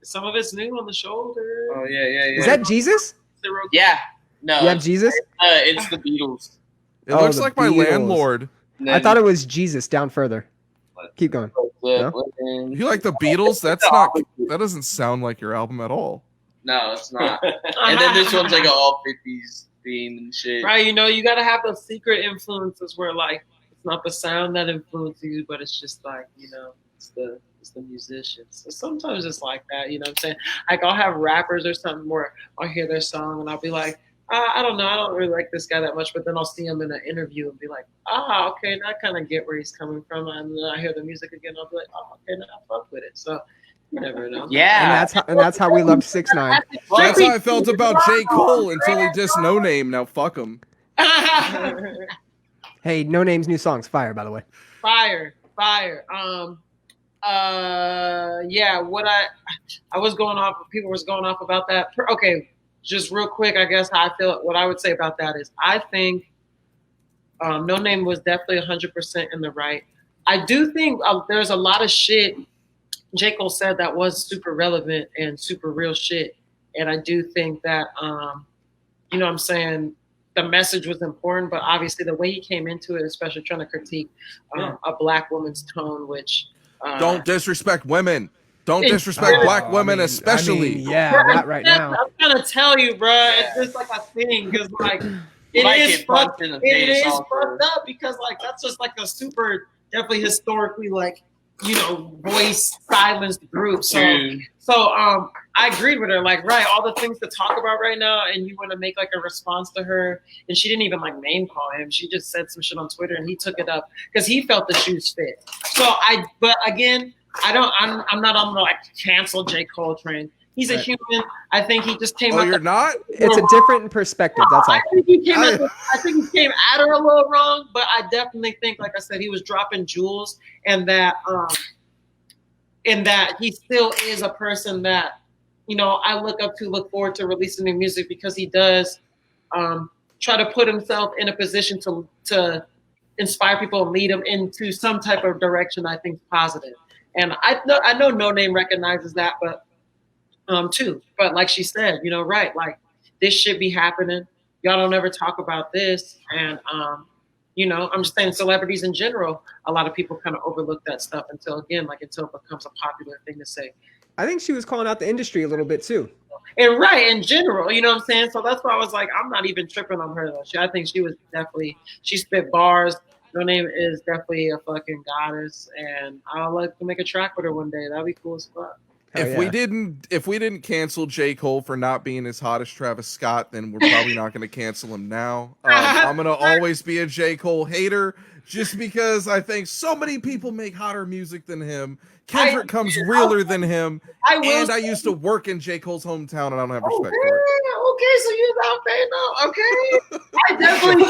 Speaker 3: Some of it's new on the shoulder.
Speaker 4: Oh yeah.
Speaker 2: Is that Jesus?
Speaker 4: Yeah. No.
Speaker 2: You have Jesus?
Speaker 4: It's the Beatles.
Speaker 1: It
Speaker 2: Oh,
Speaker 1: looks
Speaker 2: the
Speaker 1: like my
Speaker 2: Beatles.
Speaker 1: landlord.
Speaker 2: I thought it was Jesus down further. Keep going.
Speaker 1: You like the Beatles? That's not. That doesn't sound like your album at all.
Speaker 4: No, it's not. And then this one's like an all 50s theme and shit.
Speaker 3: Right, you know, you gotta have those secret influences where like it's not the sound that influences you, but it's just like, you know, it's the musicians. So sometimes it's like that, you know what I'm saying? Like I'll have rappers or something where I'll hear their song and I'll be like, I don't know, I don't really like this guy that much, but then I'll see him in an interview and be like, okay, now I kind of get where he's coming from, and then I hear the music again, I'll be like, okay, now I fuck with it. So you never know.
Speaker 4: Yeah.
Speaker 2: And that's how we loved 6ix9ine.
Speaker 1: That's how I felt about J. Cole until he dissed No Name. Now fuck him.
Speaker 2: Hey, No Name's new song's fire, by the way.
Speaker 3: Fire. Yeah, what I was going off, people was going off about that. Okay, just real quick, I guess how I feel, what I would say about that is I think No Name was definitely 100% in the right. I do think there's a lot of shit J. Cole said that was super relevant and super real shit. And I do think that, you know what I'm saying, the message was important, but obviously the way he came into it, especially trying to critique a black woman's tone, which...
Speaker 1: Don't disrespect women. Don't disrespect black women, especially.
Speaker 2: Yeah, not right now.
Speaker 3: I'm trying to tell you, bro. It's just like a thing because, like, it is fucked up because, like, that's just like a super, definitely historically, like, you know, voice silenced group. So I agreed with her. Like, right, all the things to talk about right now, and you want to make like a response to her, and she didn't even like name call him. She just said some shit on Twitter, and he took it up because he felt the shoes fit. But again, I'm not on the like cancel J. Cole train. He's a human. I think he just came.
Speaker 1: Oh, you're not?
Speaker 2: It's a different perspective. That's all.
Speaker 3: I think he came at her a little wrong, but I definitely think, like I said, he was dropping jewels, and that he still is a person that, you know, I look forward to releasing new music because he does try to put himself in a position to inspire people and lead them into some type of direction I think is positive. And I know No Name recognizes that, but too. But like she said, you know, right, like this should be happening. Y'all don't ever talk about this. And you know, I'm just saying celebrities in general, a lot of people kind of overlook that stuff until it becomes a popular thing to say.
Speaker 2: I think she was calling out the industry a little bit too.
Speaker 3: And right, in general, you know what I'm saying? So that's why I was like, I'm not even tripping on her though. I think she spit bars. No Name is definitely a fucking goddess, and I'd like to make a track with her one day. That'd be cool as fuck.
Speaker 1: If we didn't cancel J. Cole for not being as hot as Travis Scott, then we're probably not going to cancel him now. I'm going to always be a J. Cole hater just because I think so many people make hotter music than him. Kendrick comes realer than him. I used to work in J. Cole's hometown, and I don't have respect for it.
Speaker 3: Okay, so you're not fan now. Okay. I definitely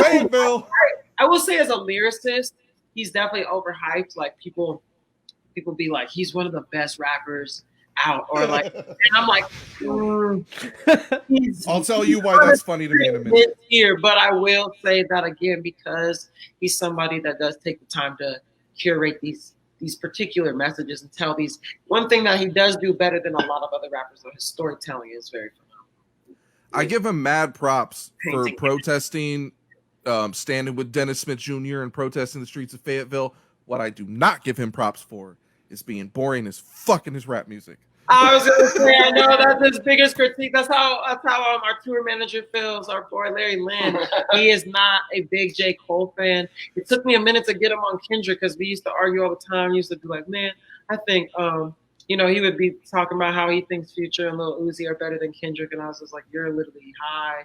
Speaker 3: I will say as a lyricist, he's definitely overhyped. Like people be like, he's one of the best rappers out, or like, and I'm like,
Speaker 1: I'll tell you why that's funny to me in a minute.
Speaker 3: Here, but I will say that again because he's somebody that does take the time to curate these particular messages and tell these. One thing that he does do better than a lot of other rappers, though, his storytelling is very phenomenal.
Speaker 1: I give him mad props for protesting, standing with Dennis Smith Jr. and protesting the streets of Fayetteville. What I do not give him props for is being boring as fuck in his rap music.
Speaker 3: I was gonna say, I know that's his biggest critique. That's how our tour manager feels. Our boy Larry Lynn, he is not a big J. Cole fan. It took me a minute to get him on Kendrick because we used to argue all the time. He used to be like, man, I think, you know, he would be talking about how he thinks Future and Lil Uzi are better than Kendrick, and I was just like, you're literally high.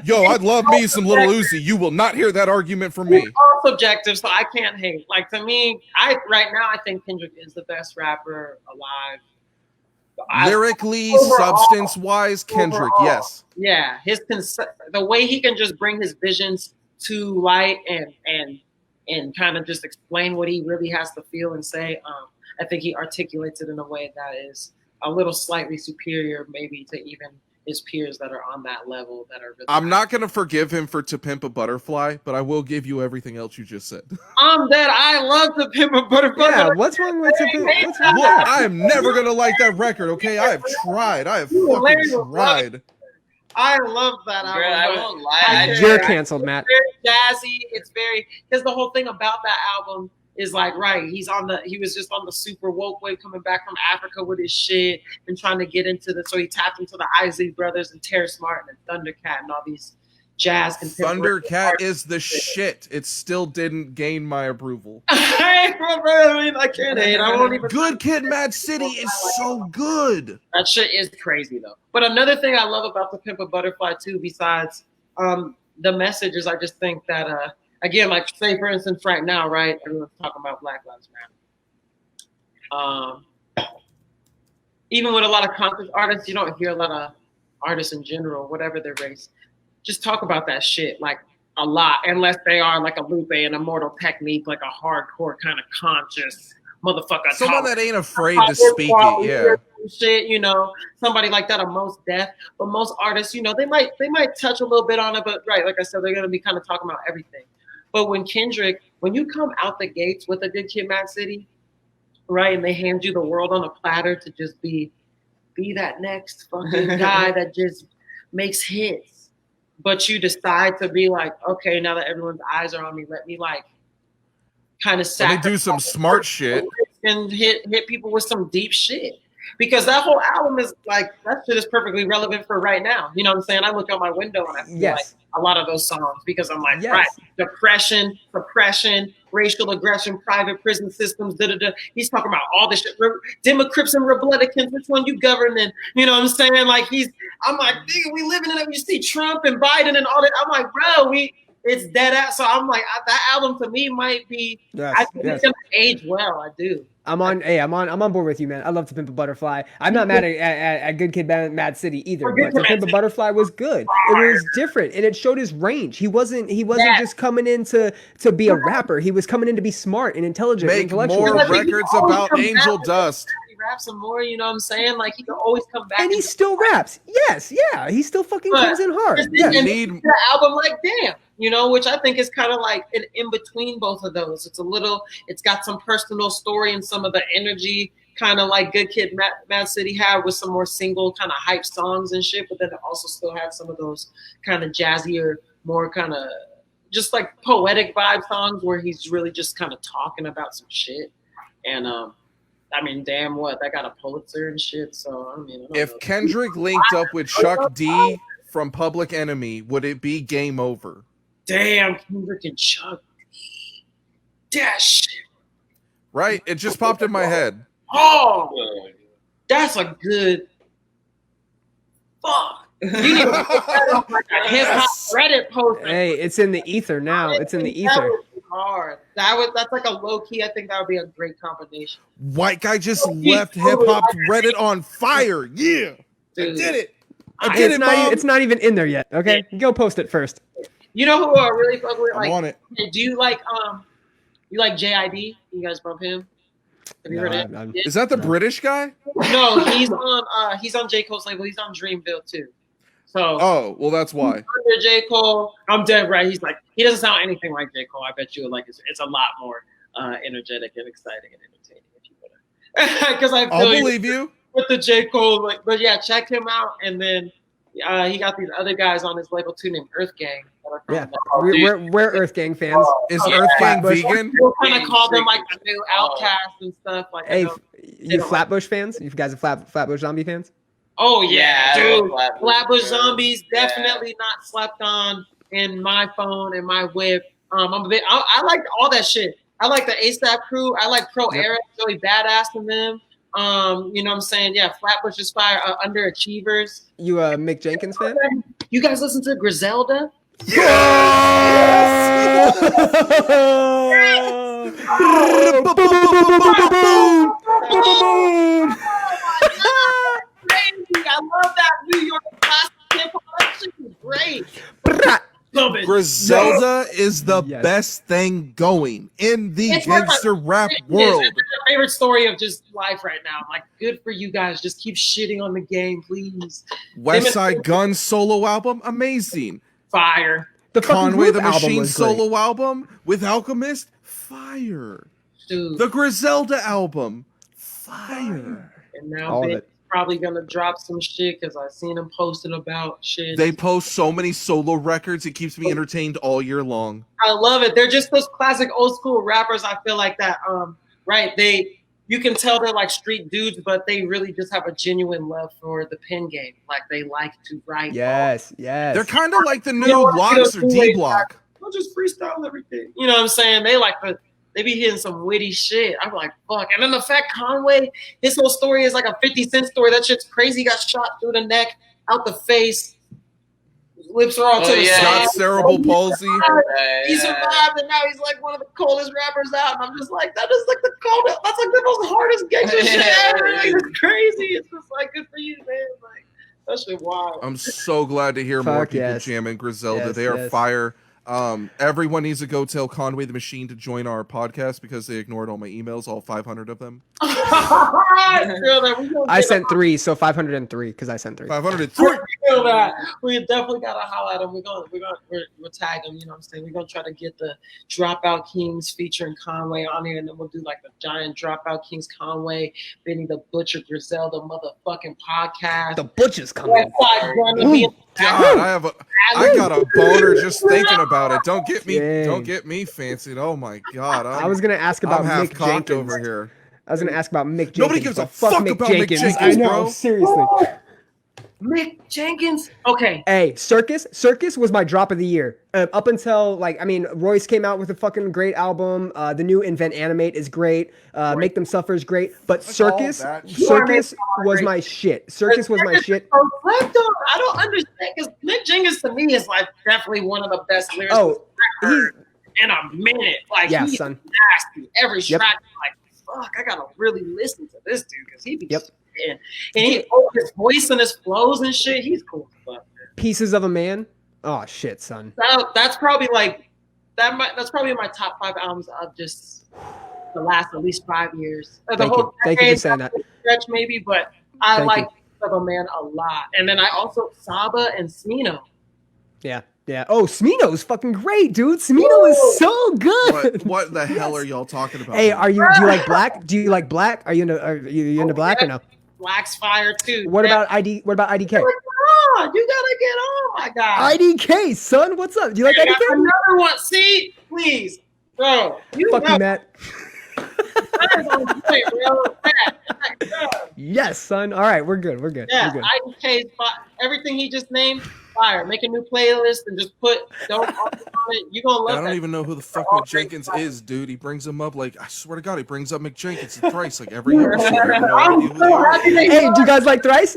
Speaker 1: Yo, I'd love me some Lil Uzi. You will not hear that argument from me.
Speaker 3: It's all subjective, so I can't hate. Like, to me, right now I think Kendrick is the best rapper alive.
Speaker 1: Lyrically, substance-wise, Kendrick, yes.
Speaker 3: Yeah, the way he can just bring his visions to light and and kind of just explain what he really has to feel and say. I think he articulates it in a way that is a little slightly superior, maybe to even his peers that are on that level that are really.
Speaker 1: I'm not gonna forgive him for To Pimp a Butterfly, but I will give you everything else you just said.
Speaker 3: I'm dead. I love To Pimp a Butterfly.
Speaker 2: Yeah, what's wrong with To Pimp? What's wrong with
Speaker 1: Look,
Speaker 2: that?
Speaker 1: I am never gonna like that record. Okay, I have tried. I have fucking tried.
Speaker 3: I love that album.
Speaker 4: Bro, I won't lie.
Speaker 2: You're canceled, Matt.
Speaker 3: It's very jazzy. It's very, because the whole thing about that album is like, right, he was just on the super woke wave coming back from Africa with his shit and trying to get into so he tapped into the Isley Brothers and Terrace Martin and Thundercat and all these jazz contemporary
Speaker 1: Thundercat
Speaker 3: artists.
Speaker 1: is the shit. It still didn't gain my approval.
Speaker 3: I can't hate. I won't even.
Speaker 1: Good Kid, Mad City is so good.
Speaker 3: That shit is crazy though. But another thing I love about To Pimp a Butterfly too, besides the message, is I just think that again, like say for instance right now, right, everyone's talking about Black Lives Matter. Even with a lot of conscious artists, you don't hear a lot of artists in general, whatever their race, just talk about that shit like a lot, unless they are like a Lupe and Immortal Technique, like a hardcore kind of conscious motherfucker.
Speaker 1: Someone that ain't afraid to speak it, yeah.
Speaker 3: Shit, you know, somebody like that, or Most Def. But most artists, you know, they might touch a little bit on it, but right, like I said, they're gonna be kind of talking about everything. But when you come out the gates with a Good Kid, Mad City, right, and they hand you the world on a platter to just be that next fucking guy that just makes hits, but you decide to be like, okay, now that everyone's eyes are on me, let me like kind of
Speaker 1: Let me do some smart shit
Speaker 3: and hit people with some deep shit. Because that whole album is like, that shit is perfectly relevant for right now. You know what I'm saying? I look out my window and I see like a lot of those songs because I'm like, right, depression, suppression, racial aggression, private prison systems, da-da-da. He's talking about all this shit. Democrats and Republicans, which one you governing? You know what I'm saying? Like I'm like, nigga, we living in it. You see Trump and Biden and all that. I'm like, bro, it's dead ass. So I'm like, that album to me might be, I think it's gonna age well. I do.
Speaker 2: I'm on board with you, man. I love To Pimp a Butterfly. I'm not mad at Good Kid, Mad City either. But To Pimp a Butterfly was good. It was different, and it showed his range. He wasn't just coming in to be a rapper. He was coming in to be smart and intelligent.
Speaker 1: Make more records about Angel Dust.
Speaker 3: He raps some more. You know what I'm saying? Like he can always come back.
Speaker 2: And he still raps. Yes, yeah. He still fucking comes in hard.
Speaker 3: Yeah. You need the album like Damn. You know, which I think is kind of like in between both of those. It's got some personal story and some of the energy, kind of like Good Kid, Mad City had, with some more single kind of hype songs and shit. But then it also still had some of those kind of jazzier, more kind of just like poetic vibe songs where he's really just kind of talking about some shit. And I mean, damn, what, that got a Pulitzer and shit. So I mean,
Speaker 1: if Kendrick linked up with Chuck D from Public Enemy, would it be game over?
Speaker 3: Damn, Kendrick and Chuck. That shit.
Speaker 1: Right? It just popped in my head.
Speaker 3: Oh, that's a good. Fuck. You need to put that on like a hip hop Reddit post.
Speaker 2: Hey, it's in the ether now. It's in the ether.
Speaker 3: That would be hard. That's like a low key. I think that would be a great combination.
Speaker 1: White guy just left hip hop Reddit on fire. Yeah,
Speaker 3: Dude.
Speaker 1: I did it. I did it, Mom.
Speaker 2: It's not even in there yet. Okay, go post it first.
Speaker 3: You know who are really fuck with? Like,
Speaker 1: I'm on it.
Speaker 3: Do you like JID? You guys bump him? Have you heard it?
Speaker 1: Is that the British guy?
Speaker 3: No, he's on J. Cole's label. He's on Dreamville too. So
Speaker 1: well, that's why.
Speaker 3: Under J. Cole, I'm dead right. He's like, he doesn't sound anything like J. Cole. I bet you like it's a lot more energetic and exciting and entertaining if you would. Because I'll
Speaker 1: believe you
Speaker 3: with the J. Cole. Like, but yeah, check him out. And then he got these other guys on his label too named Earth Gang.
Speaker 2: Yeah, we're Earth Gang fans.
Speaker 1: Is Earth Gang vegan?
Speaker 3: We'll kind of call them like the new Outcast and stuff. Like,
Speaker 2: hey, you Flatbush fans? You guys are Flatbush Zombie fans?
Speaker 3: Oh yeah, dude. Flatbush Zombies definitely not slept on in my phone and my whip. I like all that shit. I like the ASAP Crew. I like Pro Era, really badass in them. You know what I'm saying? Yeah, Flatbush is fire. Underachievers.
Speaker 2: You a Mick Jenkins fan?
Speaker 3: You guys listen to Griselda?
Speaker 1: Yes!
Speaker 3: I love that New York classic hip hop. That shit is great.
Speaker 1: Griselda is the best thing going in the gangster rap world.
Speaker 3: It's my favorite story of just life right now. I'm like, good for you guys. Just keep shitting on the game, please.
Speaker 1: West Side Gun solo album, amazing.
Speaker 3: Fire.
Speaker 2: The
Speaker 1: Conway the Machine solo album with Alchemist, fire.
Speaker 3: Dude.
Speaker 1: The Griselda album, fire.
Speaker 3: And now Ben's probably gonna drop some shit because I've seen him posting about shit.
Speaker 1: They post so many solo records, it keeps me entertained all year long.
Speaker 3: I love it. They're just those classic old school rappers. I feel like that. Right? You can tell they're like street dudes, but they really just have a genuine love for the pen game. Like they like to write.
Speaker 2: Yes.
Speaker 1: They're kind of like the new Locks or D Block.
Speaker 3: They'll just freestyle everything. You know what I'm saying? They be hitting some witty shit. I'm like, fuck. And then the fact Conway, his whole story is like a 50 Cent story. That shit's crazy. He got shot through the neck, out the face. His lips are all to the side.
Speaker 1: Got cerebral palsy.
Speaker 3: He survived, and now he's like one of the coldest rappers out. And I'm just like, that is like the coldest. That's like the most hardest gangster shit ever. Like, it's crazy. It's just like, good for you, man. Like, that shit wild.
Speaker 1: I'm so glad to hear more people jamming Griselda. They are fire. Everyone needs to go tell Conway the Machine to join our podcast because they ignored all my emails, all 500 of them.
Speaker 2: I sent 3, so 503 because I sent 3.
Speaker 1: 503.
Speaker 3: We definitely gotta holler at him. We'll tag him. You know what I'm saying? We're gonna try to get the Dropout Kings featuring Conway on here, and then we'll do like the giant Dropout Kings Conway, Benny the Butcher Griselda motherfucking podcast.
Speaker 2: The Butcher's coming.
Speaker 1: God, I got a boner just thinking about it. Don't get me fancy. Oh my God.
Speaker 2: I was gonna ask about
Speaker 1: Mick
Speaker 2: Jenkins
Speaker 1: over here.
Speaker 2: I was gonna ask about Mick Jenkins.
Speaker 1: Nobody gives a fuck about Mick Jenkins,
Speaker 2: I know,
Speaker 1: bro.
Speaker 2: Seriously.
Speaker 3: Mick Jenkins. Okay.
Speaker 2: Hey, Circus was my drop of the year. Up until Royce came out with a fucking great album. The new Invent Animate is great. Make Them Suffer is great. But Circus was my shit. Circus was my shit.
Speaker 3: I don't understand because Mick Jenkins to me is like definitely one of the best lyricists I've heard in a minute. Like he's
Speaker 2: son.
Speaker 3: Nasty. Every track, like fuck, I gotta really listen to this dude because he be. And his voice and his flows and shit, he's cool.
Speaker 2: Pieces of a Man. Oh shit, son.
Speaker 3: That's probably like that's probably my top 5 albums of just the last at least 5 years.
Speaker 2: Thank you for saying that.
Speaker 3: Stretch maybe, but I like Pieces of a Man a lot. And then I also Saba and Smino.
Speaker 2: Yeah. Oh, Smino's fucking great, dude. Smino is so good.
Speaker 1: What the hell are y'all talking about?
Speaker 2: Hey, do you like black? Do you like black? Are you into black or no?
Speaker 3: Black's fire too.
Speaker 2: What about IDK?
Speaker 3: You gotta get on, my guy.
Speaker 2: IDK, son, what's up? Do you like IDK?
Speaker 3: Another one. See, please, bro.
Speaker 2: Fuck you, Matt. Yes, son. All right, we're good.
Speaker 3: Yeah, IDK, everything he just named, fire. Make a new playlist and just put dope on it. You gonna love it.
Speaker 1: I don't even know who the fuck Mick Jenkins is, dude. He brings him up like, I swear to God, he brings up Mick Jenkins thrice like every episode.
Speaker 2: Hey, do you guys like Thrice?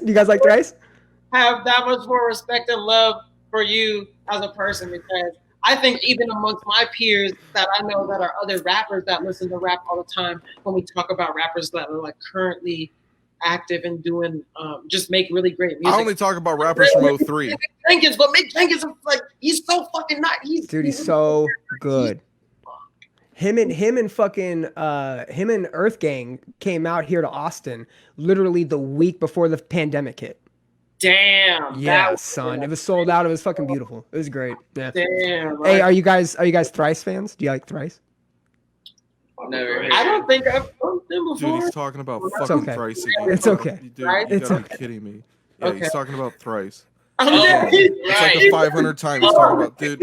Speaker 3: Have that much more respect and love for you as a person because I think even amongst my peers that I know that are other rappers that listen to rap all the time, when we talk about rappers that are like currently active and doing just make really great music.
Speaker 1: I only talk about rappers from 03.
Speaker 3: But Mick Jenkins is like he's so fucking nice.
Speaker 2: He's so good. Him and Earth Gang came out here to Austin literally the week before the pandemic hit.
Speaker 3: Damn.
Speaker 2: Yeah, son. It was sold out. It was fucking beautiful. It was great. Yeah.
Speaker 3: Damn.
Speaker 2: Hey, are you guys Thrice fans? Do you like Thrice?
Speaker 4: Never.
Speaker 3: I don't think I've heard them before.
Speaker 1: Dude, he's talking about fucking Thrice again.
Speaker 2: It's okay.
Speaker 1: Dude, you gotta be kidding me. Yeah, he's talking about Thrice. It's like the 500 times he's talking about, dude.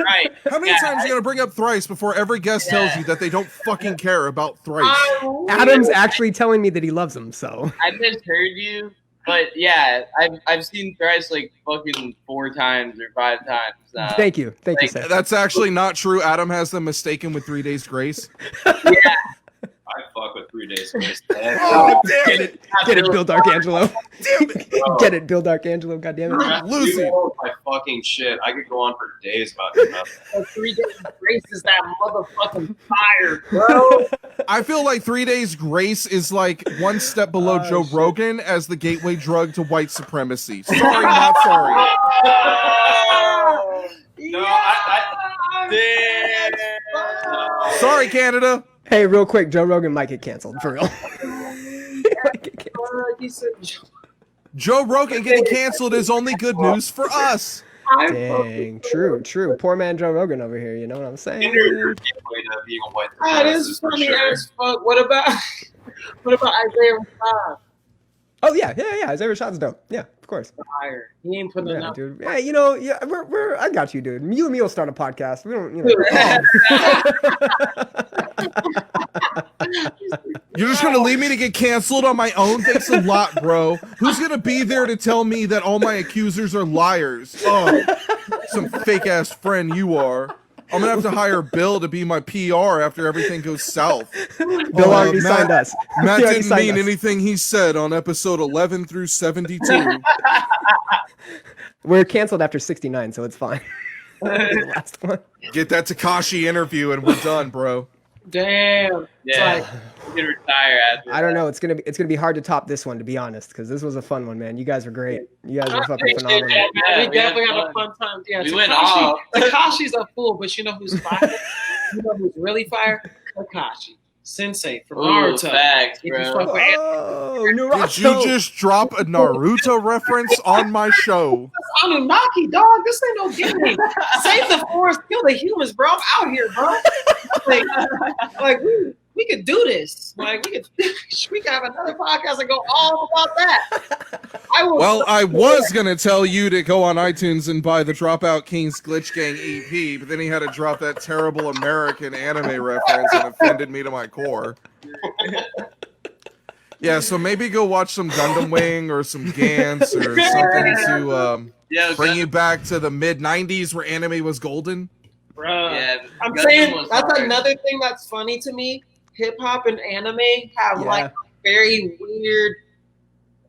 Speaker 4: Right.
Speaker 1: How many times are you gonna bring up Thrice before every guest tells you that they don't fucking care about Thrice?
Speaker 2: Adam's actually telling me that he loves him, so.
Speaker 4: I misheard you, but yeah, I've seen Thrice like fucking 4 times or 5 times now.
Speaker 2: Thank you, Seth.
Speaker 1: That's actually not true. Adam has them mistaken with 3 Days Grace.
Speaker 4: Yeah.
Speaker 5: I fuck with 3 days.
Speaker 1: Oh, damn it.
Speaker 2: Get it, Bill Darkangelo.
Speaker 1: Damn it.
Speaker 2: Get it, Bill Darkangelo. God damn it.
Speaker 1: Lucy.
Speaker 5: My fucking shit. I could go on for days about this.
Speaker 3: 3 days grace is that motherfucking fire, bro.
Speaker 1: I feel like 3 days grace is like one step below Joe Rogan as the gateway drug to white supremacy. Sorry, not sorry.
Speaker 5: No, I
Speaker 1: Sorry, Canada.
Speaker 2: Hey, real quick, Joe Rogan might get canceled, for real.
Speaker 1: Joe Rogan getting canceled is only good news for us.
Speaker 2: Dang, true. Poor man Joe Rogan over here, you know what I'm saying?
Speaker 5: being a white
Speaker 3: That is funny as fuck. What about Isaiah Rashad?
Speaker 2: Oh yeah, Isaiah Rashad's dope. Yeah, of course.
Speaker 3: Fire. He ain't putting enough.
Speaker 2: Dude. Yeah, you know, we're I got you, dude. You and me will start a podcast. We don't,
Speaker 1: You're just gonna leave me to get canceled on my own? Thanks a lot, bro. Who's gonna be there to tell me that all my accusers are liars? Oh, some fake ass friend you are. I'm gonna have to hire Bill to be my PR after everything goes south.
Speaker 2: Bill already signed us.
Speaker 1: Matt
Speaker 2: He already
Speaker 1: didn't
Speaker 2: signed
Speaker 1: mean
Speaker 2: us.
Speaker 1: anything he said on episode 11 through 72.
Speaker 2: We're canceled after 69, so it's fine. The last one.
Speaker 1: Get that Tekashi interview and we're done, bro.
Speaker 3: Damn.
Speaker 4: Yeah,
Speaker 3: It's
Speaker 4: you can retire after.
Speaker 2: I don't know. It's gonna be hard to top this one, to be honest, because this was a fun one, man. You guys were great. You guys were fucking phenomenal.
Speaker 3: we definitely had a fun time. Yeah,
Speaker 4: We went off.
Speaker 3: Takashi's a fool, but you know who's fire? You know who's really fire? Takashi. Sensei from
Speaker 4: Ooh,
Speaker 3: Naruto.
Speaker 4: facts,
Speaker 3: If you
Speaker 4: bro.
Speaker 3: fuck with
Speaker 2: Oh,
Speaker 1: Did
Speaker 2: Naruto.
Speaker 1: you just drop a Naruto reference on my show?
Speaker 3: Anunnaki, dog. This ain't no game. Save the forest, kill the humans, bro. I'm out here, bro. Like we could do this. Like we could have another podcast and go all about that.
Speaker 1: Well, I was gonna tell you to go on iTunes and buy the Dropout Kings Glitch Gang EP, but then he had to drop that terrible American anime reference and offended me to my core. Yeah, so maybe go watch some Gundam Wing or some Gantz or something to bring you back to the mid-90s where anime was golden.
Speaker 3: Bro.
Speaker 4: Yeah,
Speaker 3: I'm
Speaker 4: Gundam
Speaker 3: saying
Speaker 4: was
Speaker 3: that's
Speaker 4: hard.
Speaker 3: another thing that's funny to me. Hip hop and anime have like very weird.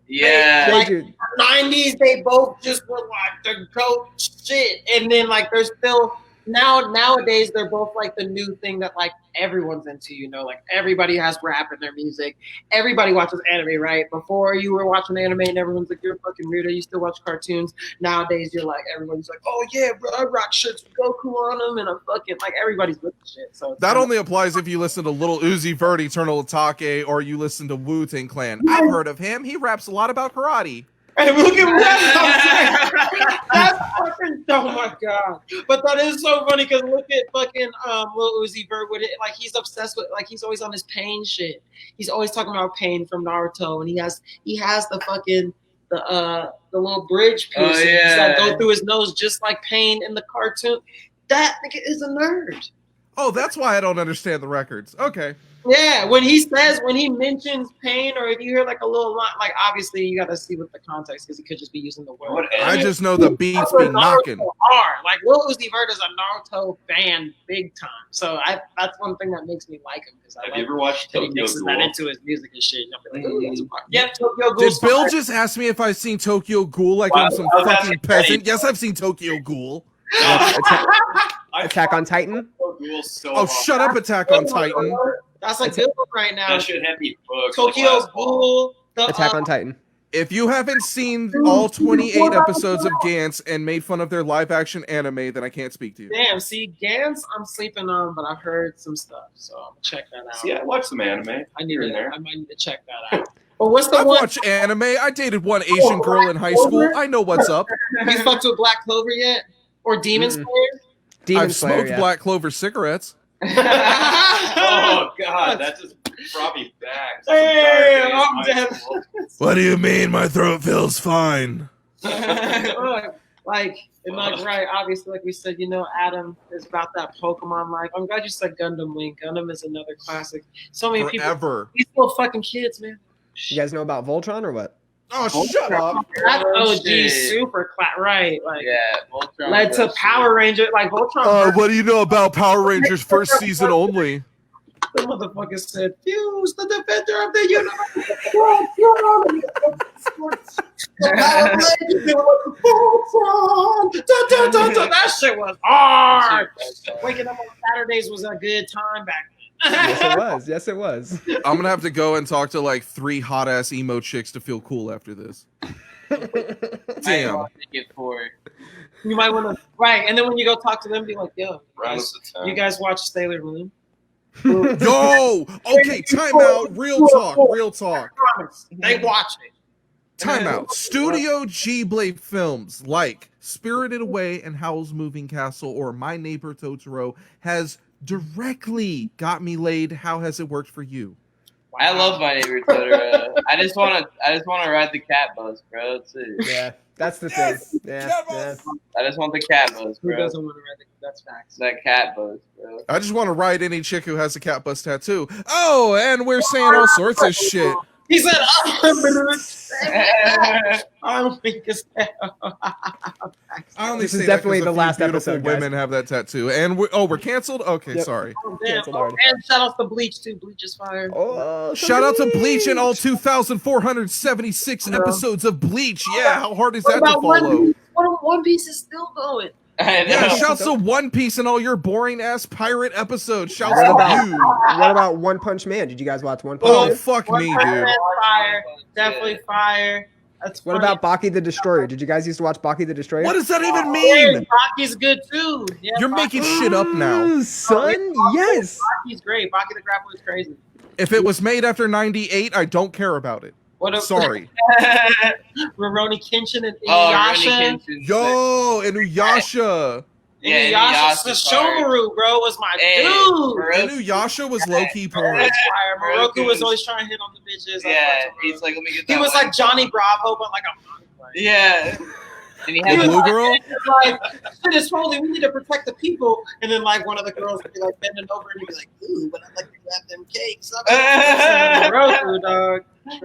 Speaker 4: Yeah.
Speaker 2: They
Speaker 3: Like,
Speaker 2: do.
Speaker 3: 90s, they both just were like the GOAT shit, and then like there's still nowadays they're both like the new thing that like everyone's into, you know, like everybody has rap in their music, everybody watches anime, right? Before you were watching anime and everyone's like, you're fucking weirdo, you still watch cartoons. Nowadays you're like, everyone's like, oh yeah, bro, I rock shirts with Goku on them, and I'm fucking like, everybody's with the shit. So
Speaker 1: That only applies if you listen to Lil Uzi Vert, Eternal Atake, or you listen to Wu-Tang Clan. I've heard of him. He raps a lot about karate.
Speaker 3: Hey, look at that. That's fucking, oh my god. But that is so funny because look at fucking Lil Uzi Vert with it. Like he's obsessed with, like he's always on his Pain shit. He's always talking about Pain from Naruto, and he has the fucking the little bridge piercings that go through his nose just like Pain in the cartoon. That nigga is a nerd.
Speaker 1: Oh, that's why I don't understand the records. Okay.
Speaker 3: Yeah, when he mentions Pain, or if you hear like a little line, like obviously you got to see with the context because he could just be using the word.
Speaker 1: I just know the beats be knocking.
Speaker 3: Are like Lil Uzi Vert is a Naruto fan big time, so that's one thing that makes me like him because I
Speaker 5: Have
Speaker 3: like
Speaker 5: you ever watched
Speaker 3: that he
Speaker 5: Tokyo
Speaker 3: mixes that
Speaker 5: Ghoul?
Speaker 3: into his music and shit. And I'll be like, "Ooh, that's fire." Yeah, Tokyo Ghoul.
Speaker 1: Did Bill just ask me if I've seen Tokyo Ghoul like I'm some
Speaker 5: I was
Speaker 1: fucking
Speaker 5: asking
Speaker 1: peasant?
Speaker 5: Eddie.
Speaker 1: Yes, I've seen Tokyo Ghoul.
Speaker 2: Attack on Titan.
Speaker 5: Tokyo Ghoul so
Speaker 1: Oh,
Speaker 5: hard.
Speaker 1: shut up, Attack on Titan.
Speaker 3: That's like good one right now.
Speaker 5: That shit had me booked.
Speaker 3: Tokyo Ghoul.
Speaker 2: Attack on Titan.
Speaker 1: If you haven't seen all 28 episodes of Gantz and made fun of their live-action anime, then I can't speak to you.
Speaker 3: Damn, see, Gantz I'm sleeping on, but I've heard some stuff, so I'm gonna check that out.
Speaker 5: See, I watched some anime.
Speaker 3: I might need to check that out. But what's the
Speaker 1: I've
Speaker 3: one?
Speaker 1: watched anime. I dated one Asian girl in high school. I know what's up.
Speaker 3: You fucked with Black Clover yet? Or Demon Slayer?
Speaker 2: Demon
Speaker 1: I've
Speaker 2: Slayer,
Speaker 1: smoked
Speaker 2: yeah.
Speaker 1: Black Clover cigarettes.
Speaker 5: Oh god, that just brought me back. to some
Speaker 3: Hey,
Speaker 5: dark
Speaker 3: I'm
Speaker 5: days in
Speaker 3: dead.
Speaker 5: high school.
Speaker 1: What do you mean my throat feels fine?
Speaker 3: Like, and like, right, obviously, like we said, you know, Adam is about that Pokemon life. I'm glad you said Gundam Wing. Gundam is another classic. So many people,
Speaker 1: Forever.
Speaker 3: these little fucking kids, man.
Speaker 2: You guys know about Voltron or what?
Speaker 1: Oh, shut up.
Speaker 3: That's OG
Speaker 4: shit.
Speaker 3: super class, right? Like,
Speaker 4: Yeah, Voltron
Speaker 3: led to
Speaker 4: was
Speaker 3: Power Ranger, like Voltron.
Speaker 1: What do you know about Power Rangers first season only?
Speaker 3: The motherfucker said, Fuse, the defender of the universe. That shit was hard. Waking up on Saturdays was a good time back then.
Speaker 2: Yes, it was. Yes, it was.
Speaker 1: I'm gonna have to go and talk to like 3 hot ass emo chicks to feel cool after this. Damn.
Speaker 3: You might want to, right? And then when you go talk to them, be like, "Yo, you guys watch Sailor Moon?"
Speaker 1: Yo, okay, time out. Real talk. I
Speaker 3: promise, they watch it.
Speaker 1: Time out. Studio Ghibli films like Spirited Away and Howl's Moving Castle or My Neighbor Totoro has directly got me laid. How has it worked for you?
Speaker 4: I love My Neighbor Totoro. I just wanna ride the cat bus, bro. That's it.
Speaker 2: Yeah, that's the thing. Yeah.
Speaker 4: I just want the cat bus, bro.
Speaker 3: Who doesn't want to ride that's facts.
Speaker 4: That cat bus, bro.
Speaker 1: I just want to ride any chick who has a cat bus tattoo. Oh, and we're saying all sorts of shit.
Speaker 3: He said, I don't think it's that.
Speaker 1: I only
Speaker 2: This
Speaker 1: say
Speaker 2: is
Speaker 1: that
Speaker 2: definitely
Speaker 1: 'cause
Speaker 2: the
Speaker 1: a few
Speaker 2: last
Speaker 1: beautiful
Speaker 2: episode, guys.
Speaker 1: women have that tattoo. And we're canceled? Okay,
Speaker 2: Yep.
Speaker 1: sorry.
Speaker 3: Oh, damn.
Speaker 2: Canceled already.
Speaker 3: And shout out to Bleach, too. Bleach is fire.
Speaker 2: Oh,
Speaker 1: Shout out to Bleach and all 2,476 episodes of Bleach. Yeah, how hard is that to follow?
Speaker 3: One Piece is still going.
Speaker 4: I know.
Speaker 1: Yeah, shouts to One Piece and all your boring ass pirate episodes. Shouts
Speaker 2: What
Speaker 1: to
Speaker 2: about,
Speaker 1: you.
Speaker 2: what about One Punch Man? Did you guys watch One Punch
Speaker 1: Oh,
Speaker 2: Man?
Speaker 1: fuck me,
Speaker 3: One
Speaker 1: dude.
Speaker 3: Fire. Definitely fire. That's
Speaker 2: What about Baki the Destroyer? Did you guys used to watch Baki the Destroyer?
Speaker 1: What does that even
Speaker 3: Yeah,
Speaker 1: mean?
Speaker 3: Baki's good, too. Yeah,
Speaker 1: You're making shit up now.
Speaker 2: Ooh, son, yes.
Speaker 3: Baki's great. Baki the Grappler is crazy.
Speaker 1: If it was made after 98, I don't care about it.
Speaker 3: What a
Speaker 1: Sorry.
Speaker 3: Rurouni Kenshin and
Speaker 4: Oh,
Speaker 3: Inuyasha.
Speaker 4: Ronnie Kenshin's
Speaker 1: Yo, Inuyasha.
Speaker 4: Yeah,
Speaker 3: Inuyasha
Speaker 4: Inuyasha's
Speaker 3: Sashomaru, bro, was my
Speaker 4: Hey,
Speaker 3: dude.
Speaker 4: Moroku.
Speaker 1: Inuyasha was low-key porn.
Speaker 3: Fire. Moroku was
Speaker 4: Moroku's-
Speaker 3: always trying to hit on the bitches.
Speaker 4: Yeah, he's like, let me get that.
Speaker 3: he was
Speaker 4: one.
Speaker 3: like Johnny Bravo, but like a
Speaker 4: Yeah. And he
Speaker 1: The
Speaker 4: had
Speaker 1: blue girl?
Speaker 3: It's like, shit is holy, we need to protect the people. And then like one of the girls would be like bending over and he'd be like, ooh, but I'd like to grab them cakes. Moroku, dog.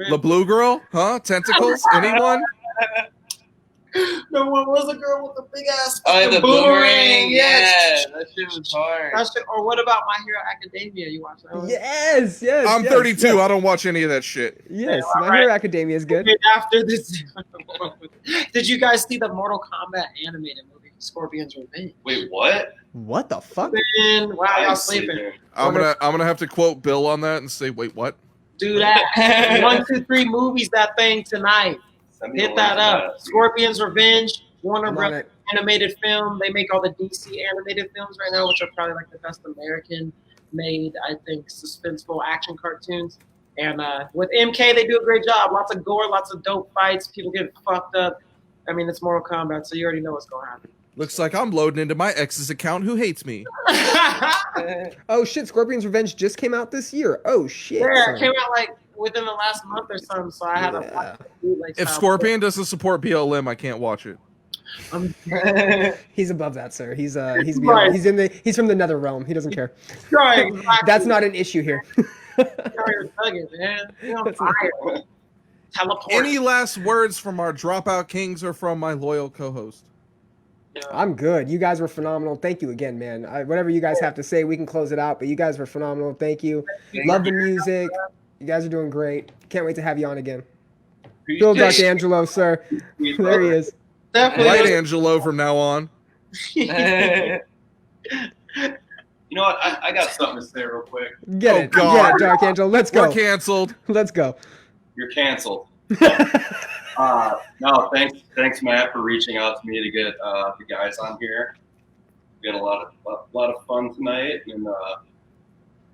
Speaker 1: The blue girl? Huh? Tentacles? Anyone?
Speaker 3: No, what was the girl with the big ass
Speaker 4: Oh, the boomerang. Yeah,
Speaker 3: Yes.
Speaker 4: that shit was hard.
Speaker 3: That shit, or what about My Hero Academia? You watch that one?
Speaker 2: Yes, yes.
Speaker 1: I'm
Speaker 2: yes,
Speaker 1: 32.
Speaker 2: Yes,
Speaker 1: I don't watch any of that shit.
Speaker 2: yes.
Speaker 3: Yeah,
Speaker 2: My Hero Academia is good.
Speaker 3: And after this, did you guys see the Mortal Kombat animated movie, Scorpion's Revenge?
Speaker 5: Wait, what?
Speaker 2: What the fuck?
Speaker 3: Man, wow, y'all
Speaker 5: I'm sleeping.
Speaker 3: sleeping.
Speaker 1: I'm gonna have to quote Bill on that and say, wait, what?
Speaker 3: Do that. 1, 2, 3 movies that thing tonight.
Speaker 5: Send me the
Speaker 3: Hit that
Speaker 5: link to
Speaker 3: up. Scorpion's Revenge, Warner
Speaker 2: I'm on
Speaker 3: Brothers
Speaker 2: it.
Speaker 3: animated film. They make all the DC animated films right now, which are probably like the best American made, I think, suspenseful action cartoons. And with MK, they do a great job. Lots of gore, lots of dope fights. People get fucked up. I mean, it's Mortal Kombat, so you already know what's going to happen.
Speaker 1: Looks like I'm loading into my ex's account who hates me.
Speaker 2: Oh shit! Scorpion's Revenge just came out this year. Oh shit!
Speaker 3: Yeah,
Speaker 2: son.
Speaker 3: it came out like within the last month or something, so I had to watch the bootleg
Speaker 1: If
Speaker 3: style.
Speaker 1: Scorpion doesn't support BLM, I can't watch it.
Speaker 2: He's above that, sir. He's
Speaker 3: Right.
Speaker 2: beyond, he's from the nether realm. He doesn't care.
Speaker 3: Right, exactly.
Speaker 2: That's not an issue here.
Speaker 3: You're thugging, man. You're on fire. Teleport.
Speaker 1: Any last words from our Dropout Kings or from my loyal co-host?
Speaker 2: I'm good. You guys were phenomenal. Thank you again, man. Whatever you guys have to say, we can close it out. But you guys were phenomenal. Thank you. Love the music. You guys are doing great. Can't wait to have you on again. Bill D'Angelo, sir. There he is.
Speaker 3: Definitely.
Speaker 1: Light Angelo from now on.
Speaker 5: You know what? I got something to say real quick.
Speaker 2: Get
Speaker 1: Oh,
Speaker 2: it.
Speaker 1: God.
Speaker 2: Get it, Dark Angel. Let's
Speaker 1: We're
Speaker 2: go.
Speaker 1: canceled.
Speaker 2: Let's go.
Speaker 5: You're canceled. No, thanks, Matt, for reaching out to me to get the guys on here. We had a lot of fun tonight, and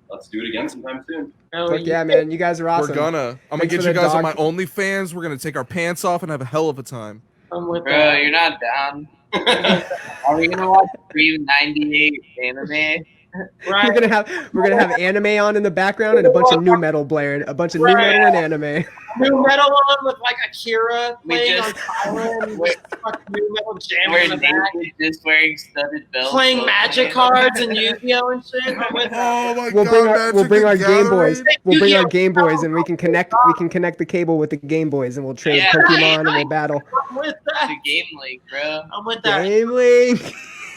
Speaker 5: let's do it again sometime soon.
Speaker 2: Fuck yeah, man. You guys are awesome.
Speaker 1: I'm gonna
Speaker 2: Thanks
Speaker 1: get
Speaker 2: for
Speaker 1: you
Speaker 2: the
Speaker 1: guys on
Speaker 2: dog.
Speaker 1: my OnlyFans. We're gonna take our pants off and have a hell of a time.
Speaker 3: I'm with
Speaker 4: Bro,
Speaker 3: that.
Speaker 4: you're not down. Are we gonna watch pre-98 anime?
Speaker 3: Right.
Speaker 2: We're gonna have anime on in the background and a bunch of new metal blaring. A bunch of new metal and anime.
Speaker 3: New metal on with like Akira
Speaker 4: We
Speaker 3: playing
Speaker 4: just-
Speaker 3: on Thailand. Fucking new metal jamming
Speaker 4: Where
Speaker 3: in the back.
Speaker 4: David just wearing studded belts.
Speaker 3: Playing magic cards and Yu-Gi-Oh and shit. I'm with that.
Speaker 1: Oh my
Speaker 2: We'll bring our Game Boys.
Speaker 1: Gathering.
Speaker 2: We'll bring our Game Boys and we can connect the cable with the Game Boys and we'll trade
Speaker 4: Yeah.
Speaker 2: Pokemon and we'll battle.
Speaker 3: I'm with
Speaker 4: The
Speaker 3: that.
Speaker 4: Game Link, bro.
Speaker 3: I'm with that.
Speaker 2: Game Link.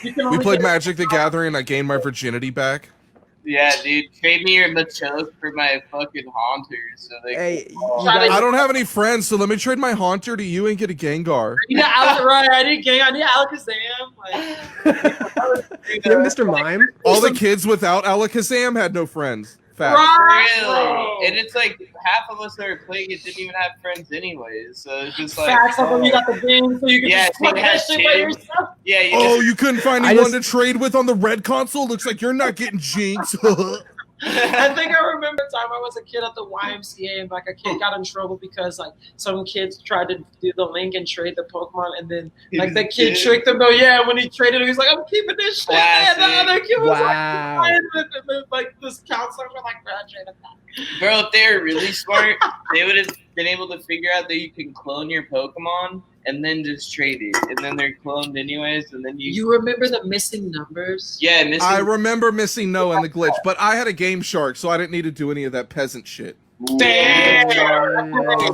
Speaker 3: You can
Speaker 1: We
Speaker 3: only
Speaker 1: played
Speaker 3: get-
Speaker 1: Magic the Gathering and I gained my virginity back.
Speaker 4: Yeah, dude, trade me your Machoke for my fucking Haunters. So they
Speaker 2: Hey,
Speaker 1: I don't have any friends, so let me trade my Haunter to you and get a Gengar.
Speaker 3: Yeah, I need Alakazam.
Speaker 2: Mr. Mime.
Speaker 1: All the kids without Alakazam had no friends. Fact.
Speaker 4: Really? And it's like half of us that were playing it didn't even have friends anyways. So it's just like
Speaker 3: Facts, like when you got the game, so you can just play that shit by yourself.
Speaker 4: Yeah.
Speaker 1: You couldn't find anyone to trade with on the red console? Looks like you're not getting jinxed.
Speaker 3: I think I remember a time I was a kid at the YMCA and like a kid got in trouble because like some kids tried to do the link and trade the Pokemon and then like the kid tricked him. When he traded him, he's like, I'm keeping this shit. And the other kid was like this counselor was like,
Speaker 4: bro, if they were really smart, they would have been able to figure out that you can clone your Pokemon and then just trade it. And then they're cloned anyways, and then
Speaker 3: You remember the missing numbers?
Speaker 4: Yeah,
Speaker 1: I remember missing No and the glitch, but I had a Game Shark, so I didn't need to do any of that peasant shit.
Speaker 3: Damn!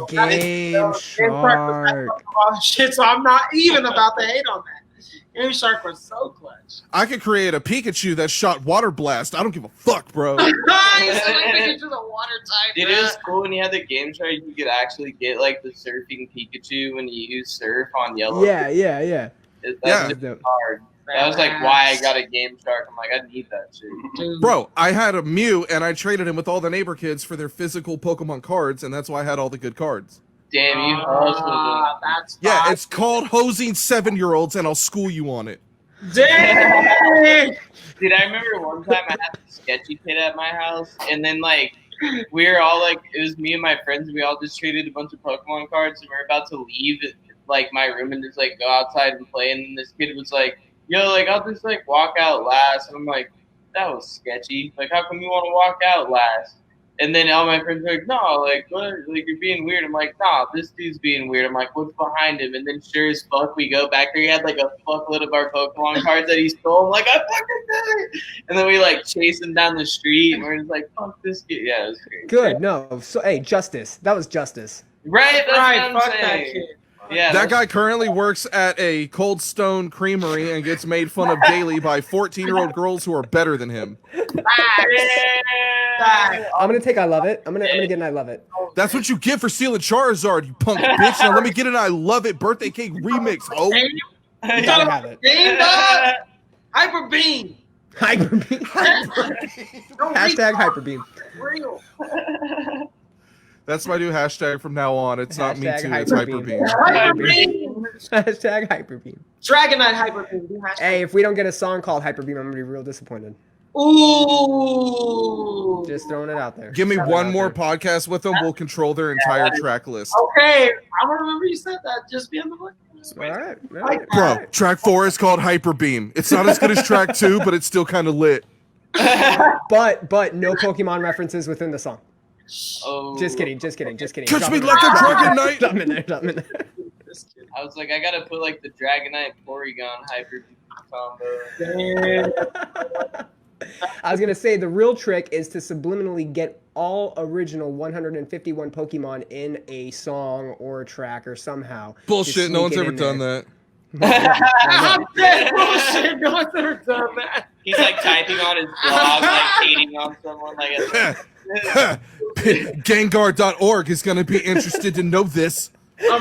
Speaker 2: Game Shark.
Speaker 3: Shit, so I'm not even about to hate on that. Game Shark was so clutch.
Speaker 1: I could create a Pikachu that shot Water Blast. I don't give a fuck, bro.
Speaker 3: Pikachu the water type.
Speaker 4: Dude, it was cool when you had the Game Shark. You could actually get like the surfing Pikachu when you use Surf on Yellow.
Speaker 2: Yeah.
Speaker 4: That's just hard. That was like why I got a Game Shark. I'm like, I need that shit.
Speaker 3: Dude.
Speaker 1: Bro, I had a Mew, and I traded him with all the neighbor kids for their physical Pokemon cards, and that's why I had all the good cards.
Speaker 4: Damn, you hustled.
Speaker 3: That's
Speaker 1: Yeah,
Speaker 3: fine.
Speaker 1: it's called hosing 7-year-olds, and I'll school you on it.
Speaker 3: Dang!
Speaker 4: Dude, I remember one time I had a sketchy kid at my house, and then like we were all like, it was me and my friends, and we all just traded a bunch of Pokemon cards, and we were about to leave like my room and just like go outside and play, and then this kid was like, yo, like I'll just like walk out last, and I'm like, that was sketchy. Like, how come you want to walk out last? And then all my friends are like, no, like, what? Like, you're being weird. I'm like, nah, this dude's being weird. I'm like, what's behind him? And then sure as fuck, we go back there. He had like a fuckload of our Pokemon cards that he stole. I'm like, I fucking did it. And then we like chase him down the street, and we're just like, fuck this kid. Yeah, it was great.
Speaker 2: Good. No. So hey, justice. That was justice.
Speaker 4: Right? That's
Speaker 3: Right,
Speaker 4: what I'm
Speaker 3: fuck that
Speaker 4: saying.
Speaker 3: kid.
Speaker 4: Yeah,
Speaker 1: That guy currently works at a Cold Stone Creamery and gets made fun of daily by 14-year-old girls who are better than him.
Speaker 2: I'm gonna take I Love It. I'm gonna get an I Love It.
Speaker 1: That's what you get for stealing Charizard, you punk bitch. Now let me get an I Love It birthday cake remix, oh.
Speaker 2: You gotta have it.
Speaker 3: Game dog! Hyper Beam!
Speaker 2: Hyper Beam. Hashtag Hyper Beam.
Speaker 3: Real.
Speaker 1: That's my new hashtag from now on. It's not me
Speaker 2: Hashtag
Speaker 1: too, it's
Speaker 2: Hyper
Speaker 1: Hyper
Speaker 2: Beam.
Speaker 1: Beam.
Speaker 3: Hyper Beam!
Speaker 2: Hashtag Hyper Beam.
Speaker 3: Dragonite Hyper Beam.
Speaker 2: Hey, if we don't get a song called Hyper Beam, I'm gonna be real disappointed.
Speaker 3: Ooh.
Speaker 2: Just throwing it out there.
Speaker 1: Give me
Speaker 2: Throwing it
Speaker 1: one
Speaker 2: out
Speaker 1: more
Speaker 2: there.
Speaker 1: podcast with them, we'll control their entire track list.
Speaker 3: Okay, I remember you said that. Just be on the list.
Speaker 2: All right.
Speaker 1: Bro, track 4 is called Hyper Beam. It's not as good as track 2, but it's still kind of lit.
Speaker 2: But no Pokemon references within the song.
Speaker 4: Oh.
Speaker 2: Just kidding.
Speaker 1: Catch
Speaker 2: Drop
Speaker 1: me
Speaker 2: it
Speaker 1: like
Speaker 2: in
Speaker 1: a
Speaker 2: there.
Speaker 1: Dragonite.
Speaker 2: Drop 'em in there. Drop 'em in there.
Speaker 4: I was like, I gotta put like the Dragonite Porygon Hyper combo.
Speaker 2: I was gonna say the real trick is to subliminally get all original 151 Pokemon in a song or a track or somehow.
Speaker 1: Bullshit, no one's ever done that.
Speaker 3: I'm dead. Bullshit. No one's ever done that.
Speaker 4: He's like typing on his blog, like hating on someone. Like,
Speaker 1: Gengar.org is going to be interested to know this.
Speaker 3: You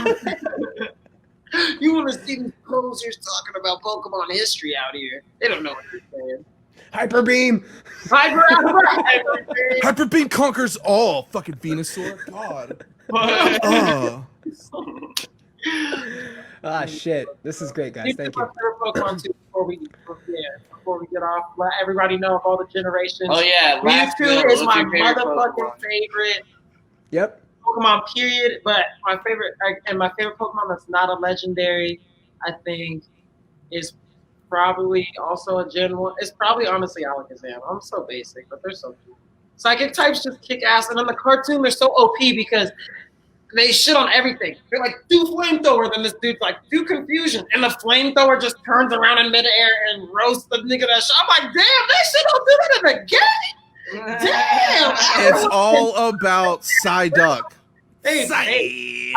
Speaker 3: want to see these posers talking about Pokemon history out here? They don't know what they're saying.
Speaker 2: Hyper Beam.
Speaker 3: Hyper Beam.
Speaker 1: Hyper Beam conquers all. Fucking Venusaur. God.
Speaker 2: Ah, shit. This is great, guys. Thank you.
Speaker 3: My favorite Pokemon too before we get off. Let everybody know of all the generations.
Speaker 4: oh yeah,
Speaker 3: Mewtwo is my motherfucking favorite
Speaker 2: Yep.
Speaker 3: Pokemon, period. But my favorite Pokemon that's not a legendary, I think, is probably also a Gen 1. It's probably honestly Alakazam. I'm so basic, but they're so cool. Psychic types just kick ass, and in the cartoon they're so OP because they shit on everything. They're like, do flamethrower, then this dude's like, do confusion, and the flamethrower just turns around in midair and roasts the nigga that shit. I'm like, damn, they shit don't do that in the game. Damn.
Speaker 1: It's all about Psyduck.
Speaker 3: Hey.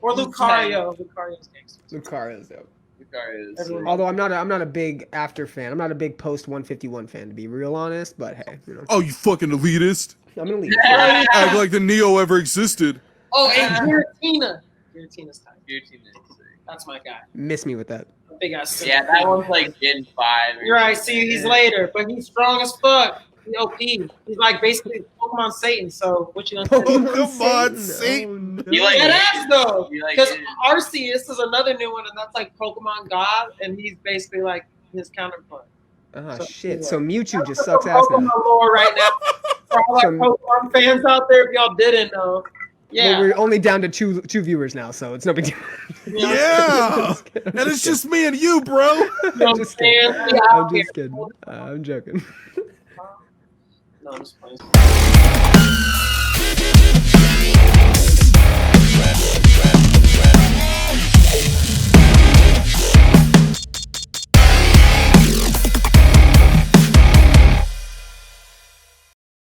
Speaker 3: Or Lucario. Lucario's gangster.
Speaker 2: Lucario's dope.
Speaker 4: Lucario is.
Speaker 3: Everyone-
Speaker 2: Although I'm not a big after fan. I'm not a big post 151 fan, to be real honest. But hey, you know,
Speaker 1: Oh, you fucking elitist!
Speaker 2: I'm gonna leave.
Speaker 1: Act like the Neo ever existed.
Speaker 3: Oh, and Giratina. Giratina's tight.
Speaker 4: Guillotine is sick.
Speaker 3: That's my guy.
Speaker 2: Miss me with that.
Speaker 3: Big ass.
Speaker 4: Yeah, that one's like Gen 5. or
Speaker 3: You're right.
Speaker 4: something.
Speaker 3: See, he's later, but he's strong as fuck. He OP. He's like basically Pokemon Satan. So what you gonna say?
Speaker 1: Pokemon Satan.
Speaker 2: Oh,
Speaker 4: You like-
Speaker 3: That ass though,
Speaker 4: You like
Speaker 3: because
Speaker 4: it?
Speaker 3: Arceus is another new one, and that's like Pokemon God, and he's basically like his counterpart.
Speaker 2: Oh
Speaker 3: So-
Speaker 2: shit! So Mewtwo just
Speaker 3: That's
Speaker 2: sucks
Speaker 3: the
Speaker 2: ass
Speaker 3: Pokemon
Speaker 2: now.
Speaker 3: lore right now. For all our
Speaker 2: So-
Speaker 3: Pokemon fans out there, if y'all didn't know, yeah.
Speaker 2: Well, we're only down to two viewers now, so it's no big deal.
Speaker 1: Yeah, and it's just me and you, bro.
Speaker 3: You know what I'm
Speaker 2: just
Speaker 3: saying?
Speaker 2: kidding.
Speaker 3: We
Speaker 2: I'm
Speaker 3: out here.
Speaker 2: just kidding. I'm joking.
Speaker 3: No, I'm just playing.